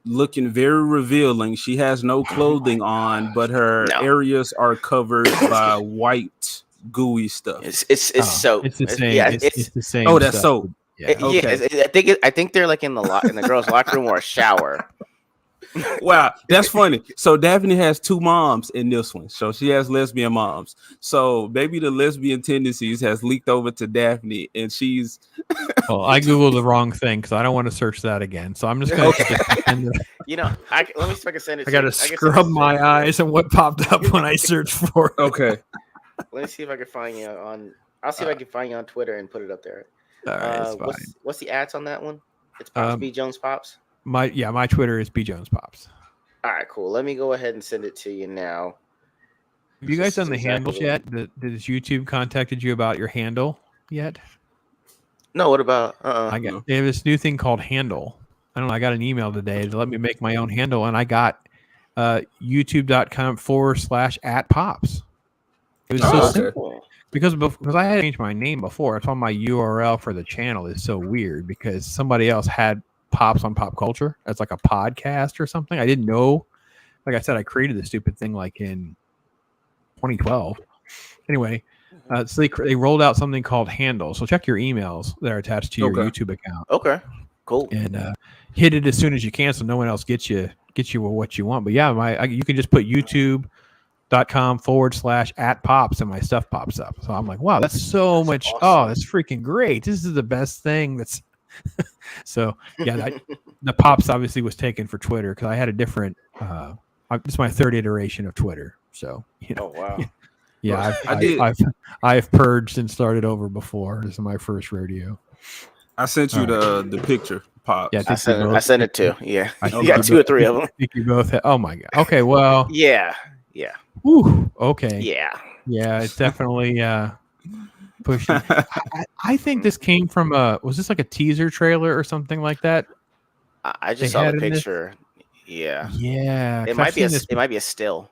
looking very revealing. She has no clothing on, but her areas are covered by white gooey stuff.
It's soap.
It's the same. It's the same.
Oh, that's soap.
Yeah. I think they're like in the girls' locker room or a shower.
Wow, that's funny. So Daphne has two moms in this one. So she has lesbian moms. So maybe the lesbian tendencies has leaked over to Daphne, and she's.
Well, I googled the wrong thing because I don't want to search that again. So I'm just going to pretend that
You know, let me see if I can send it.
I got to scrub my eyes and what popped up when I searched for it.
Okay.
Let me see if I can find you on. I'll see if I can find you on Twitter and put it up there.
All right,
what's the ads on that one? It's Pops B Jones Pops.
My Twitter is B Jones Pops.
All right, cool. Let me go ahead and send it to you now.
Have you guys done the handles yet? Has YouTube contacted you about your handle yet?
No. What about?
They have this new thing called Handle. I don't know. I got an email today to let me make my own handle, and I got youtube.com/@pops. It was so simple because I had changed my name before. I thought my URL for the channel is so weird because somebody else had Pops on Pop Culture as like a podcast or something. I didn't know. Like I said, I created this stupid thing like in 2012. Anyway, so they rolled out something called Handle. So check your emails that are attached to your YouTube account.
Okay, cool.
And hit it as soon as you can, so no one else gets you what you want. But yeah, you can just put youtube.com/@pops and my stuff pops up. So I'm like, wow, that's so much. Awesome. Oh, that's freaking great. This is the best thing. That's so yeah. The Pops obviously was taken for Twitter because I had a different. It's my third iteration of Twitter. So you know.
Oh wow.
Yeah, I've purged and started over before. This is my first rodeo.
I sent you the picture, Pop.
Yeah, I sent it too. Yeah, you got 2 or 3 of them.
I think you both. Oh my god. Okay, well.
Yeah.
Whew, okay.
Yeah.
It's definitely pushing. I think this came from was this like a teaser trailer or something like that?
I just saw the picture. Yeah. It might be a still.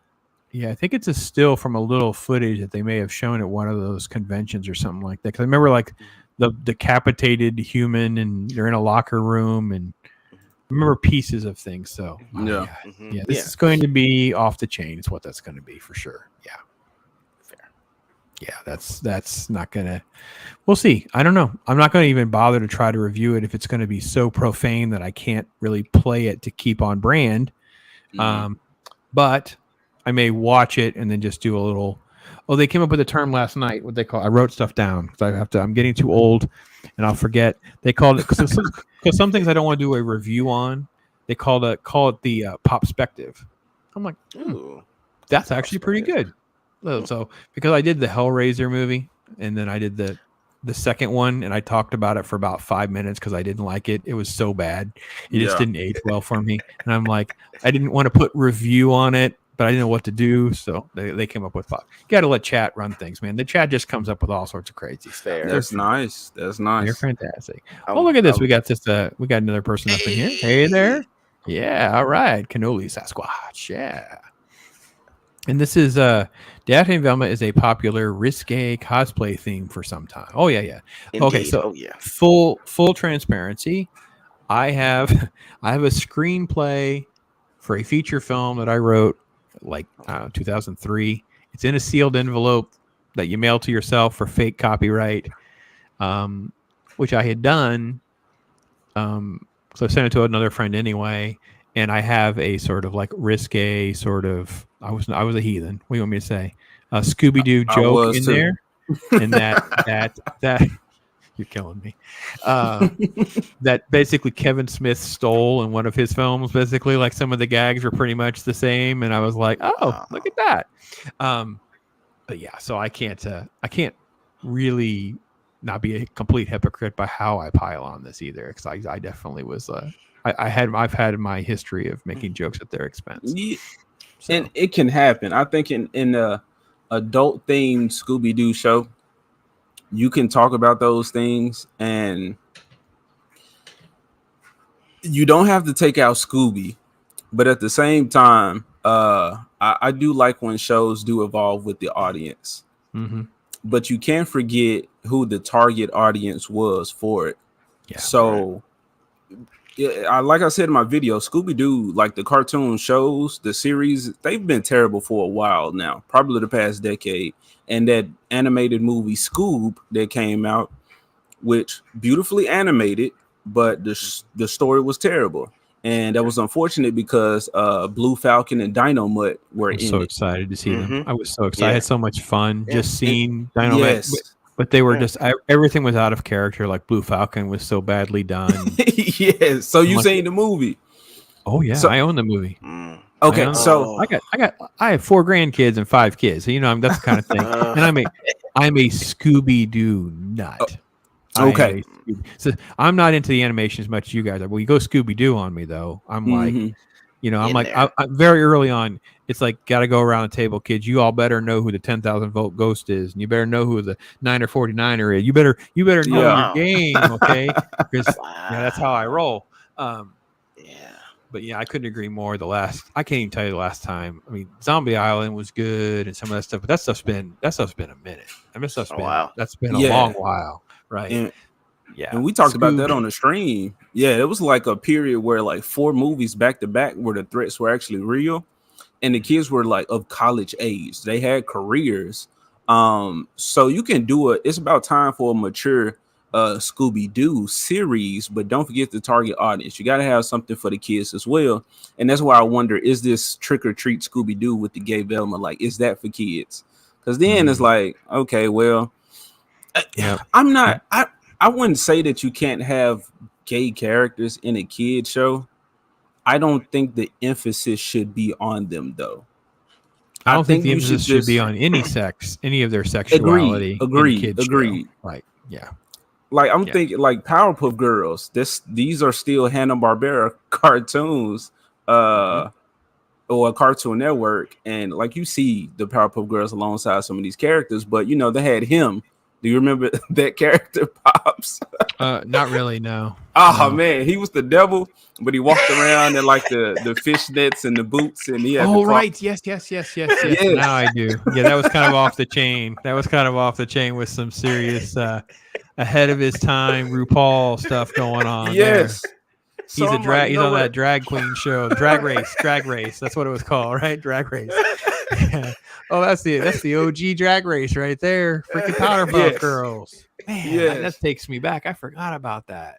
Yeah, I think it's a still from a little footage that they may have shown at one of those conventions or something like that. Because I remember like the decapitated human, and they're in a locker room, and I remember pieces of things. So this is going to be off the chain. Is what that's going to be for sure. Yeah,
fair.
Yeah, that's not gonna. We'll see. I don't know. I'm not going to even bother to try to review it if it's going to be so profane that I can't really play it to keep on brand. But I may watch it and then just do a little. Oh, they came up with a term last night. What they call? I wrote stuff down because I'm getting too old, and I'll forget. They called it because some things I don't want to do a review on. They call it the popspective. I'm like, that's actually pretty good. So because I did the Hellraiser movie, and then I did the second one, and I talked about it for about 5 minutes because I didn't like it. It was so bad. It just didn't age well for me. And I'm like, I didn't want to put review on it, but I didn't know what to do. So they came up with pop. You got to let chat run things, man. The chat just comes up with all sorts of crazy stuff.
That's nice. That's nice.
They're fantastic. Oh, look at this. We got another person up in here. Hey there. Yeah. All right. Cannoli Sasquatch. Yeah. And this is Daphne and Velma is a popular risque cosplay theme for some time. Oh yeah.
Indeed.
Okay, so full transparency. I have a screenplay for a feature film that I wrote like 2003. It's in a sealed envelope that you mail to yourself for fake copyright, which I had done. So I sent it to another friend anyway. And I have a sort of like risque sort of. I was a heathen. What do you want me to say? A Scooby-Doo joke in there, and that you're killing me. That basically Kevin Smith stole in one of his films. Basically, like some of the gags were pretty much the same, and I was like, oh, look at that. But yeah, so I can't really not be a complete hypocrite by how I pile on this either, because I definitely was. I've had my history of making jokes at their expense.
Yeah. So. And it can happen. I think in a adult themed Scooby-Doo show, you can talk about those things, and you don't have to take out Scooby, but at the same time, I do like when shows do evolve with the audience.
Mm-hmm.
But you can't forget who the target audience was for it.
Yeah.
So. Yeah, like I said in my video, Scooby-Doo, like the cartoon shows, the series, they've been terrible for a while now, probably the past decade. And that animated movie Scoob that came out, which beautifully animated, but the story was terrible. and that was unfortunate because Blue Falcon and Dynamite were
I was
in
so
it.
excited to see them.
Mhm.
I was so excited. I
Yeah.
had so much fun just seeing Dynamite.
Yes.
But they were just everything was out of character. Like Blue Falcon was so badly done.
Yes. So you
like-
seen the movie?
Oh yeah,
So-
I own the movie.
Okay,
I
so
I have 4 grandkids and 5 kids. So, that's the kind of thing. And I'm a Scooby-Doo nut.
okay.
So I'm not into the animation as much as you guys are. Well, you go Scooby-Doo on me though. I'm like,
Mhm.
I'm
In
like,
there.
I very early on. It's like, got to go around the table, kids. You all better know who the 10,000 volt ghost is, and you better know who the 9 or 49er is. You better know
Wow.
your game, okay? Because
Wow.
that's how I roll.
Yeah.
But yeah, I couldn't agree more. I can't even tell you the last time. I mean, Zombie Island was good and some of that stuff, but that stuff's been a minute. I mean, that's been a long while, right?
And we talked about that on the stream. Yeah, it was like a period where like 4 movies back to back where the threats were actually real, and the kids were like of college age. They had careers. So you can do it. It's about time for a mature Scooby-Doo series, but don't forget the target audience. You got to have something for the kids as well. And that's why I wonder, is this Trick or Treat Scooby-Doo with the gay Velma, like, is that for kids? Because then it's like, okay, well, I'm not, I wouldn't say that you can't have gay characters in a kid show. I don't think the emphasis should be on them though.
I don't think the emphasis should be on any of their sexuality.
Agreed.
Like, yeah.
Like I'm thinking like Powerpuff Girls. These are still Hanna-Barbera cartoons, or a Cartoon Network, and like you see the Powerpuff Girls alongside some of these characters, but they had him. Do you remember that character, Pops?
Not really, no.
Oh man, he was the devil, but he walked around in like the fishnets and the boots, and he had
right. Yes. Now I do. Yeah, that was kind of off the chain. With some serious ahead of his time RuPaul stuff going on.
Yes.
There. He's a drag. He's on that drag queen show, Drag Race. That's what it was called, right? Drag Race. Yeah. Oh, that's the OG Drag Race right there. Freaking Powerpuff Girls. Man, that takes me back. I forgot about that.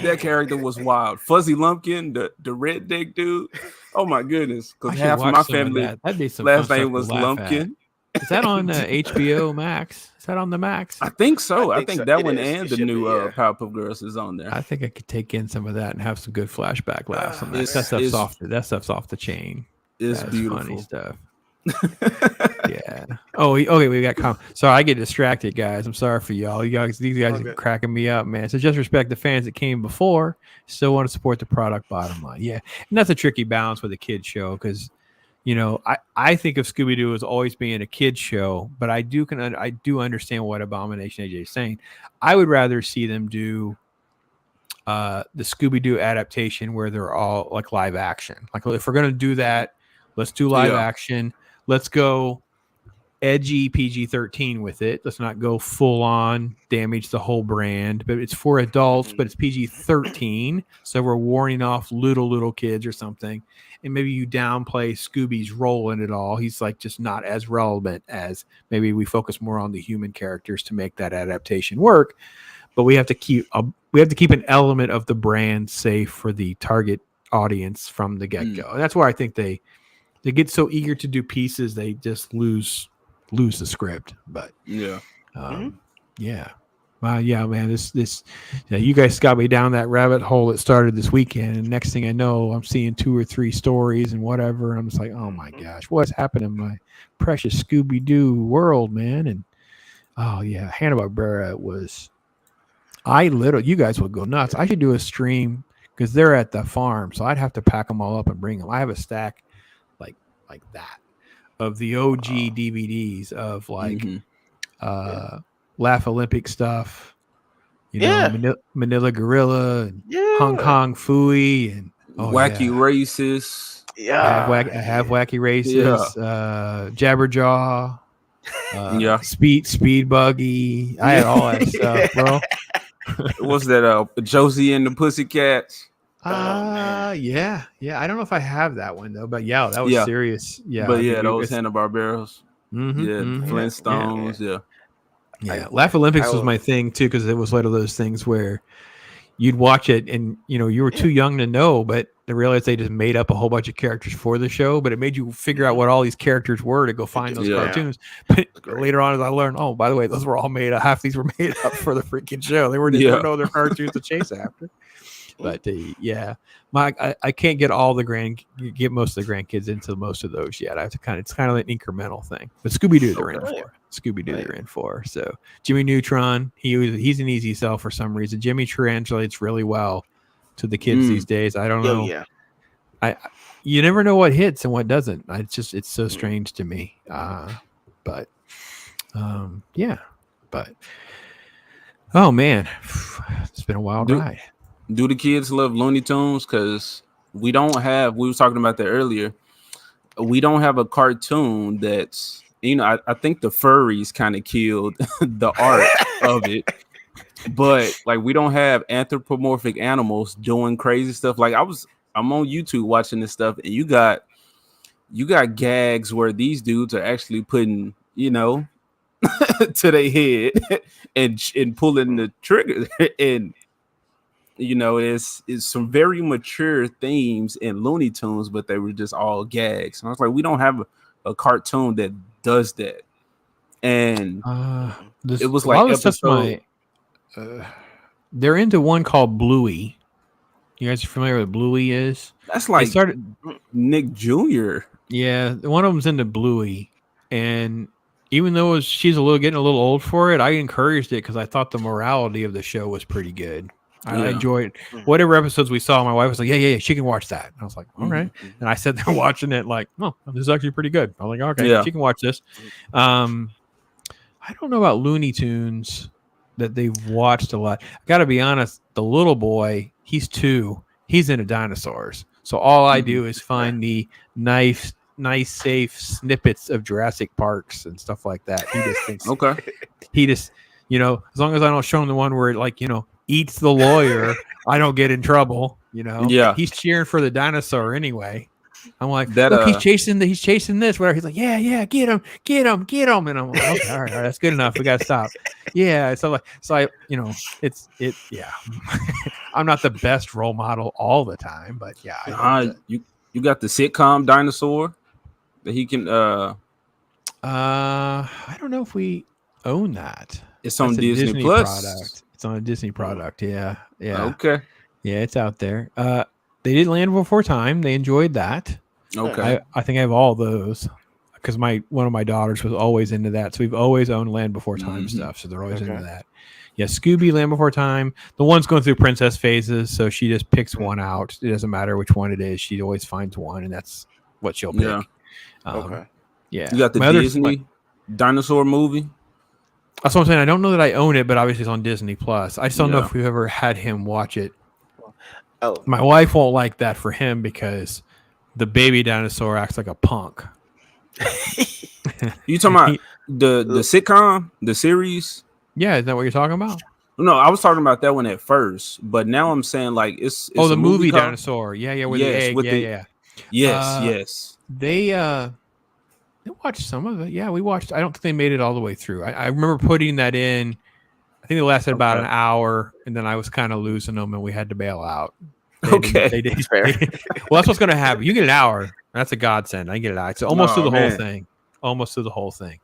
That character was wild. Fuzzy Lumpkin, the red dick dude. Oh my goodness! Because half of my family last name was Lumpkin.
Is that on HBO Max? Is that on the Max?
I think so. I think that one and the new Powerpuff Girls is on there.
I think I could take in some of that and have some good flashback laughs. That stuff's off the chain.
It's beautiful.
Funny stuff. Yeah. Oh, okay. We got sorry, I get distracted, guys. I'm sorry for y'all. These guys are cracking me up, man. So just respect the fans that came before. Still want to support the product. Bottom line, yeah. And that's a tricky balance with a kid show because, I think of Scooby-Doo as always being a kid show, but I do understand what Abomination AJ is saying. I would rather see them do the Scooby-Doo adaptation where they're all like live action. Like if we're gonna do that, let's do live action. Let's go edgy PG-13 with it. Let's not go full on damage the whole brand, but it's for adults, but it's PG-13. So we're warning off little kids or something. And maybe you downplay Scooby's role in it all. He's like just not as relevant as maybe we focus more on the human characters to make that adaptation work. But we have to keep an element of the brand safe for the target audience from the get-go. And that's where I think they get so eager to do pieces, they just lose the script. But yeah. Wow, yeah, man. This you guys got me down that rabbit hole that started this weekend, and next thing I know, I'm seeing 2 or 3 stories and whatever. And I'm just like, oh my gosh, what's happened in my precious Scooby-Doo world, man? And oh yeah, Hanna-Barbera was. You guys would go nuts. I should do a stream because they're at the farm, so I'd have to pack them all up and bring them. I have a stack like that of the OG DVDs of Laugh Olympic stuff, Manila Gorilla and Hong Kong Fooey and
Wacky Racist.
Yeah,
I have Wacky Racist, Jabberjaw, Speed Buggy. I had all that stuff, bro.
What's that? Josie and the Pussycats.
Yeah. I don't know if I have that one though, but yeah, that was serious. Yeah,
but yeah, those Hanna-Barberas. Flintstones. Yeah.
Laugh Olympics was my thing too because it was one of those things where you'd watch it and you were too young to know, but I realized they just made up a whole bunch of characters for the show, but it made you figure out what all these characters were to go find those cartoons. But later on, as I learned, oh, by the way, those were all made up. Half these were made up for the freaking show. They were just no other cartoons to chase after. But I can't get most of the grandkids into most of those yet. I have to it's kind of an incremental thing. But Scooby-Doo they're in for. They're in for. So Jimmy Neutron, he's an easy sell for some reason. Jimmy translates really well to the kids these days. I don't know. Yeah. You never know what hits and what doesn't. It's so strange to me. But oh man, it's been a wild ride.
Do the kids love Looney Tunes? Because we were talking about that earlier. We don't have a cartoon that's, I think the furries kind of killed the art of it. But like, we don't have anthropomorphic animals doing crazy stuff. Like I'm on YouTube watching this stuff, and you got gags where these dudes are actually putting, to their head and pulling the trigger and it's some very mature themes in Looney Tunes, but they were just all gags. And I was like, we don't have a cartoon that does that. And it was like episode.
They're into one called Bluey. You guys are familiar with Bluey is?
That's like Nick Jr.
Yeah, one of them's into Bluey, and even though she's getting a little old for it, I encouraged it because I thought the morality of the show was pretty good. I enjoyed whatever episodes we saw. My wife was like, yeah, she can watch that. And I was like, all right. And I sat there watching it like, oh, this is actually pretty good. I'm like, okay, she can watch this. I don't know about Looney Tunes that they've watched a lot. I got to be honest, the little boy, he's 2. He's into dinosaurs. So all I do is find the nice, safe snippets of Jurassic Parks and stuff like that. He just thinks, he just, as long as I don't show him the one where it eats the lawyer, I don't get in trouble. Yeah, he's cheering for the dinosaur anyway. I'm like, look, he's chasing this. Whatever. He's like, yeah, get him. And I'm like, okay, all right, that's good enough. We gotta stop. Yeah, so yeah. I'm not the best role model all the time, but yeah.
You got the sitcom dinosaur that he can.
I don't know if we own that.
It's on Disney Plus
product. It's on a Disney product. Yeah.
Okay.
Yeah, it's out there. They did Land Before Time. They enjoyed that.
Okay.
I think I have all those because one of my daughters was always into that. So we've always owned Land Before Time stuff. So they're always into that. Yeah, Scooby, Land Before Time. The one's going through princess phases, so she just picks one out. It doesn't matter which one it is. She always finds one, and that's what she'll pick.
Yeah.
Yeah.
You got the Disney dinosaur movie?
That's what I'm saying. I don't know that I own it, but obviously it's on Disney Plus. I just don't know if we've ever had him watch it.
Oh,
my wife won't like that for him because the baby dinosaur acts like a punk.
You talking about the sitcom, the series?
Yeah, is that what you're talking about?
No, I was talking about that one at first, but now I'm saying like it's
the movie dinosaur. Yeah, with the egg.
Yes.
They watched some of it. Yeah, we watched. I don't think they made it all the way through. I remember putting that in. I think it lasted about an hour, and then I was kind of losing them, and we had to bail out. They did. Well, that's what's going to happen. You get an hour. That's a godsend. I get it out. It's almost through the whole thing.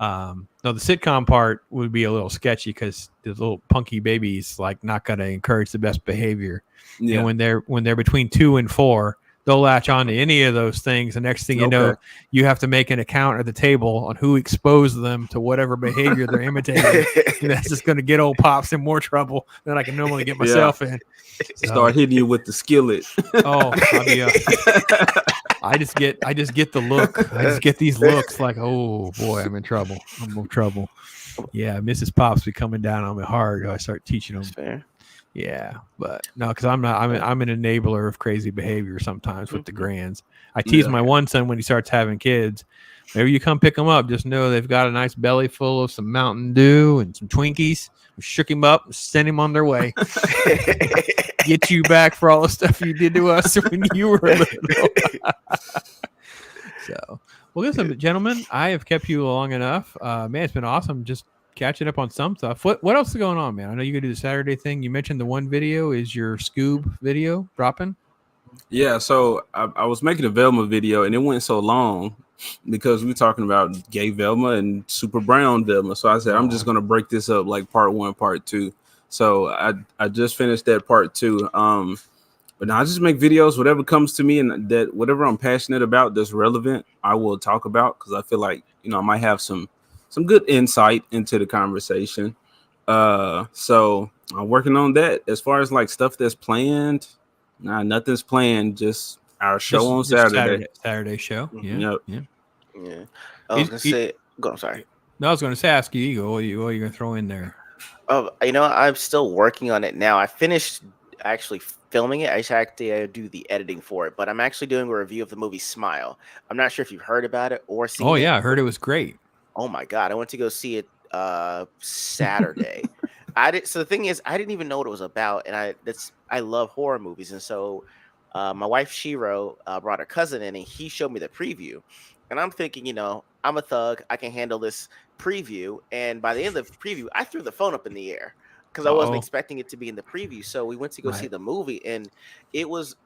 No, the sitcom part would be a little sketchy because the little punky baby's like not going to encourage the best behavior. Yeah. And when they're between 2 and 4, they'll latch on to any of those things. The next thing you know, you have to make an account at the table on who exposed them to whatever behavior they're imitating. And that's just going to get old Pops in more trouble than I can normally get myself in. So,
start hitting you with the skillet.
I just get the look. I just get these looks like, oh boy, I'm in trouble. Yeah, Mrs. Pops be coming down on me hard. I start teaching them.
Fair.
Yeah, but no, because I'm an enabler of crazy behavior sometimes with the grands. I tease my one son when he starts having kids. Maybe you come pick them up, just know they've got a nice belly full of some Mountain Dew and some Twinkies. We shook him up and sent him on their way. Get you back for all the stuff you did to us when you were little. So, well, listen, gentlemen, I have kept you long enough. Man, it's been awesome just catching up on some stuff. What else is going on, man? I know you could do the Saturday thing. You mentioned the one video is your Scoob video dropping.
Yeah, so I was making a Velma video, and it went so long because we were talking about gay Velma and super brown Velma. So I said, I'm just going to break this up like part 1, part 2. So I just finished that part 2. But now I just make videos, whatever comes to me, and that whatever I'm passionate about that's relevant, I will talk about, because I feel like, you know, I might have some good insight into the conversation. So I'm working on that. As far as like stuff that's planned, nah, nothing's planned. Just our show on Saturday.
Saturday show. Yeah.
Yep.
Yeah. I was gonna say. Go. I'm sorry.
No, I was going to say, ask you, Eagle, what are you going to throw in there?
Oh, you know, I'm still working on it now. I finished actually filming it. I just had to do the editing for it, but I'm actually doing a review of the movie Smile. I'm not sure if you've heard about it or seen it.
Oh yeah, I heard it was great.
Oh my God, I went to go see it Saturday. So the thing is, I didn't even know what it was about, and I love horror movies, and so my wife Shiro brought her cousin in, and he showed me the preview, and I'm thinking, you know, I'm a thug, I can handle this preview, and by the end of the preview, I threw the phone up in the air because I wasn't expecting it to be in the preview. So we went to go see the movie, and it was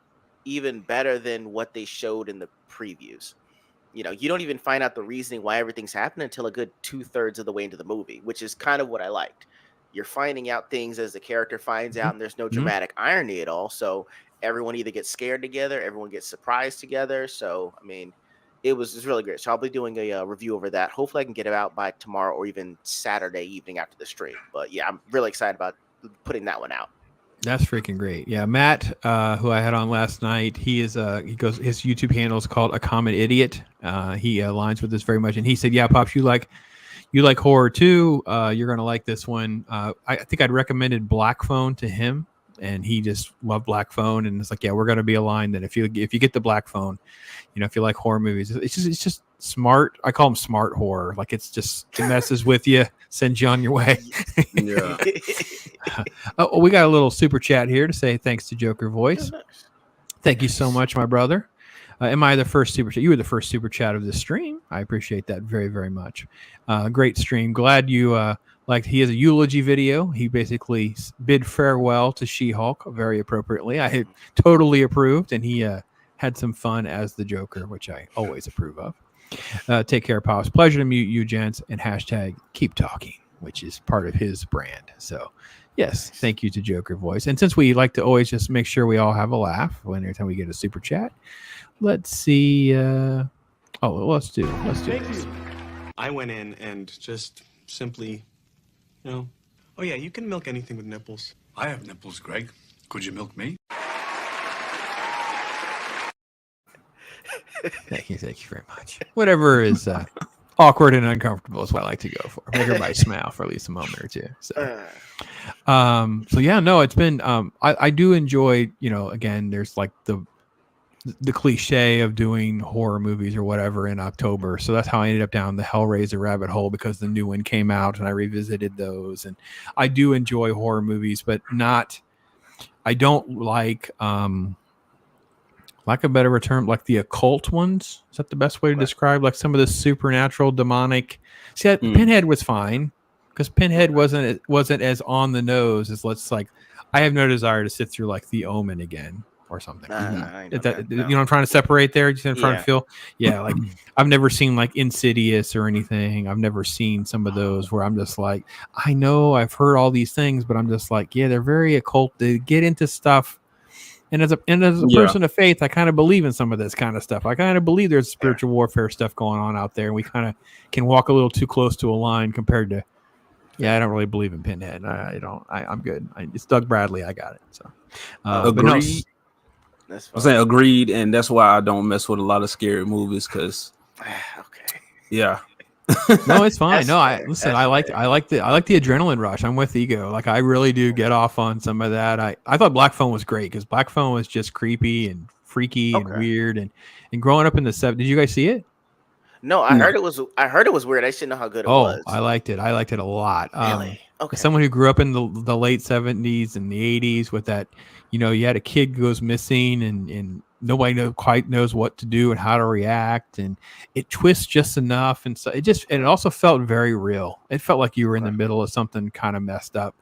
even better than what they showed in the previews. You know, you don't even find out the reasoning why everything's happening until a good 2/3 of the way into the movie, which is kind of what I liked. You're finding out things as the character finds out, and there's no dramatic irony at all. So everyone either gets scared together, everyone gets surprised together. So, I mean, it was really great. So I'll be doing a review over that. Hopefully I can get it out by tomorrow or even Saturday evening after the stream. But yeah, I'm really excited about putting that one out.
That's freaking great. Yeah, Matt, who I had on last night, his YouTube handle is called A Common Idiot. He aligns with this very much, and he said, "Yeah, Pops, you like horror too. You're gonna like this one." I think I'd recommended Black Phone to him, and he just loved Black Phone, and it's like, yeah, we're gonna be aligned. That if you get the Black Phone, you know, if you like horror movies, it's just smart. I call them smart horror. Like it messes with you, sends you on your way.
Yeah.
We got a little super chat here to say thanks to Joker Voice. Thank you so much, my brother. Am I the first super chat? You were the first super chat of the stream. I appreciate that very, very much. Great stream. Glad you liked. He has a eulogy video. He basically bid farewell to She-Hulk very appropriately. I totally approved, and he had some fun as the Joker, which I always approve of. Take care, Pops. Pleasure to meet you, gents. And hashtag keep talking, which is part of his brand. So, yes, thank you to Joker Voice. And since we like to always just make sure we all have a laugh every time we get a super chat, let's see. Let's do this.
I went in and just simply, you know, oh yeah, you can milk anything with nipples.
I have nipples, Greg. Could you milk me?
Thank you very much. Whatever is awkward and uncomfortable is what I like to go for. Make everybody smile for at least a moment or two. So yeah, no, it's been. I do enjoy. You know, again, there's like the cliche of doing horror movies or whatever in October. So that's how I ended up down the Hellraiser rabbit hole, because the new one came out and I revisited those. And I do enjoy horror movies, but I don't like. Lack of a better term, like the occult ones. Is that the best way to describe like some of the supernatural, demonic? See, Pinhead was fine because Pinhead wasn't as on the nose as I have no desire to sit through like The Omen again or something. You know what I'm trying to separate there? Just trying to feel. Yeah, like I've never seen like Insidious or anything. I've never seen some of those where I'm just like, I know I've heard all these things, but I'm just like, yeah, they're very occult. They get into stuff. And as a person of faith, I kind of believe in some of this kind of stuff. I kind of believe there's spiritual warfare stuff going on out there, and we kind of can walk a little too close to a line compared to. Yeah, I don't really believe in Pinhead. I'm good. It's Doug Bradley. I got it. So
agreed. I was saying agreed, and that's why I don't mess with a lot of scary movies because.
Okay.
Yeah.
No, it's fine. No, I like the adrenaline rush. I'm with Ego. Like I really do get off on some of that. I thought Black Phone was great because Black Phone was just creepy and freaky and weird and growing up in the 70s. Did you guys see it?
No, I heard it was weird. I just didn't know how good it was.
I liked it. I liked it a lot.
Really? Okay.
Someone who grew up in the late 70s and the 80s with that, you know, you had a kid goes missing and nobody quite knows what to do and how to react, and it twists just enough, and so it also felt very real. It felt like you were in the middle of something kind of messed up.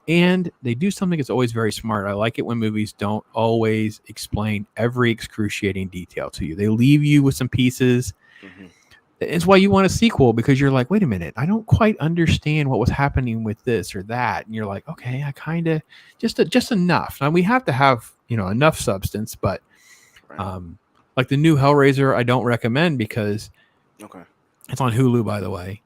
And they do something that's always very smart. I like it when movies don't always explain every excruciating detail to you. They leave you with some pieces. It's why you want a sequel, because you're like, wait a minute, I don't quite understand what was happening with this or that. And you're like, okay, I kind of just enough. Now we have to have, enough substance, but like the new Hellraiser, I don't recommend because it's on Hulu, by the way.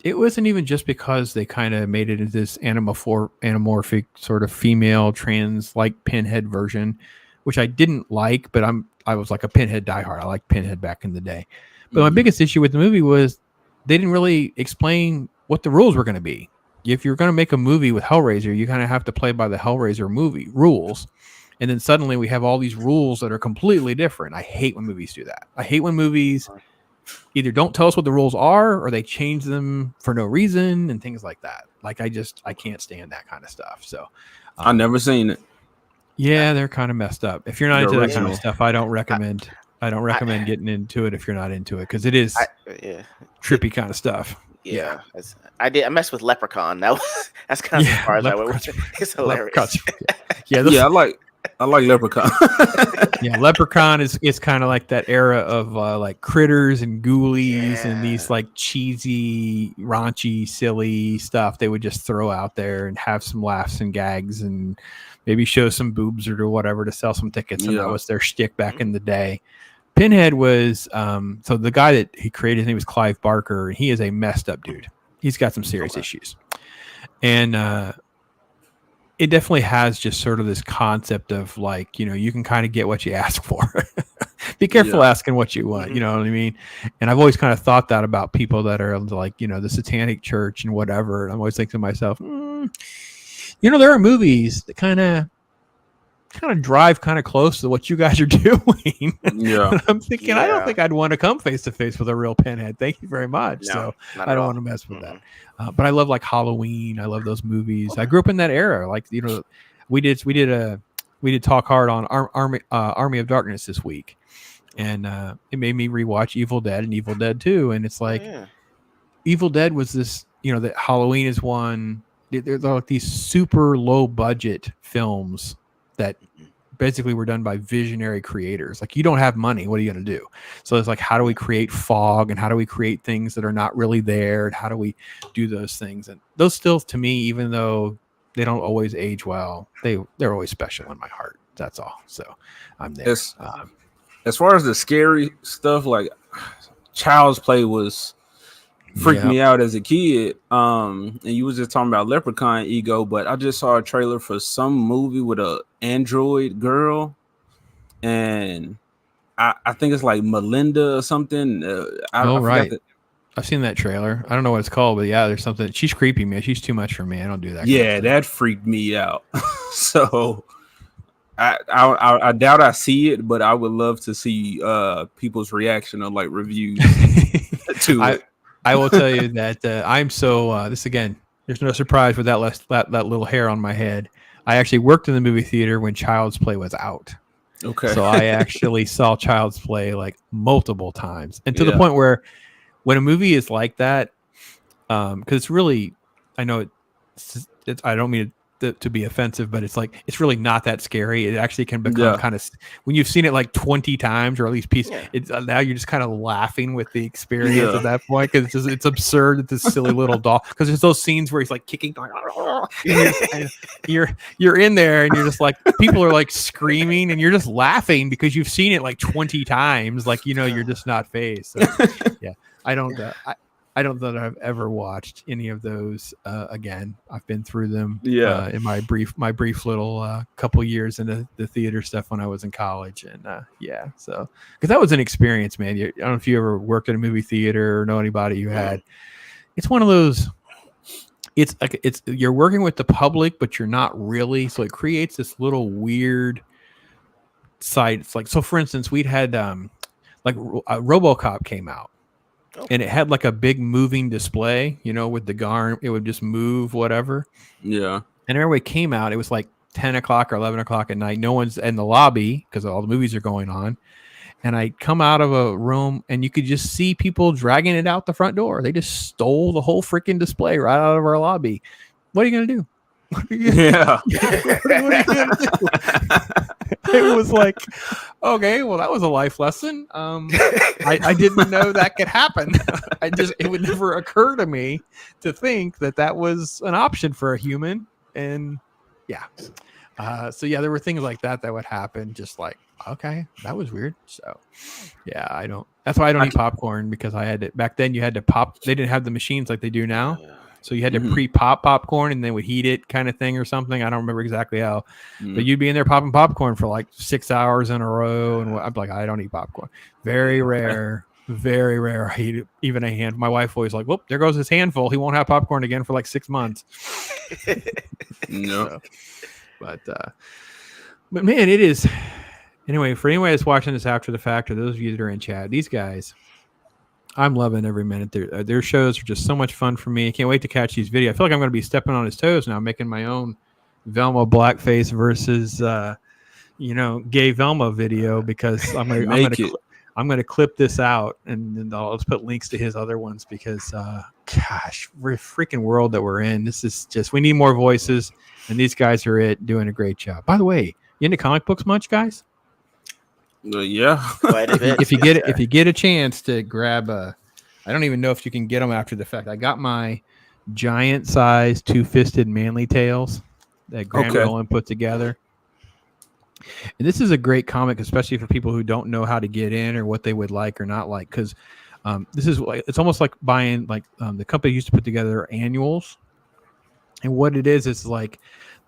It wasn't even just because they kind of made it into this anamorphic sort of female trans like Pinhead version, which I didn't like, but I was like a Pinhead diehard. I liked Pinhead back in the day. But my biggest issue with the movie was they didn't really explain what the rules were going to be. If you're going to make a movie with Hellraiser, you kind of have to play by the Hellraiser movie rules. And then suddenly we have all these rules that are completely different. I hate when movies do that. I hate when movies either don't tell us what the rules are or they change them for no reason and things like that. Like I can't stand that kind of stuff. So
I've never seen it.
Yeah, they're kind of messed up. If you're not into that kind of stuff, I don't recommend getting into it if you're not into it, because it is trippy kind of stuff.
Yeah. I messed with Leprechaun. That's kind of as far as I went. It's hilarious.
I like Leprechaun.
Leprechaun is kind of like that era of like Critters and Ghoulies and these like cheesy, raunchy, silly stuff they would just throw out there and have some laughs and gags and maybe show some boobs or whatever to sell some tickets. And that was their shtick back in the day. Pinhead was so the guy that he created, his name was Clive Barker, and he is a messed up dude. He's got some serious issues. And it definitely has just sort of this concept of like, you can kind of get what you ask for. Be careful asking what you want, you know what I mean? And I've always kind of thought that about people that are like, the Satanic Church and whatever. And I'm always thinking to myself, there are movies that kind of drive kind of close to what you guys are doing. I'm thinking, I don't think I'd want to come face to face with a real Pinhead. Thank you very much. So I don't want to mess with that. But I love like Halloween. I love those movies. I grew up in that era. Like, we did Talk Hard on Army of Darkness this week, and it made me rewatch Evil Dead and Evil Dead 2. And it's like, Evil Dead was this, that Halloween is one. They're like these super low budget films that basically were done by visionary creators. Like, you don't have money, what are you going to do? So it's like, how do we create fog, and how do we create things that are not really there, and how do we do those things? And those still, to me, even though they don't always age well, they're always special in my heart. That's all. So I'm there.
As far as the scary stuff, like Child's Play freaked me out as a kid. And you was just talking about Leprechaun ego, but I just saw a trailer for some movie with a android girl, and I think it's like Melinda or something.
Right. I've seen that trailer. I don't know what it's called, but there's something. She's creepy, man. She's too much for me. I don't do that.
Yeah, that freaked me out. So I doubt I see it, but I would love to see people's reaction or like reviews to it.
I will tell you that I'm so this again. There's no surprise with that little hair on my head. I actually worked in the movie theater when Child's Play was out.
Okay,
so I actually saw Child's Play like multiple times, and to the point where when a movie is like that, because it's really, I know it's I don't mean to be offensive, but it's like, it's really not that scary. It actually can become kind of, when you've seen it like 20 times or at least it's now you're just kind of laughing with the experience at that point, because it's absurd that this silly little doll, because there's those scenes where he's like kicking, and you're in there and you're just like, people are like screaming and you're just laughing because you've seen it like 20 times, like, you're just not fazed. So I don't know that I've ever watched any of those again. I've been through them in my brief little couple years in the theater stuff when I was in college, and so because that was an experience, man. I don't know if you ever worked at a movie theater or know anybody who had. It's one of those. It's like you're working with the public, but you're not really. So it creates this little weird site. It's like, so for instance, we'd had like RoboCop came out. And it had like a big moving display, with the GARM, it would just move whatever.
Yeah.
And everybody came out. It was like 10 o'clock or 11 o'clock at night. No one's in the lobby because all the movies are going on. And I come out of a room and you could just see people dragging it out the front door. They just stole the whole freaking display right out of our lobby. What are you going to do?
Yeah.
What are you going to do? It was like, okay, well, that was a life lesson. I didn't know that could happen. It would never occur to me to think that was an option for a human. And yeah. So yeah, there were things like that would happen. Just like, okay, that was weird. So yeah, that's why I don't eat popcorn, because I had to, back then you had to pop. They didn't have the machines like they do now. So you had to pre-pop popcorn and they would heat it kind of thing or something. I don't remember exactly how, but you'd be in there popping popcorn for like 6 hours in a row. And I'm like, I don't eat popcorn. Very rare. Very rare. I eat even a hand. My wife always like, whoop, there goes his handful. He won't have popcorn again for like 6 months.
No.
So, but man, it is. Anyway, for anybody that's watching this after the fact, or those of you that are in chat, these guys, I'm loving every minute. Their shows are just so much fun for me. I can't wait to catch these videos. I feel like I'm going to be stepping on his toes now, making my own Velma blackface versus, gay Velma video, because I'm going to clip this out and then I'll just put links to his other ones, because, gosh, we're a freaking world that we're in. This is just, we need more voices, and these guys are doing a great job. By the way, you into comic books much, guys?
Yeah.
Quite a bit.
If you get a chance to grab I don't even know if you can get them after the fact. I got my giant size two-fisted manly tales that Graham Nolan put together. And this is a great comic, especially for people who don't know how to get in or what they would like or not like, because this is like, it's almost like buying, like, the company used to put together annuals. And what it is like,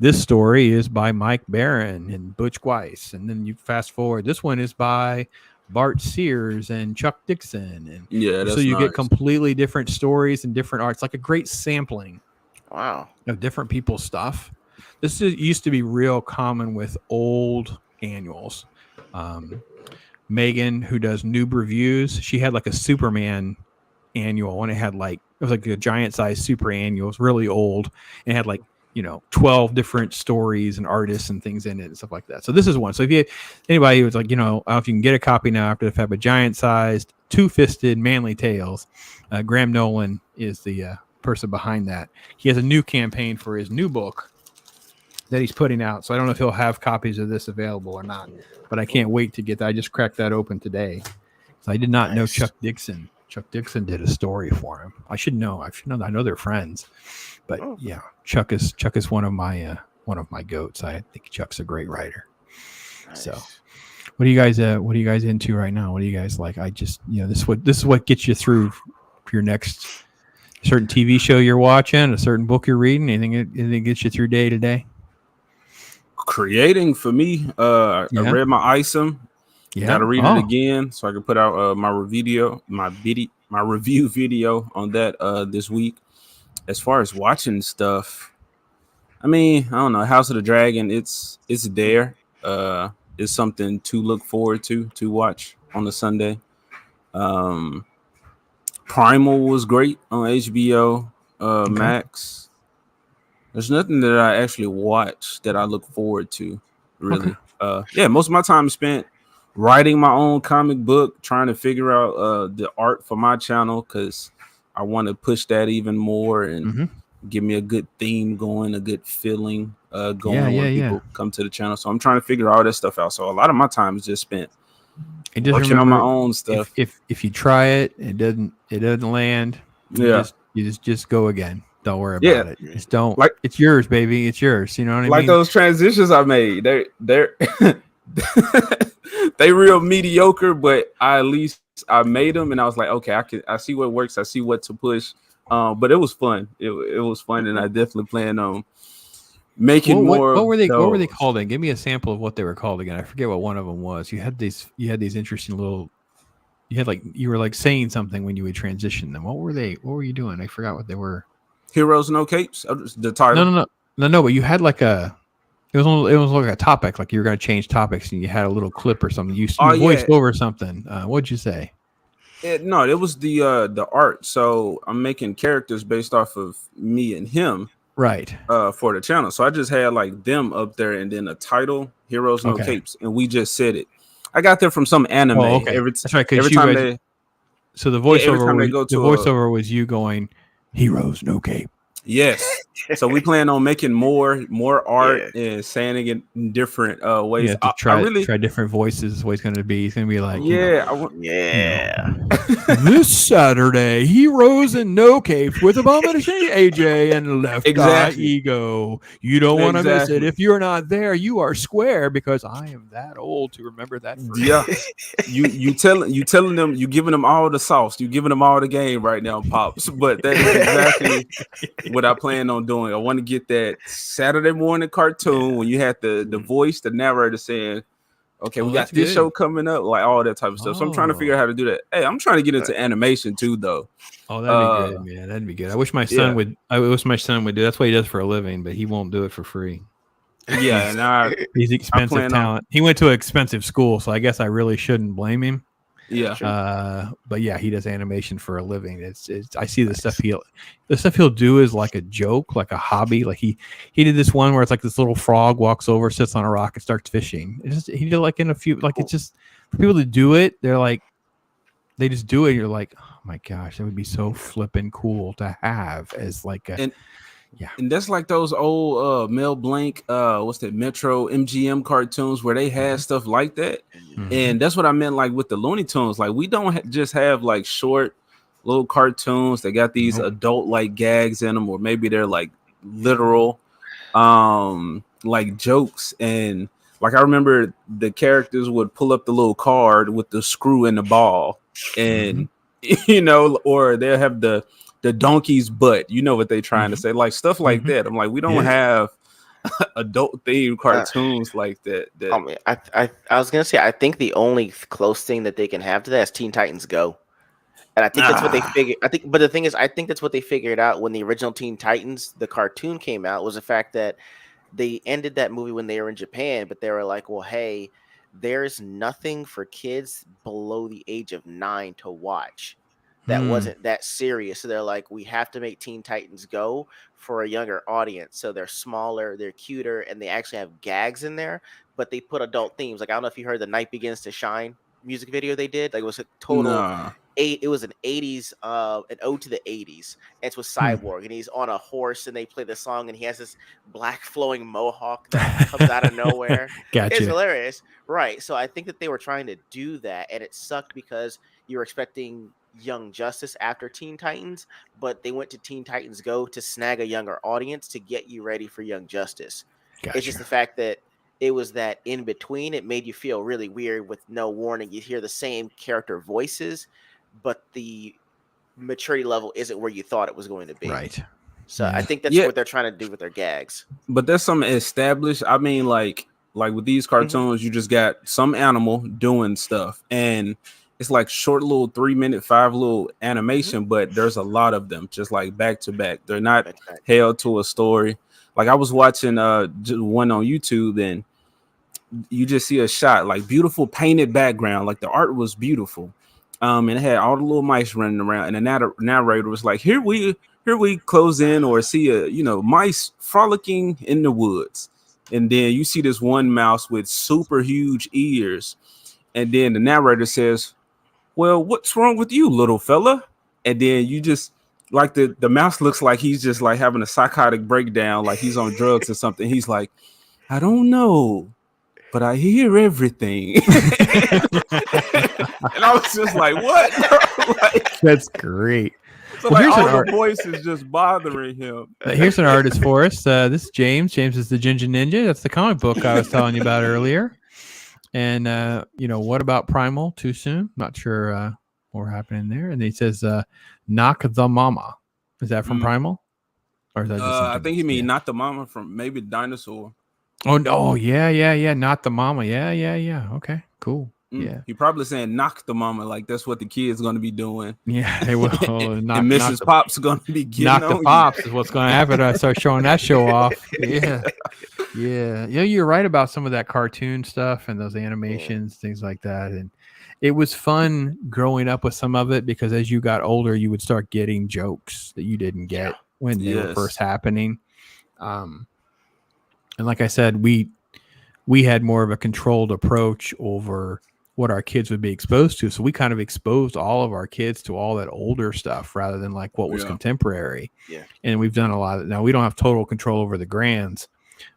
this story is by Mike Barron and Butch Weiss, and then you fast forward, this one is by Bart Sears and Chuck Dixon, and so you get completely different stories and different arts, like a great sampling.
Wow.
Of different people's stuff. This used to be real common with old annuals. Megan, who does Noob Reviews, she had like a Superman annual, and it was like a giant size super annual. It was really old, and it had like 12 different stories and artists and things in it and stuff like that. So this is one. So if anybody who's like, I don't know if you can get a copy now after the fact, but giant sized two-fisted manly tales, Graham Nolan is the person behind that. He has a new campaign for his new book that he's putting out. So I don't know if he'll have copies of this available or not, but I can't wait to get that. I just cracked that open today. So I did not know Chuck Dixon. Chuck Dixon did a story for him. I should know. I know they're friends. But yeah, Chuck is one of my goats. I think Chuck's a great writer. Nice. So, what are you guys into right now? What do you guys like? I just this is what gets you through your next certain TV show you're watching, a certain book you're reading. Anything gets you through day to day?
Creating for me. I read my ISOM. Yeah. Got to read it again so I can put out my review video on that this week. As far as watching stuff, I mean, I don't know. House of the Dragon, it's there. It's something to look forward to watch on a Sunday. Primal was great on HBO Max. There's nothing that I actually watch that I look forward to, really. Most of my time is spent writing my own comic book, trying to figure out the art for my channel, because I want to push that even more and give me a good theme going, a good feeling going when people come to the channel. So I'm trying to figure all that stuff out. So a lot of my time is just spent working on my own stuff.
If you try it, it doesn't land. You just go again. Don't worry about it. Just don't. It's yours, baby. It's yours. You know what I mean?
Like those transitions I made. They're they real mediocre, but at least I made them, and I was like, okay, I see what works. I see what to push. But it was fun. It was fun, and I definitely plan on making more.
What were they called? Then give me a sample of what they were called again. I forget what one of them was. You had these interesting little. You were like saying something when you would transition them. What were they? What were you doing? I forgot what they were.
Heroes No Capes. The title.
No. But you had like a. It was like a topic, like you were going to change topics, and you had a little clip or something. You voiced over something. What'd you say?
It was the art. So I'm making characters based off of me and him.
Right.
For the channel. So I just had like them up there and then a title, Heroes No Capes, and we just said it. I got there from some anime.
Oh, okay. That's right.
Every time they
so the voiceover was you going, Heroes No Cape.
Yes. So we plan on making more art and saying it in different ways.
Yeah, try different voices. Is what it's going to be. He's going to be like, this Saturday, Heroes and No Capes with Abomination AJ and Left Eye Ego. You don't want to miss it. If you're not there, you are square because I am that old to remember that.
Yeah, you telling them, you giving them all the sauce, you giving them all the game right now, Pops. But that is exactly what I plan on doing. I want to get that Saturday morning cartoon when you had the voice, the narrator saying, okay, we got this show coming up, like all that type of stuff. So I'm trying to figure out how to do that. Hey, I'm trying to get into animation too, though.
Oh, that'd be good, man. That'd be good. I wish my son would. I wish my son would do. That's what he does for a living, but he won't do it for free.
Yeah, and
he's expensive talent. He went to an expensive school, so I guess I really shouldn't blame him.
Yeah.
But yeah, he does animation for a living. It's I see the stuff he'll do is like a joke, like a hobby. Like he did this one where it's like this little frog walks over, sits on a rock, and starts fishing. He did like in a few, like it's just for people to do it. They're like, they just do it. You're like, oh my gosh, that would be so flippin' cool to have as like a.
And that's like those old Mel Blanc, what's that, Metro MGM cartoons where they had stuff like that. And that's what I meant, like with the Looney Tunes. Like we don't just have like short little cartoons that got these adult like gags in them, or maybe they're like literal like jokes. And like I remember the characters would pull up the little card with the screw in the ball, and you know, or they'll have the donkey's butt, you know what they're trying to say, like stuff like that. I'm like, we don't have adult themed cartoons like that.
I mean, I was gonna say, I think the only close thing that they can have to that is Teen Titans Go, and I think that's what they figured. But the thing is, I think that's what they figured out when the original Teen Titans, the cartoon, came out, was the fact that they ended that movie when they were in Japan, but they were like, well, hey, there's nothing for kids below the age of 9 to watch that wasn't that serious. So they're like, we have to make Teen Titans Go for a younger audience. So they're smaller, they're cuter, and they actually have gags in there, but they put adult themes. Like, I don't know if you heard the Night Begins to Shine music video they did. Like, it was a total it was an 80s an ode to the 80s, and it's with Cyborg, and he's on a horse, and they play the song, and he has this black flowing mohawk that comes out of nowhere.
Gotcha.
It's hilarious, right? So I think that they were trying to do that, and it sucked because you were expecting Young Justice after Teen Titans, but they went to Teen Titans Go to snag a younger audience to get you ready for Young Justice.
Gotcha.
It's just the fact that it was that in between. It made you feel really weird with no warning. You hear the same character voices, but the maturity level isn't where you thought it was going to be.
Right.
So I think that's what they're trying to do with their gags.
But there's some established. I mean, like with these cartoons, you just got some animal doing stuff, and it's like short little 3 minute, 5 little animation, but there's a lot of them just like back to back. They're not held to a story. Like I was watching just one on YouTube, and you just see a shot, like beautiful painted background, like the art was beautiful. And it had all the little mice running around, and the narrator was like, here we close in or see mice frolicking in the woods. And then you see this one mouse with super huge ears. And then the narrator says, well, what's wrong with you, little fella? And then you just like the mouse looks like he's just like having a psychotic breakdown, like he's on drugs or something. He's like, I don't know, but I hear everything. And I was just like, what? Like,
that's great.
So well, like all the voice is just bothering him.
Here's an artist for us. This is James. James is the Ginger Ninja. That's the comic book I was telling you about earlier. And what about Primal? Too soon? Not sure what happening there. And he says, "Knock the Mama." Is that from Primal? Or is that just
I think he mean Not the Mama from maybe Dinosaur.
Oh no! Yeah. Not the Mama. Yeah. Okay, cool. Yeah,
he probably saying knock the mama, like that's what the kids going to be doing.
Yeah, they will.
And Mrs. Pop's going to be getting
knock
on
the Pops is what's going to happen. I start showing that show off. Yeah. You're right about some of that cartoon stuff and those animations, things like that. And it was fun growing up with some of it because as you got older, you would start getting jokes that you didn't get when they were first happening. And like I said, we had more of a controlled approach over what our kids would be exposed to. So we kind of exposed all of our kids to all that older stuff rather than like what was contemporary.
Yeah.
And we've done a lot of, now we don't have total control over the grands,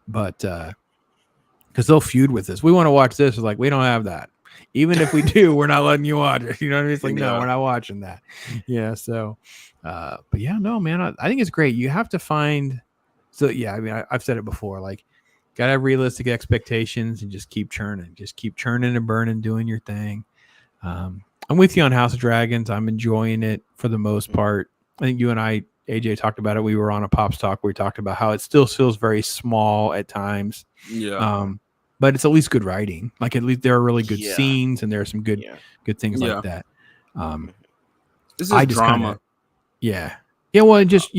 but because they'll feud with us. We want to watch this. It's like, we don't have that. Even if we do, we're not letting you watch it. You know what I mean? It's like, no, we're not watching that. Yeah. So, but yeah, no, man, I think it's great. You have to find, so yeah, I mean, I've said it before, like, got to have realistic expectations and just keep churning and burning, doing your thing. I'm with you on House of Dragons. I'm enjoying it for the most part. I think you and I, AJ, talked about it. We were on a Pops Talk where we talked about how it still feels very small at times.
Yeah.
But it's at least good writing. Like, at least there are really good scenes and there are some good things like that.
This is drama.
Kinda, yeah. Well, and just,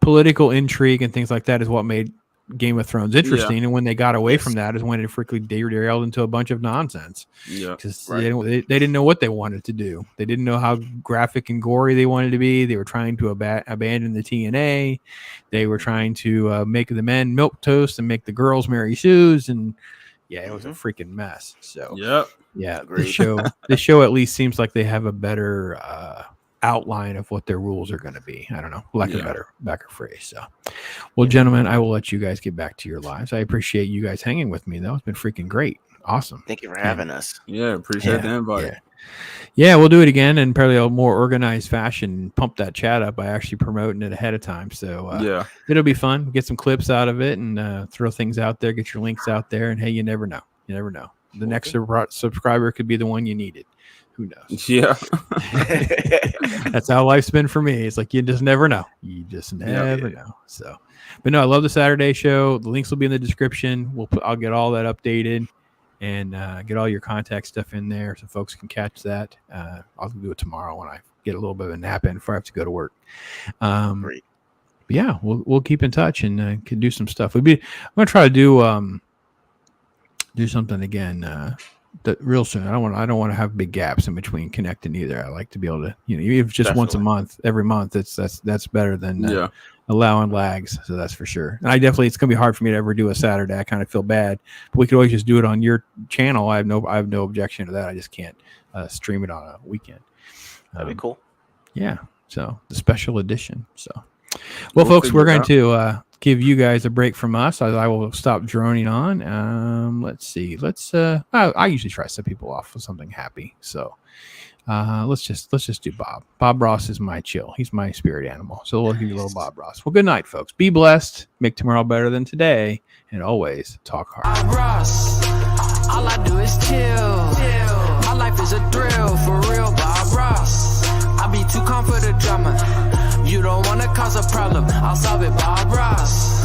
political intrigue and things like that is what made Game of Thrones interesting. And when they got away from that is when it freakily derailed into a bunch of nonsense. Yeah. Because they didn't know what they wanted to do. They didn't know how graphic and gory they wanted to be. They were trying to abandon the TNA. They were trying to make the men milquetoast and make the girls Mary Sue's. And it was a freaking mess. So the show at least seems like they have a better outline of what their rules are going to be. I don't know, lack of a better phrase. So, well, gentlemen, I will let you guys get back to your lives. I appreciate you guys hanging with me, though. It's been freaking great. Awesome.
Thank you for having us.
Yeah, appreciate the invite.
Yeah, we'll do it again in probably a more organized fashion. Pump that chat up by actually promoting it ahead of time. So it'll be fun. Get some clips out of it and throw things out there. Get your links out there. And hey, you never know. You never know. The next subscriber could be the one you needed. Who knows?
Yeah.
That's how life's been for me. It's like, you just never know. You just never know. So, but no, I love the Saturday show. The links will be in the description. I'll get all that updated and get all your contact stuff in there so folks can catch that. I'll do it tomorrow when I get a little bit of a nap in before I have to go to work. Great. But yeah, we'll keep in touch and can do some stuff. I'm gonna try to do something again. Real soon. I don't want to have big gaps in between connecting either. I like to be able to, even if just once a month, every month, that's better than allowing lags. So that's for sure. And it's going to be hard for me to ever do a Saturday. I kind of feel bad, but we could always just do it on your channel. I have no objection to that. I just can't stream it on a weekend.
That'd be cool.
Yeah. So the special edition. So, well, folks, we're going to give you guys a break from us. I will stop droning on. Let's see. I usually try to set people off with something happy. So let's just do Bob. Bob Ross is my chill. He's my spirit animal. So we'll give you a little Bob Ross. Well, good night, folks. Be blessed. Make tomorrow better than today. And always talk hard.
Bob Ross. All I do is chill. My life is a thrill. For real, Bob Ross. I be too calm for the drama. You don't want to cause a problem, I'll solve it, Bob Ross.